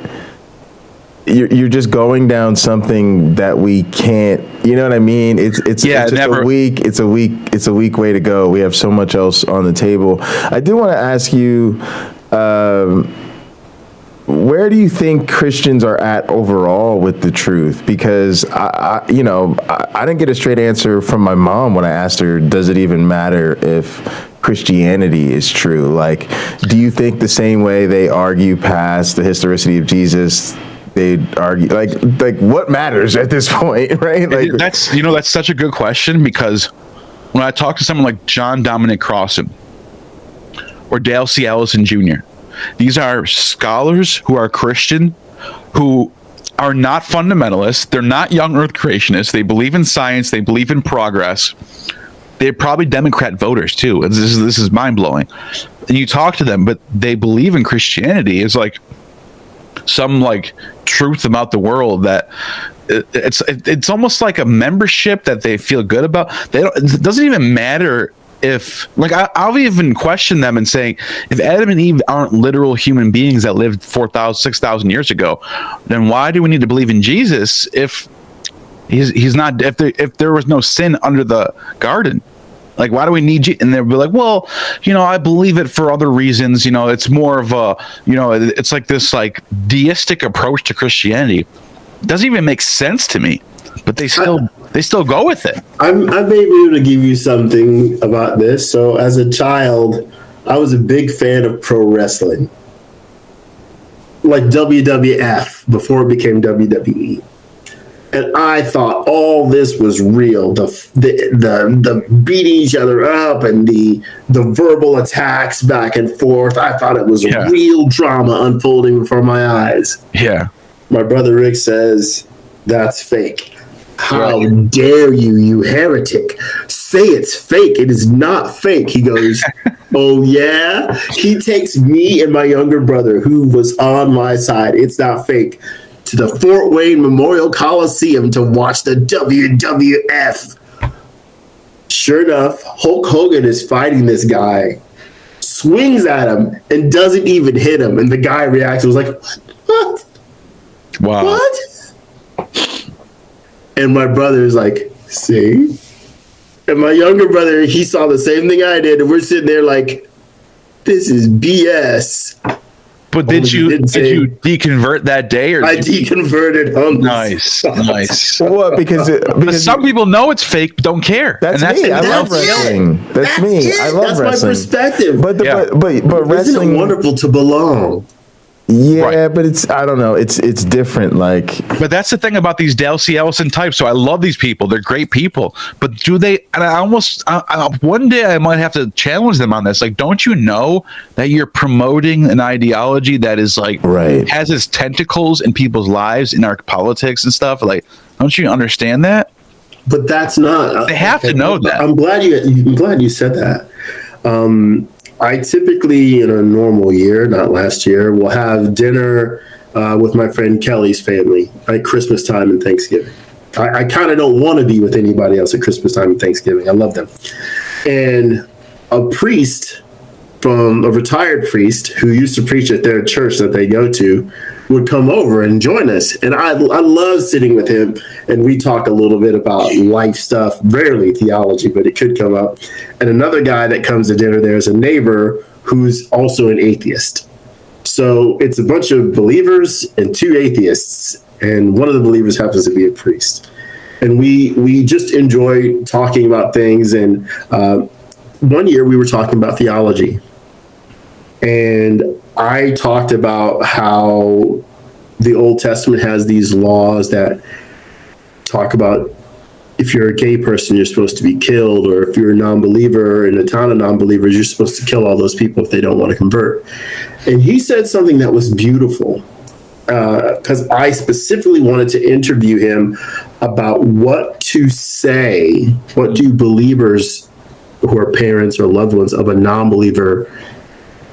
you're just going down something that we can't, you know what I mean? It's a weak way to go. We have so much else on the table. I do want to ask you, where do you think Christians are at overall with the truth? Because I didn't get a straight answer from my mom when I asked her, does it even matter if Christianity is true? Like, do you think the same way they argue past the historicity of Jesus, they'd argue like what matters at this point, right? Like that's such a good question, because when I talk to someone like John Dominic Crossan or Dale C. Ellison Jr., these are scholars who are Christian, who are not fundamentalists. They're not young earth creationists. They believe in science. They believe in progress. They're probably Democrat voters too. This is mind blowing. And you talk to them, but they believe in Christianity. It's like some like truth about the world that it's almost like a membership that they feel good about. It doesn't even matter if, like, I'll even question them and saying, if Adam and Eve aren't literal human beings that lived 4,000, 6,000 years ago, then why do we need to believe in Jesus if he's not? If there was no sin under the garden, like, why do we need you? And they'll be like, well, I believe it for other reasons. It's more of a, it's like this like deistic approach to Christianity. It doesn't even make sense to me, but they still go with it. I may be able to give you something about this. So as a child, I was a big fan of pro wrestling, like WWF before it became WWE. And I thought all this was real. The beating each other up and the verbal attacks back and forth. I thought it was real drama unfolding before my eyes. Yeah. My brother Rick says, that's fake. How dare you, you heretic? Say it's fake. It is not fake. He goes, oh, yeah? He takes me and my younger brother, who was on my side, it's not fake, to the Fort Wayne Memorial Coliseum to watch the WWF. Sure enough, Hulk Hogan is fighting this guy, swings at him, and doesn't even hit him. And the guy reacts, was like, what? Wow. What? And my brother is like, see? And my younger brother, he saw the same thing I did, and we're sitting there like, this is BS. But did you deconvert that day? Or I deconverted. Nice. What? Because some people know it's fake, but don't care. That's me. I love wrestling. That's me. I love wrestling. That's my perspective. But wrestling, isn't it wonderful to belong? Yeah, but I don't know. It's different. Like, but that's the thing about these Dale C. Ellison types. So I love these people. They're great people. But do they? And I one day I might have to challenge them on this. Like, don't you know that you're promoting an ideology that is like has its tentacles in people's lives, in our politics and stuff? Like, don't you understand that? But that's not. They have to know that. I'm glad you said that. I typically, in a normal year, not last year, will have dinner with my friend Kelly's family at Christmas time and Thanksgiving. I kind of don't want to be with anybody else at Christmas time and Thanksgiving. I love them. And a retired priest who used to preach at their church that they go to would come over and join us. And I love sitting with him, and we talk a little bit about life stuff, rarely theology, but it could come up. And another guy that comes to dinner there is a neighbor who's also an atheist. So it's a bunch of believers and two atheists, and one of the believers happens to be a priest. And we just enjoy talking about things. And one year we were talking about theology. And I talked about how the Old Testament has these laws that talk about if you're a gay person, you're supposed to be killed, or if you're a non-believer in a town of non-believers, you're supposed to kill all those people if they don't want to convert. And he said something that was beautiful. because I specifically wanted to interview him about what to say. What do believers who are parents or loved ones of a non-believer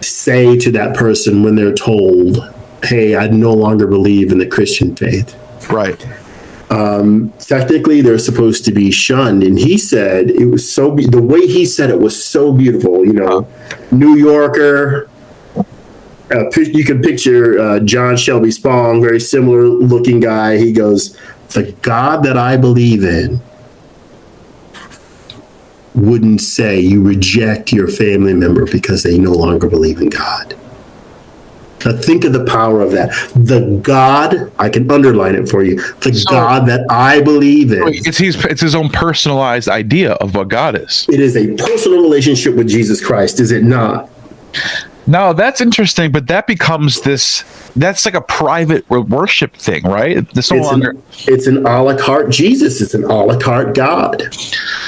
say to that person when they're told, hey, I no longer believe in the Christian faith? Right. Technically, they're supposed to be shunned. And he said it was the way he said it was so beautiful. You know, New Yorker. You can picture John Shelby Spong, very similar looking guy. He goes, the God that I believe in wouldn't say you reject your family member because they no longer believe in God. Now think of the power of that. The God, I can underline it for you, God that I believe in. It's his own personalized idea of what God is. It is a personal relationship with Jesus Christ, is it not? No, that's interesting, but that becomes that's like a private worship thing, right? It's an a la carte Jesus. It's an a la carte God.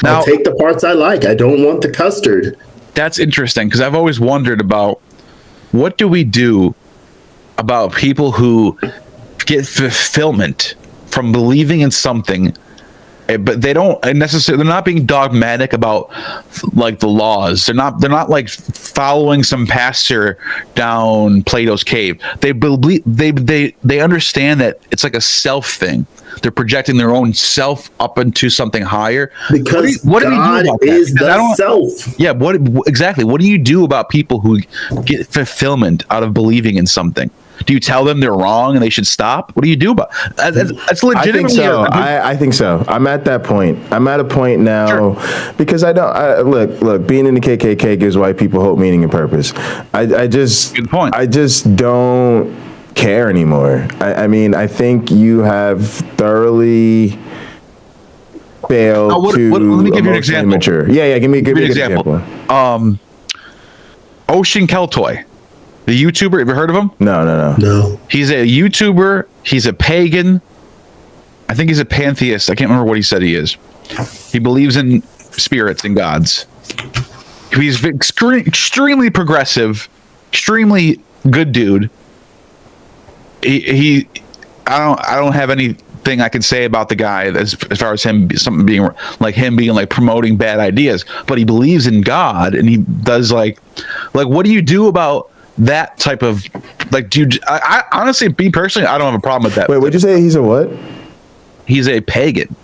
Now, I'll take the parts I like. I don't want the custard. That's interesting, because I've always wondered about what do we do about people who get fulfillment from believing in something, but they don't necessarily, they're not being dogmatic about like the laws. They're not like following some pastor down Plato's cave. They believe, they understand that it's like a self thing. They're projecting their own self up into something higher. Because what do we do about that? Is the self. Yeah, exactly? What do you do about people who get fulfillment out of believing in something? Do you tell them they're wrong and they should stop? What do you do about that's legitimate? I think so. I'm at that point. I'm at a point now because look, being in the KKK gives white people hope, meaning, and purpose. Good point. I just don't care anymore. I mean, I think you have thoroughly failed to. Let me give you an example. Mature. Yeah. Give me an example. Ocean Keltoy, the YouTuber. Have you heard of him? No. He's a YouTuber. He's a pagan. I think he's a pantheist. I can't remember what he said he is. He believes in spirits and gods. He's extremely progressive, extremely good dude. I don't have anything I can say about the guy as far as him being like promoting bad ideas, but he believes in God, and he does like what do you do about that type of I honestly, me personally, I don't have a problem with that. Wait, would you say he's a what? He's a pagan.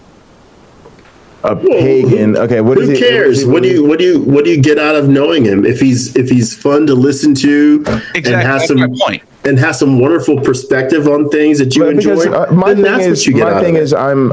A pagan. Okay, who cares? What do you get out of knowing him? If he's fun to listen to, exactly, and has some point. And has some wonderful perspective on things that you enjoy. My thing is I'm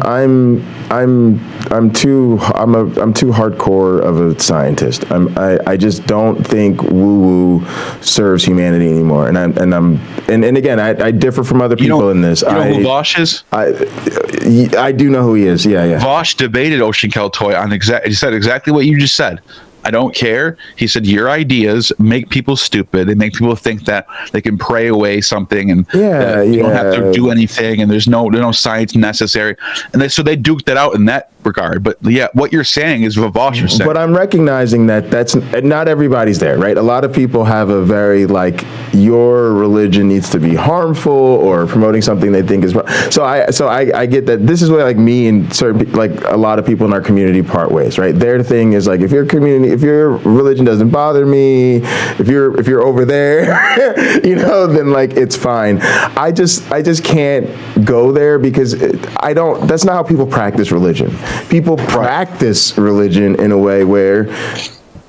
too hardcore of a scientist. I just don't think woo woo serves humanity anymore. And again, I differ from other people in this. You know who Vosh is? I do know who he is. Yeah. Vosh debated Ocean Keltoy on he said exactly what you just said. I don't care. He said your ideas make people stupid. They make people think that they can pray away something and you don't have to do anything, and there's no science necessary. And so they duked that out in that regard. But yeah, what you're saying is what Vosh was saying. But I'm recognizing that that's not everybody's there, right? A lot of people have a very your religion needs to be harmful or promoting something they think is wrong. So I get that. This is where me and certain a lot of people in our community part ways, right? Their thing is if your religion doesn't bother me, if you're over there, then it's fine. I just can't go there because that's not how people practice religion. People practice religion in a way where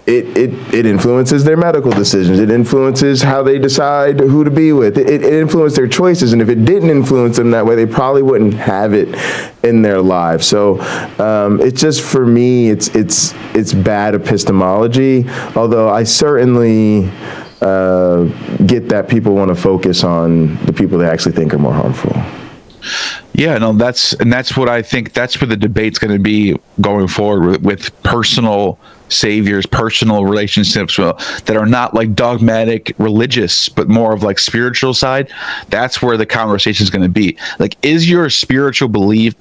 it influences their medical decisions. It influences how they decide who to be with. It influences their choices. And if it didn't influence them that way, they probably wouldn't have it in their lives. So it's just, for me, it's bad epistemology. Although I certainly get that people want to focus on the people they actually think are more harmful. Yeah, no, that's what I think. That's where the debate's going to be going forward with personal saviors, personal relationships that are not like dogmatic religious, but more of like spiritual side, that's where the conversation is going to be. Like, is your spiritual belief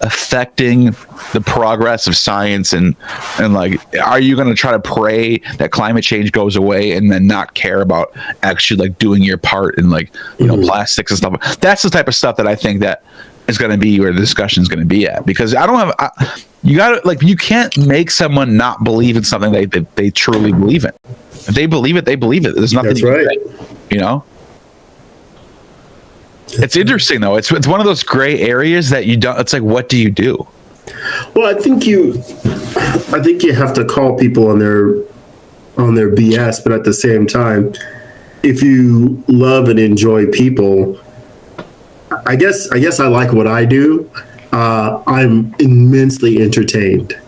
affecting the progress of science, and like, are you going to try to pray that climate change goes away and then not care about actually like doing your part in like, you know, plastics and stuff? That's the type of stuff that I think that is going to be where the discussion is going to be at, because you got to, like, you can't make someone not believe in something they truly believe in. If they believe it, they believe it. There's nothing. That's right. You know, it's interesting though. It's one of those gray areas that you don't. It's like, what do you do? Well, I think you have to call people on their BS, but at the same time, if you love and enjoy people, I guess I like what I do. I'm immensely entertained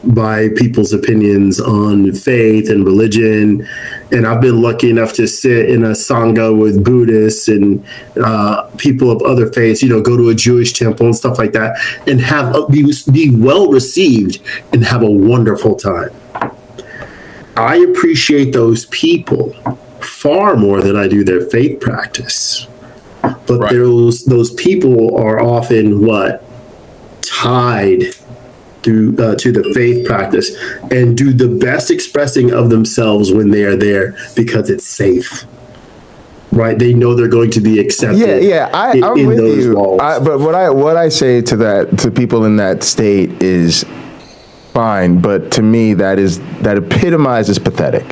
by people's opinions on faith and religion. And I've been lucky enough to sit in a Sangha with Buddhists and people of other faiths, you know, go to a Jewish temple and stuff like that, and be well received and have a wonderful time. I appreciate those people far more than I do their faith practice. But right. those people are often tied to the faith practice and do the best expressing of themselves when they are there because it's safe, right? They know they're going to be accepted. Yeah, I'm with you. But what I say to people in that state is fine, but to me that epitomizes pathetic.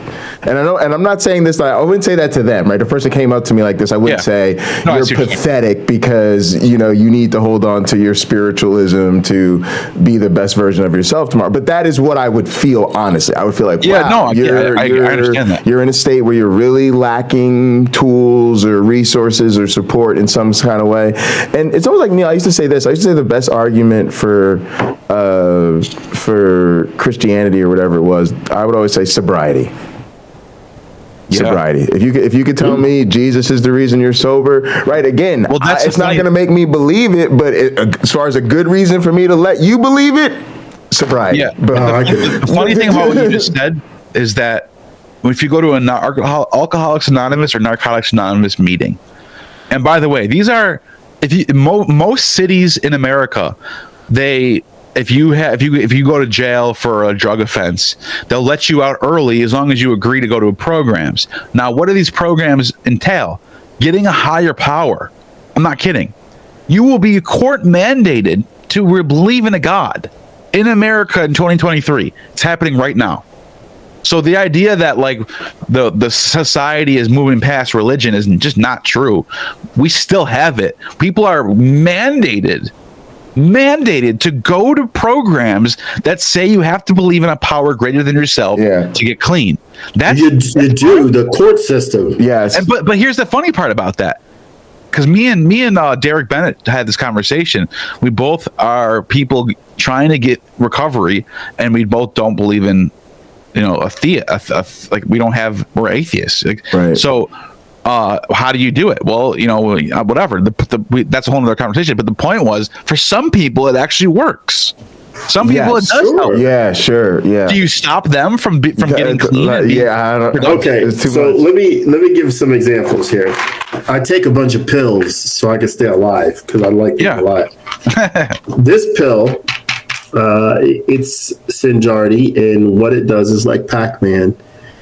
And I'm not saying this, I wouldn't say that to them, right? The person came up to me like this, I wouldn't say you're pathetic because, you know, you need to hold on to your spiritualism to be the best version of yourself tomorrow. But that is what I would feel, honestly. I would feel like, wow, I understand that. You're in a state where you're really lacking tools or resources or support in some kind of way. And it's almost like, Neil, I used to say this, I used to say the best argument for Christianity or whatever it was, I would always say sobriety. Sobriety. If you could tell me Jesus is the reason you're sober, right? Again, it's not going to make me believe it, but as far as a good reason for me to let you believe it, sobriety. Yeah. But the funny thing about what you just said is that if you go to an Alcoholics Anonymous or Narcotics Anonymous meeting, and by the way, these are most cities in America, if you go to jail for a drug offense, they'll let you out early as long as you agree to go to programs. Now, what do these programs entail? Getting a higher power. I'm not kidding. You will be court mandated to believe in a God in America in 2023. It's happening right now. So the idea that like the society is moving past religion is just not true. We still have it. People are mandated to go to programs that say you have to believe in a power greater than yourself to get clean. That's you do the court system. Yes. And but here's the funny part about that. Because me and Derek Bennett had this conversation. We both are people trying to get recovery, and we both don't believe in, you know, we're atheists. Right. So how do you do it? Well, you know, whatever. That's a whole other conversation. But the point was, for some people, it actually works. Some people it does help. Yeah, sure. Yeah. Do you stop them from getting clean? I don't. Okay, so let me give some examples here. I take a bunch of pills so I can stay alive because I like being alive. This pill, it's Synjardy, and what it does is like Pac-Man.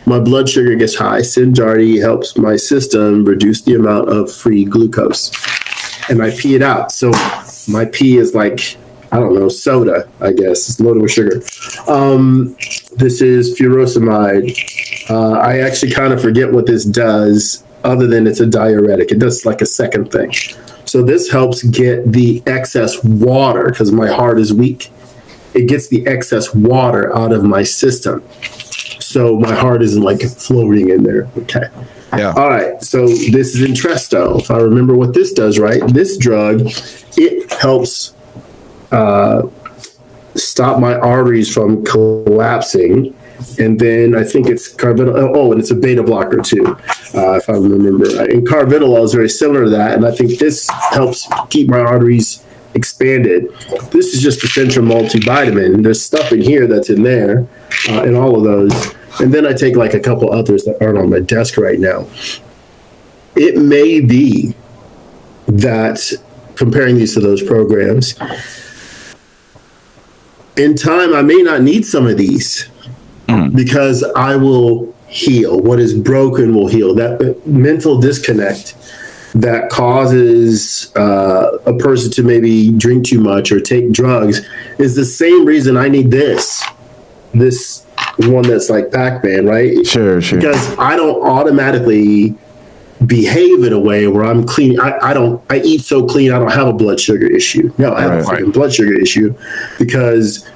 My blood sugar gets high. Synjardy helps my system reduce the amount of free glucose, and I pee it out. So my pee is like, I don't know, soda, I guess. It's loaded with sugar. This is furosemide. I actually kind of forget what this does other than it's a diuretic. It does like a second thing. So this helps get the excess water because my heart is weak. It gets the excess water out of my system. So my heart isn't like floating in there. Okay. Yeah. All right. So this is Entresto. If I remember what this does, right? This drug, it helps stop my arteries from collapsing. And then I think it's carvedilol. Oh, and it's a beta blocker too, if I remember right. And carvedilol is very similar to that. And I think this helps keep my arteries expanded. This is just a central multivitamin. There's stuff in here that's in there, in all of those. And then I take like a couple others that aren't on my desk right now. It may be that comparing these to those programs, in time, I may not need some of these because I will heal. What is broken will heal. That mental disconnect that causes a person to maybe drink too much or take drugs is the same reason I need this one that's like Pac-Man, right? Sure. Because I don't automatically behave in a way where I'm clean. I eat so clean I don't have a blood sugar issue. No, I have a freaking blood sugar issue because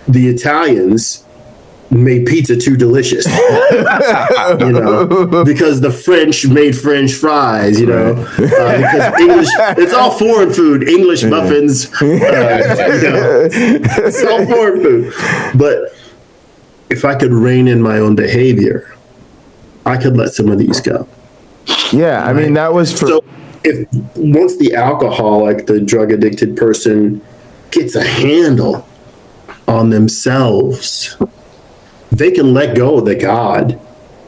the Italians made pizza too delicious. Because the French made French fries, because English, it's all foreign food, English muffins, it's all foreign food. But if I could rein in my own behavior, I could let some of these go. Yeah, I mean, that was for... So if once the alcoholic, the drug addicted person gets a handle on themselves, they can let go of the God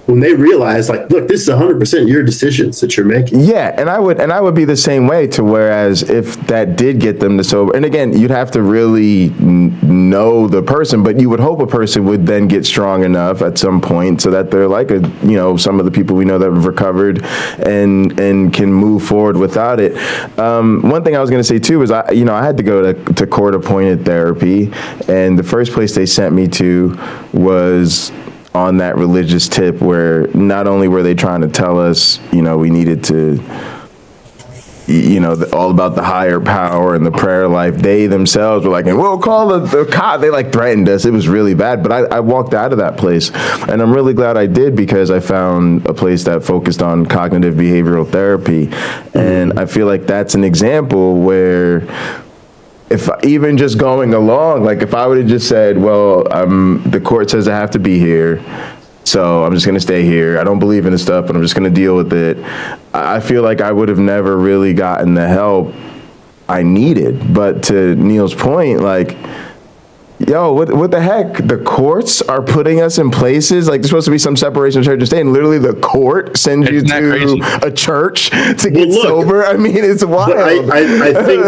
when they realize, like, look, this is 100% your decisions that you're making. Yeah, and I would be the same way. To whereas if that did get them to sober, and again, you'd have to really know the person, but you would hope a person would then get strong enough at some point so that they're like some of the people we know that have recovered and can move forward without it. One thing I was going to say too is I had to go to court-appointed therapy, and the first place they sent me to was on that religious tip where not only were they trying to tell us, we needed to, all about the higher power and the prayer life, they themselves were like, and we'll call the cop. They like threatened us. It was really bad. But I walked out of that place, and I'm really glad I did, because I found a place that focused on cognitive behavioral therapy. And I feel like that's an example where, if even just going along, like if I would have just said, well, the court says I have to be here, so I'm just going to stay here. I don't believe in this stuff, but I'm just going to deal with it. I feel like I would have never really gotten the help I needed. But to Neil's point, like, yo, what the heck? The courts are putting us in places like there's supposed to be some separation of church and state, and literally the court sends you to a church to get sober. I mean, it's wild. I think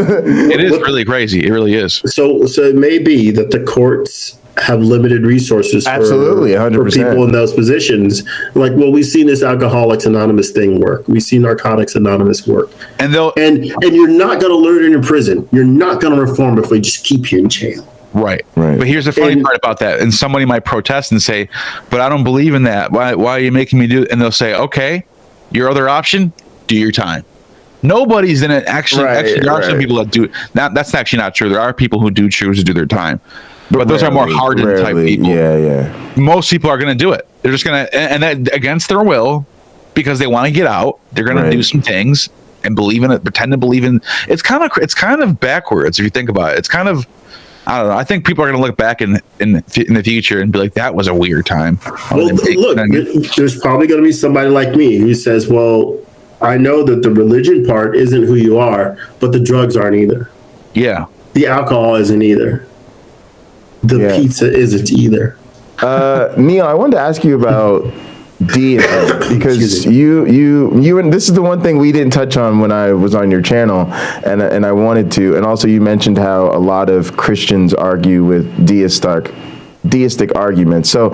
it is really crazy. It really is. So it may be that the courts have limited resources absolutely 100% for people in those positions. Like, well, we've seen this Alcoholics Anonymous thing work. We've seen Narcotics Anonymous work. And you're not going to learn it in prison. You're not going to reform if we just keep you in jail. Right. But here's the funny part about that. And somebody might protest and say, but I don't believe in that. Why are you making me do it? And they'll say, okay, your other option, do your time. Nobody's in it. Actually, there are some people that do. That's actually not true. There are people who do choose to do their time. But those are more hardened type people. Yeah. Most people are going to do it. They're just going to, and that against their will, because they want to get out. They're going to do some things and believe in it, pretend to believe in. It's kind of backwards if you think about it. It's kind of, I don't know. I think people are going to look back in the future and be like, that was a weird time. Well, look, there's probably going to be somebody like me who says, well, I know that the religion part isn't who you are, but the drugs aren't either. Yeah. The alcohol isn't either. The pizza isn't either. Neil, I wanted to ask you about deism, because you and this is the one thing we didn't touch on when I was on your channel, and I wanted to. And also you mentioned how a lot of Christians argue with deistic arguments. So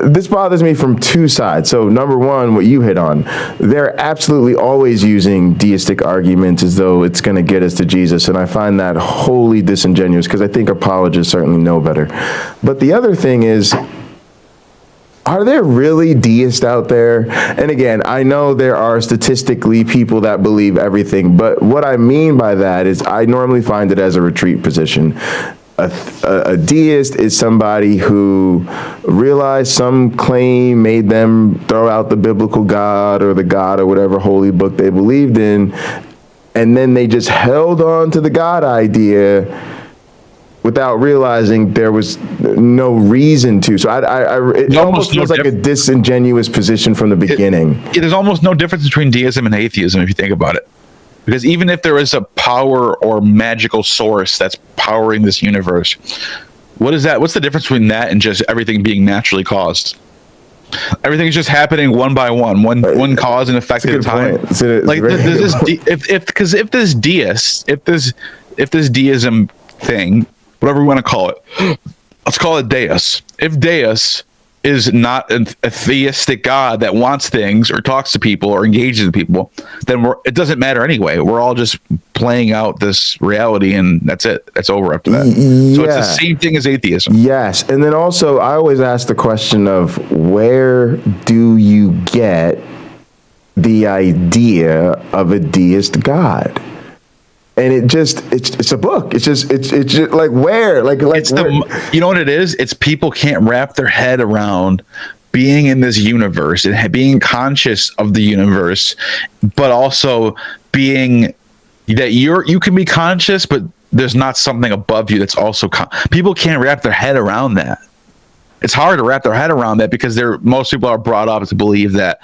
this bothers me from two sides. So number one, what you hit on, they're absolutely always using deistic arguments as though it's going to get us to Jesus. And I find that wholly disingenuous, because I think apologists certainly know better. But the other thing is, are there really deists out there? And again, I know there are statistically people that believe everything, but what I mean by that is I normally find it as a retreat position. A deist is somebody who realized some claim made them throw out the biblical God or the God or whatever holy book they believed in, and then they just held on to the God idea without realizing there was no reason to. So it almost feels like a disingenuous position from the beginning. There's almost no difference between deism and atheism if you think about it. Because even if there is a power or magical source that's powering this universe, what is that? What's the difference between that and just everything being naturally caused? Everything's just happening one by one cause and effect at a time. Like if this deism thing, whatever we want to call it, let's call it Deus. If Deus is not a theistic God that wants things or talks to people or engages with people, then it doesn't matter anyway. We're all just playing out this reality, and that's it. That's over after that. So it's the same thing as atheism. Yes. And then also, I always ask the question of, where do you get the idea of a deist God? And it's a book. It's just like, where? Like where? You know what it is? It's people can't wrap their head around being in this universe and being conscious of the universe, but also being that you can be conscious, but there's not something above you that's also people can't wrap their head around that. It's hard to wrap their head around that because most people are brought up to believe that,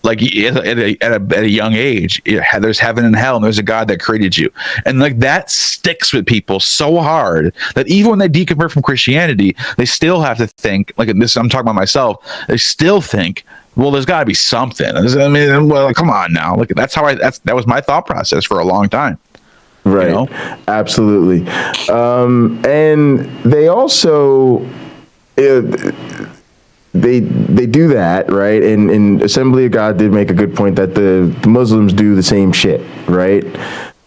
like at a young age, there's heaven and hell, and there's a God that created you, and like that sticks with people so hard that even when they deconvert from Christianity, they still have to think like this. I'm talking about myself. They still think, well, there's got to be something. I mean, well, come on now. Like that was my thought process for a long time. Right. You know? Absolutely. And they also. They do that, right? And Assembly of God did make a good point that the Muslims do the same shit, right?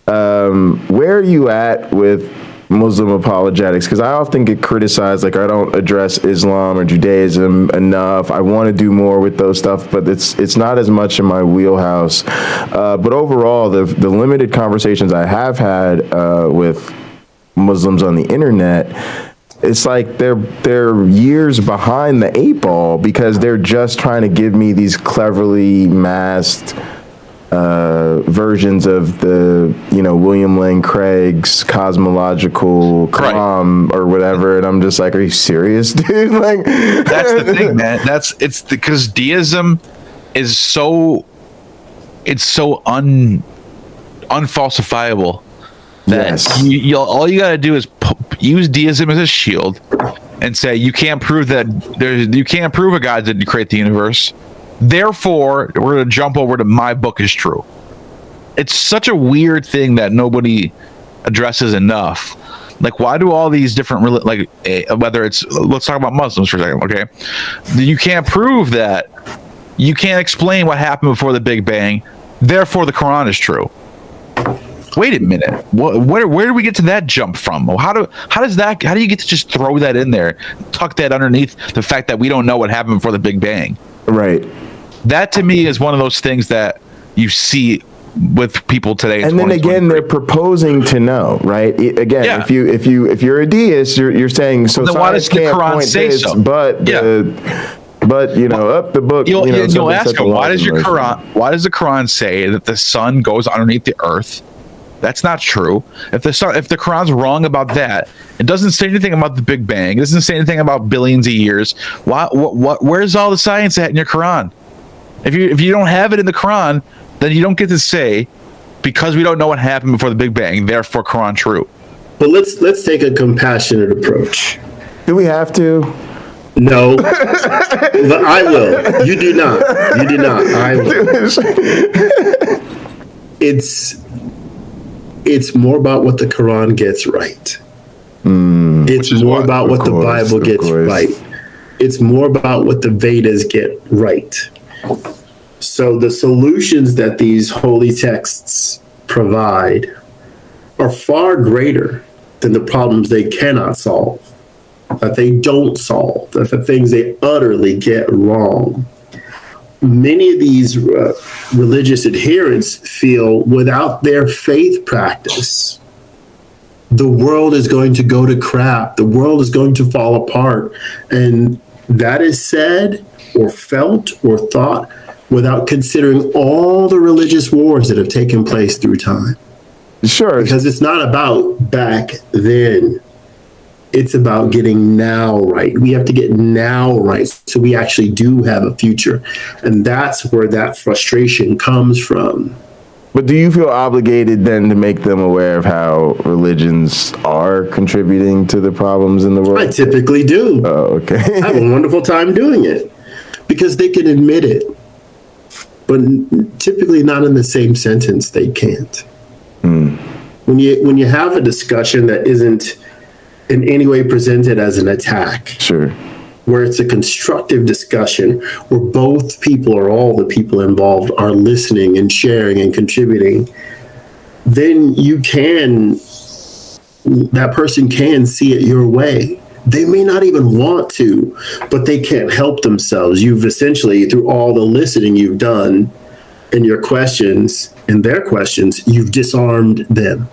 Where are you at with Muslim apologetics? Because I often get criticized, like I don't address Islam or Judaism enough. I want to do more with those stuff, but it's not as much in my wheelhouse. But overall, the limited conversations I have had with Muslims on the internet, it's like they're years behind the 8 ball because they're just trying to give me these cleverly masked versions of the, William Lane Craig's cosmological Kalam or whatever, and I'm just like, are you serious, dude? Like, that's the thing, man. It's because deism is so unfalsifiable. Yes. All you got to do is use deism as a shield and say you can't prove a God didn't create the universe. Therefore, we're going to jump over to my book is true. It's such a weird thing that nobody addresses enough. Like, why do all these different whether it's, let's talk about Muslims for a second, okay? You can't prove that. You can't explain what happened before the Big Bang. Therefore, the Quran is true. Wait a minute. Where do we get to that jump from? How do you get to just throw that in there, tuck that underneath the fact that we don't know what happened before the Big Bang? Right. That to me is one of those things that you see with people today. And then again, they're proposing to know, right? Again, yeah. if you're a deist, you're saying so. Then why does the Quran say so? But up the book. You'll ask them, why does the Quran say that the sun goes underneath the earth? That's not true. If the Quran's wrong about that, it doesn't say anything about the Big Bang. It doesn't say anything about billions of years. Where's all the science at in your Quran? If you don't have it in the Quran, then you don't get to say, because we don't know what happened before the Big Bang, therefore Quran true. But let's take a compassionate approach. Do we have to? No, but I will. You do not. I will. It's more about what the Quran gets right. It's more about what the Bible gets right. It's more about what the Vedas get right. So the solutions that these holy texts provide are far greater than the problems they cannot solve, that they don't solve, that the things they utterly get wrong. Many of these religious adherents feel without their faith practice, the world is going to go to crap. The world is going to fall apart. And that is said or felt or thought without considering all the religious wars that have taken place through time. Sure. Because it's not about back then. It's about getting now right. We have to get now right so we actually do have a future. And that's where that frustration comes from. But do you feel obligated then to make them aware of how religions are contributing to the problems in the world? I typically do. Oh, okay. I have a wonderful time doing it because they can admit it, but typically not in the same sentence. They can't. When you have a discussion that isn't in any way presented as an attack, Sure. where it's a constructive discussion where both people or all the people involved are listening and sharing and contributing, then that person can see it your way. They may not even want to, but they can't help themselves. You've essentially, through all the listening you've done and your questions and their questions, you've disarmed them.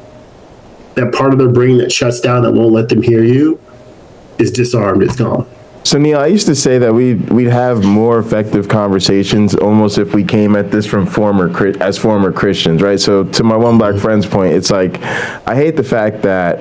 That part of their brain that shuts down, that won't let them hear you, is disarmed. It's gone. So Neil, I used to say that we'd have more effective conversations almost if we came at this from former Christians, right? So to my one black friend's point, it's like, I hate the fact that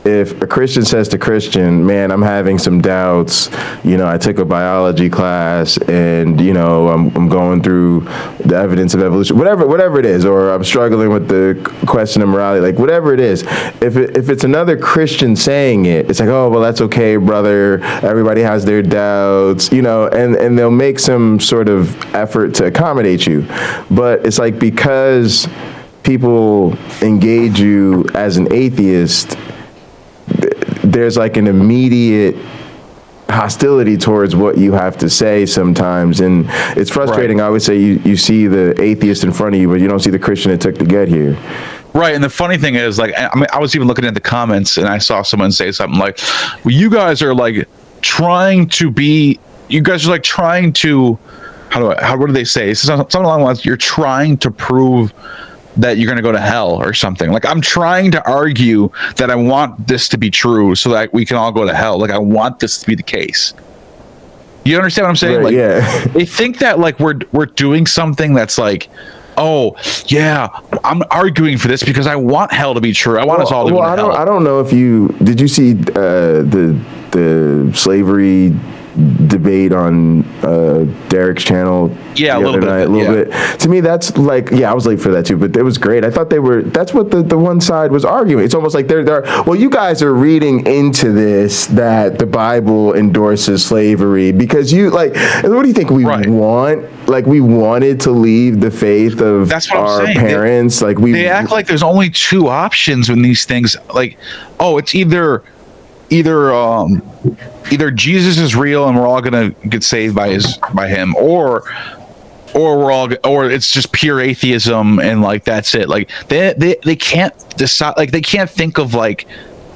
if a Christian says to Christian, man, I'm having some doubts, I took a biology class and, I'm going through the evidence of evolution, whatever it is, or I'm struggling with the question of morality, like whatever it is, if it's another Christian saying it, it's like, oh, well, that's okay, brother. Everybody has their doubts, and they'll make some sort of effort to accommodate you. But it's like, because people engage you as an atheist, there's like an immediate hostility towards what you have to say sometimes, and it's frustrating. Right. I always say you see the atheist in front of you, but you don't see the Christian it took to get here. Right, and the funny thing is, like, I was even looking at the comments, and I saw someone say something like, well, you guys are like trying to, what do they say? It's something along the lines, you're trying to prove that you're going to go to hell or something. Like, I'm trying to argue that I want this to be true so that we can all go to hell. Like, I want this to be the case. You understand what I'm saying? Right, like, yeah. They think that like we're doing something that's like, oh yeah, I'm arguing for this because I want hell to be true. I want us all to go to hell. I don't know if did you see the slavery debate on Derek's channel? Yeah, a little bit. To me, that's like, I was late for that too, but it was great. I thought that's what the one side was arguing. It's almost like they're well, you guys are reading into this that the Bible endorses slavery because what do you think we want? Like, we wanted to leave the faith of our parents. They act like there's only two options in these things. Like, oh, it's either Jesus is real and we're all gonna get saved by him, or it's just pure atheism and like that's it. Like they can't decide. Like, they can't think of, like,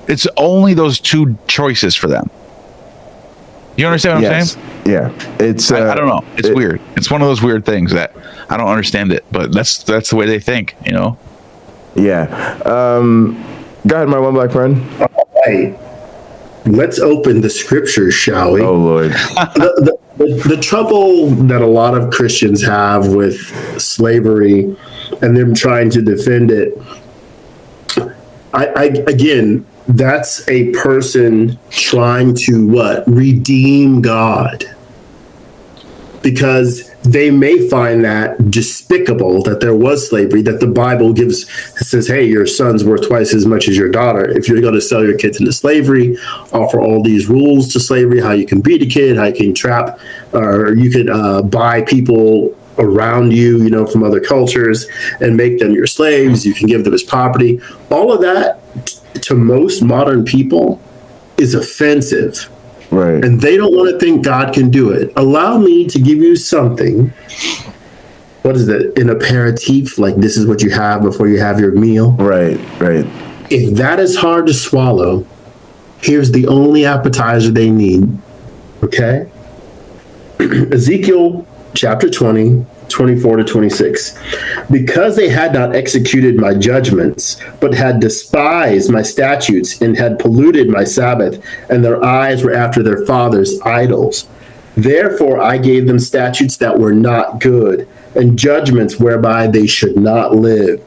it's only those two choices for them. You understand what I'm saying? Yeah, it's I don't know. It's weird. It's one of those weird things that I don't understand it, but that's the way they think. Yeah. Go ahead, my one black friend. All right. Let's open the scriptures, shall we? Oh, Lord. The trouble that a lot of Christians have with slavery and them trying to defend it, again, that's a person trying to redeem God. Because they may find that despicable that there was slavery, that the Bible says, hey, your son's worth twice as much as your daughter. If you're going to sell your kids into slavery, offer all these rules to slavery, how you can beat a kid, how you can trap, or you could buy people around you, from other cultures and make them your slaves. You can give them as property. All of that, to most modern people, is offensive. Right. And they don't want to think God can do it. Allow me to give you something. What is it? An aperitif, like this is what you have before you have your meal. Right. If that is hard to swallow, here's the only appetizer they need. Okay? Ezekiel chapter 20, 24 to 26. Because they had not executed my judgments, but had despised my statutes and had polluted my Sabbath, and their eyes were after their fathers' idols. Therefore I gave them statutes that were not good, and judgments whereby they should not live.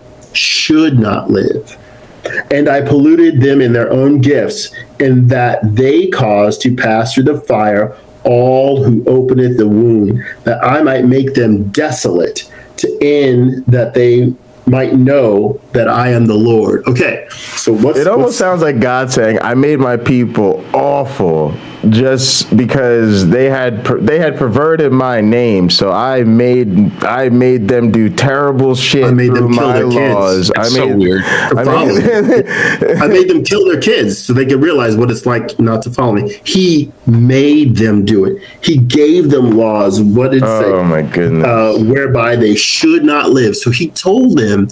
And I polluted them in their own gifts, in that they caused to pass through the fire all who openeth the womb, that I might make them desolate, to end that they might know that I am the Lord. Okay, so it almost sounds like God saying, I made my people awful just because they had perverted my name, so I made them do terrible shit. I made them kill my their laws. kids. So weird. I made them kill their kids so they could realize what it's like not to follow me. He made them do it. He gave them laws. What did it say? Oh my goodness. Whereby they should not live. So he told them,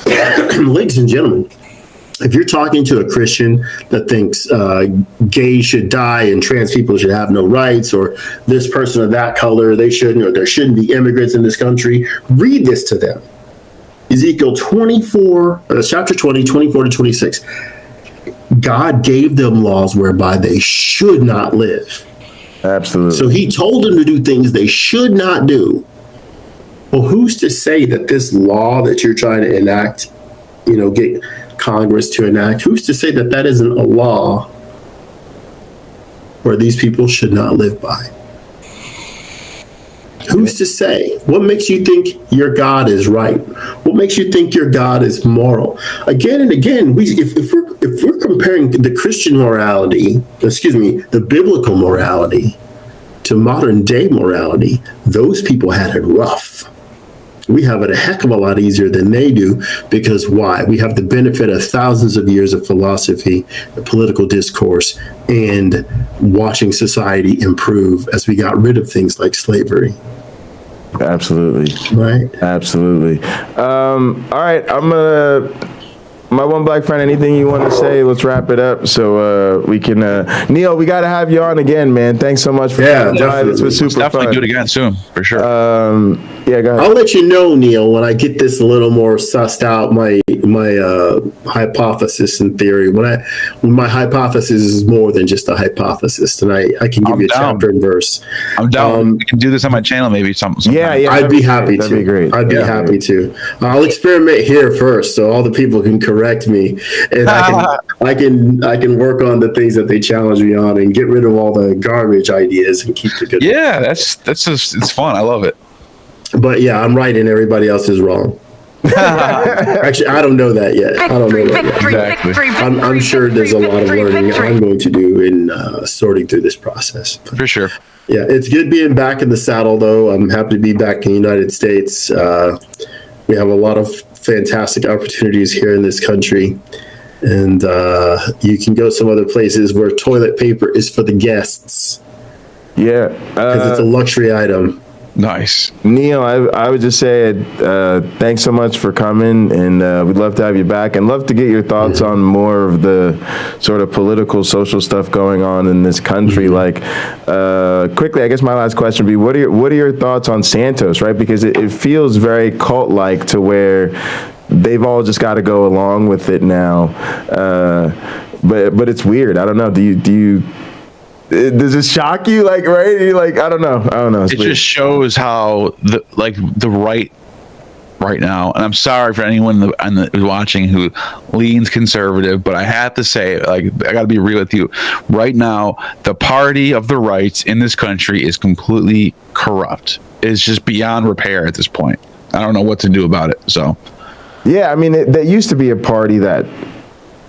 ladies and gentlemen, if you're talking to a Christian that thinks gays should die and trans people should have no rights, or this person of that color, they shouldn't, or there shouldn't be immigrants in this country, read this to them. Ezekiel 24, chapter 20, 24 to 26. God gave them laws whereby they should not live. Absolutely. So he told them to do things they should not do. Well, who's to say that this law that you're trying to enact, get Congress to enact, who's to say that that isn't a law where these people should not live by? Who's to say? What makes you think your God is right? What makes you think your God is moral? Again and again, if we're comparing the Christian morality, the biblical morality to modern day morality, those people had it rough. We have it a heck of a lot easier than they do, because why? We have the benefit of thousands of years of philosophy, political discourse, and watching society improve as we got rid of things like slavery. Absolutely. Right? Absolutely. All right. My one black friend, anything you want to say? Let's wrap it up so we can. Neil, we got to have you on again, man. Thanks so much for coming by. This was super definitely fun. Do it again soon, for sure. Yeah, go ahead. I'll let you know, Neil, when I get this a little more sussed out, my hypothesis and theory. When my hypothesis is more than just a hypothesis, and I can give you a chapter and verse. I'm down. We can do this on my channel, maybe something. Yeah, I'd be happy to. That'd be great. I'd be happy to. I'll experiment here first, so all the people can correct me, and I can work on the things that they challenge me on, and get rid of all the garbage ideas and keep the good. Yeah, that's just, it's fun. I love it. But yeah, I'm right and everybody else is wrong. Actually, I don't know that yet. I don't know that yet. Exactly. I'm sure there's a lot of learning I'm going to do in sorting through this process. For sure. Yeah, it's good being back in the saddle, though. I'm happy to be back in the United States. We have a lot of fantastic opportunities here in this country. And you can go some other places where toilet paper is for the guests. Yeah. Because it's a luxury item. Nice. Neil, I would just say thanks so much for coming, and we'd love to have you back, and love to get your thoughts on more of the sort of political, social stuff going on in this country. Like, quickly, I guess my last question would be, what are your thoughts on Santos, right? Because it feels very cult-like, to where they've all just got to go along with it now. But it's weird. I don't know. Do you does it shock you? Like, right? You're like, I don't know. It's it weird. just shows how the right now, and I'm sorry for anyone watching who leans conservative, but I have to say, like, I got to be real with you. Right now, the party of the rights in this country is completely corrupt. It's just beyond repair at this point. I don't know what to do about it. So, yeah, I mean, that used to be a party that,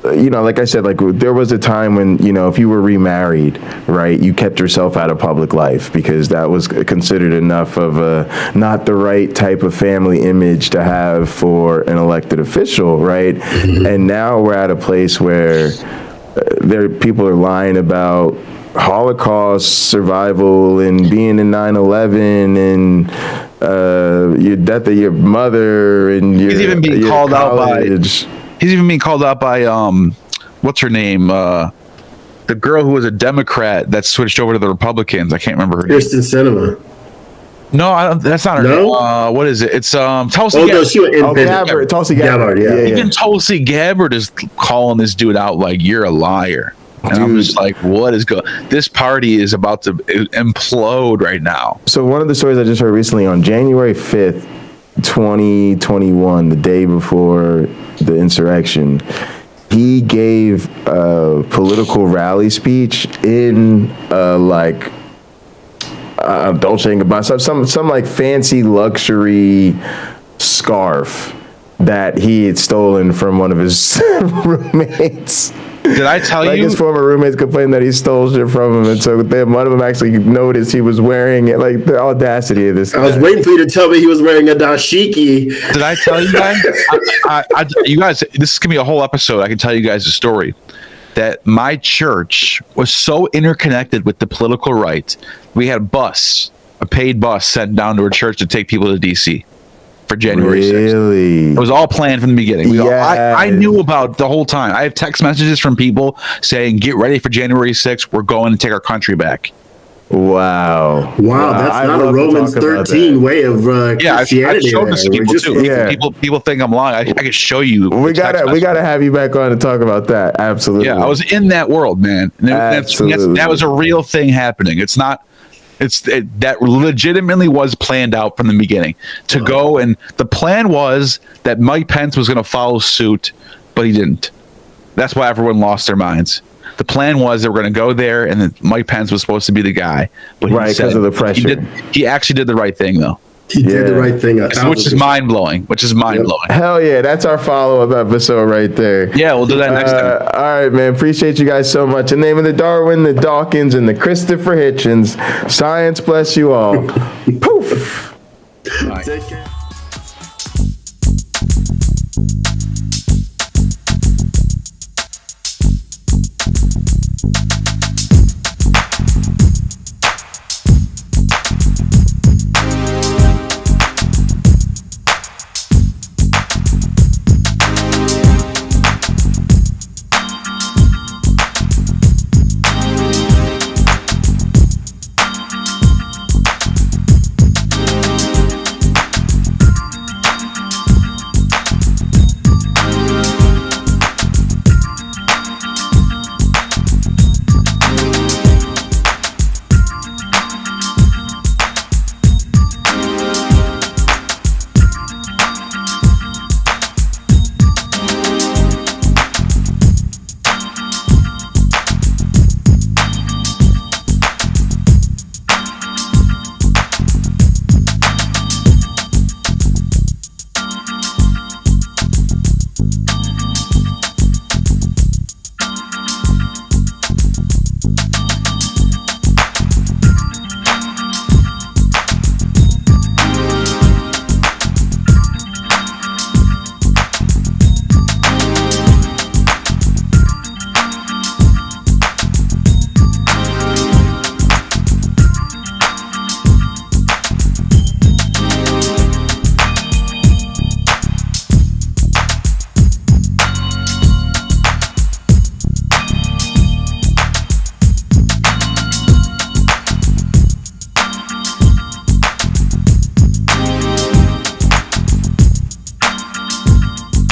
like I said, like, there was a time when, if you were remarried, right, you kept yourself out of public life because that was considered enough of a not the right type of family image to have for an elected official, right? Mm-hmm. And now we're at a place where people are lying about Holocaust survival and being in 9/11 and your death of your mother and your. He's even being called college. out by. He's even being called out by what's her name? The girl who was a Democrat that switched over to the Republicans. I can't remember her name. Kirsten Sinema. No, that's not her name. What is it? It's Tulsi Gabbard. No, she went Gabbard. Tulsi Gabbard. Yeah. Even Tulsi Gabbard is calling this dude out like, you're a liar. And I'm just like, what is going? This party is about to implode right now. So one of the stories I just heard recently, on January 5th, 2021, the day before the insurrection, he gave a political rally speech in Dolce & Gabbana, some like fancy luxury scarf, that he had stolen from one of his roommates. Did I tell like you? His former roommates complained that he stole shit from him, and so then one of them actually noticed he was wearing it. Like the audacity of this. I was waiting for you to tell me he was wearing a dashiki. Did I tell you guys? You guys, this is gonna be a whole episode. I can tell you guys a story that my church was so interconnected with the political right. We had a paid bus sent down to our church to take people to DC. For January 6th. It was all planned from the beginning. I knew about the whole time. I have text messages from people saying, get ready for January 6th. We're going to take our country back. Wow. That's not a Romans 13 way of Christianity. I've shown this to people too. People think I'm lying. I can show you. We gotta have you back on to talk about that. Absolutely. Yeah, I was in that world, man. That was a real thing happening. It's not. That legitimately was planned out from the beginning to go, and the plan was that Mike Pence was going to follow suit, but he didn't. That's why everyone lost their minds. The plan was they were going to go there, and then Mike Pence was supposed to be the guy, but because of the pressure. He actually did the right thing, though. He did the right thing, which is mind blowing. Hell yeah, that's our follow-up episode right there. Yeah, we'll do that next time. All right, man. Appreciate you guys so much. In the name of the Darwin, the Dawkins, and the Christopher Hitchens, science bless you all. Poof. Take care.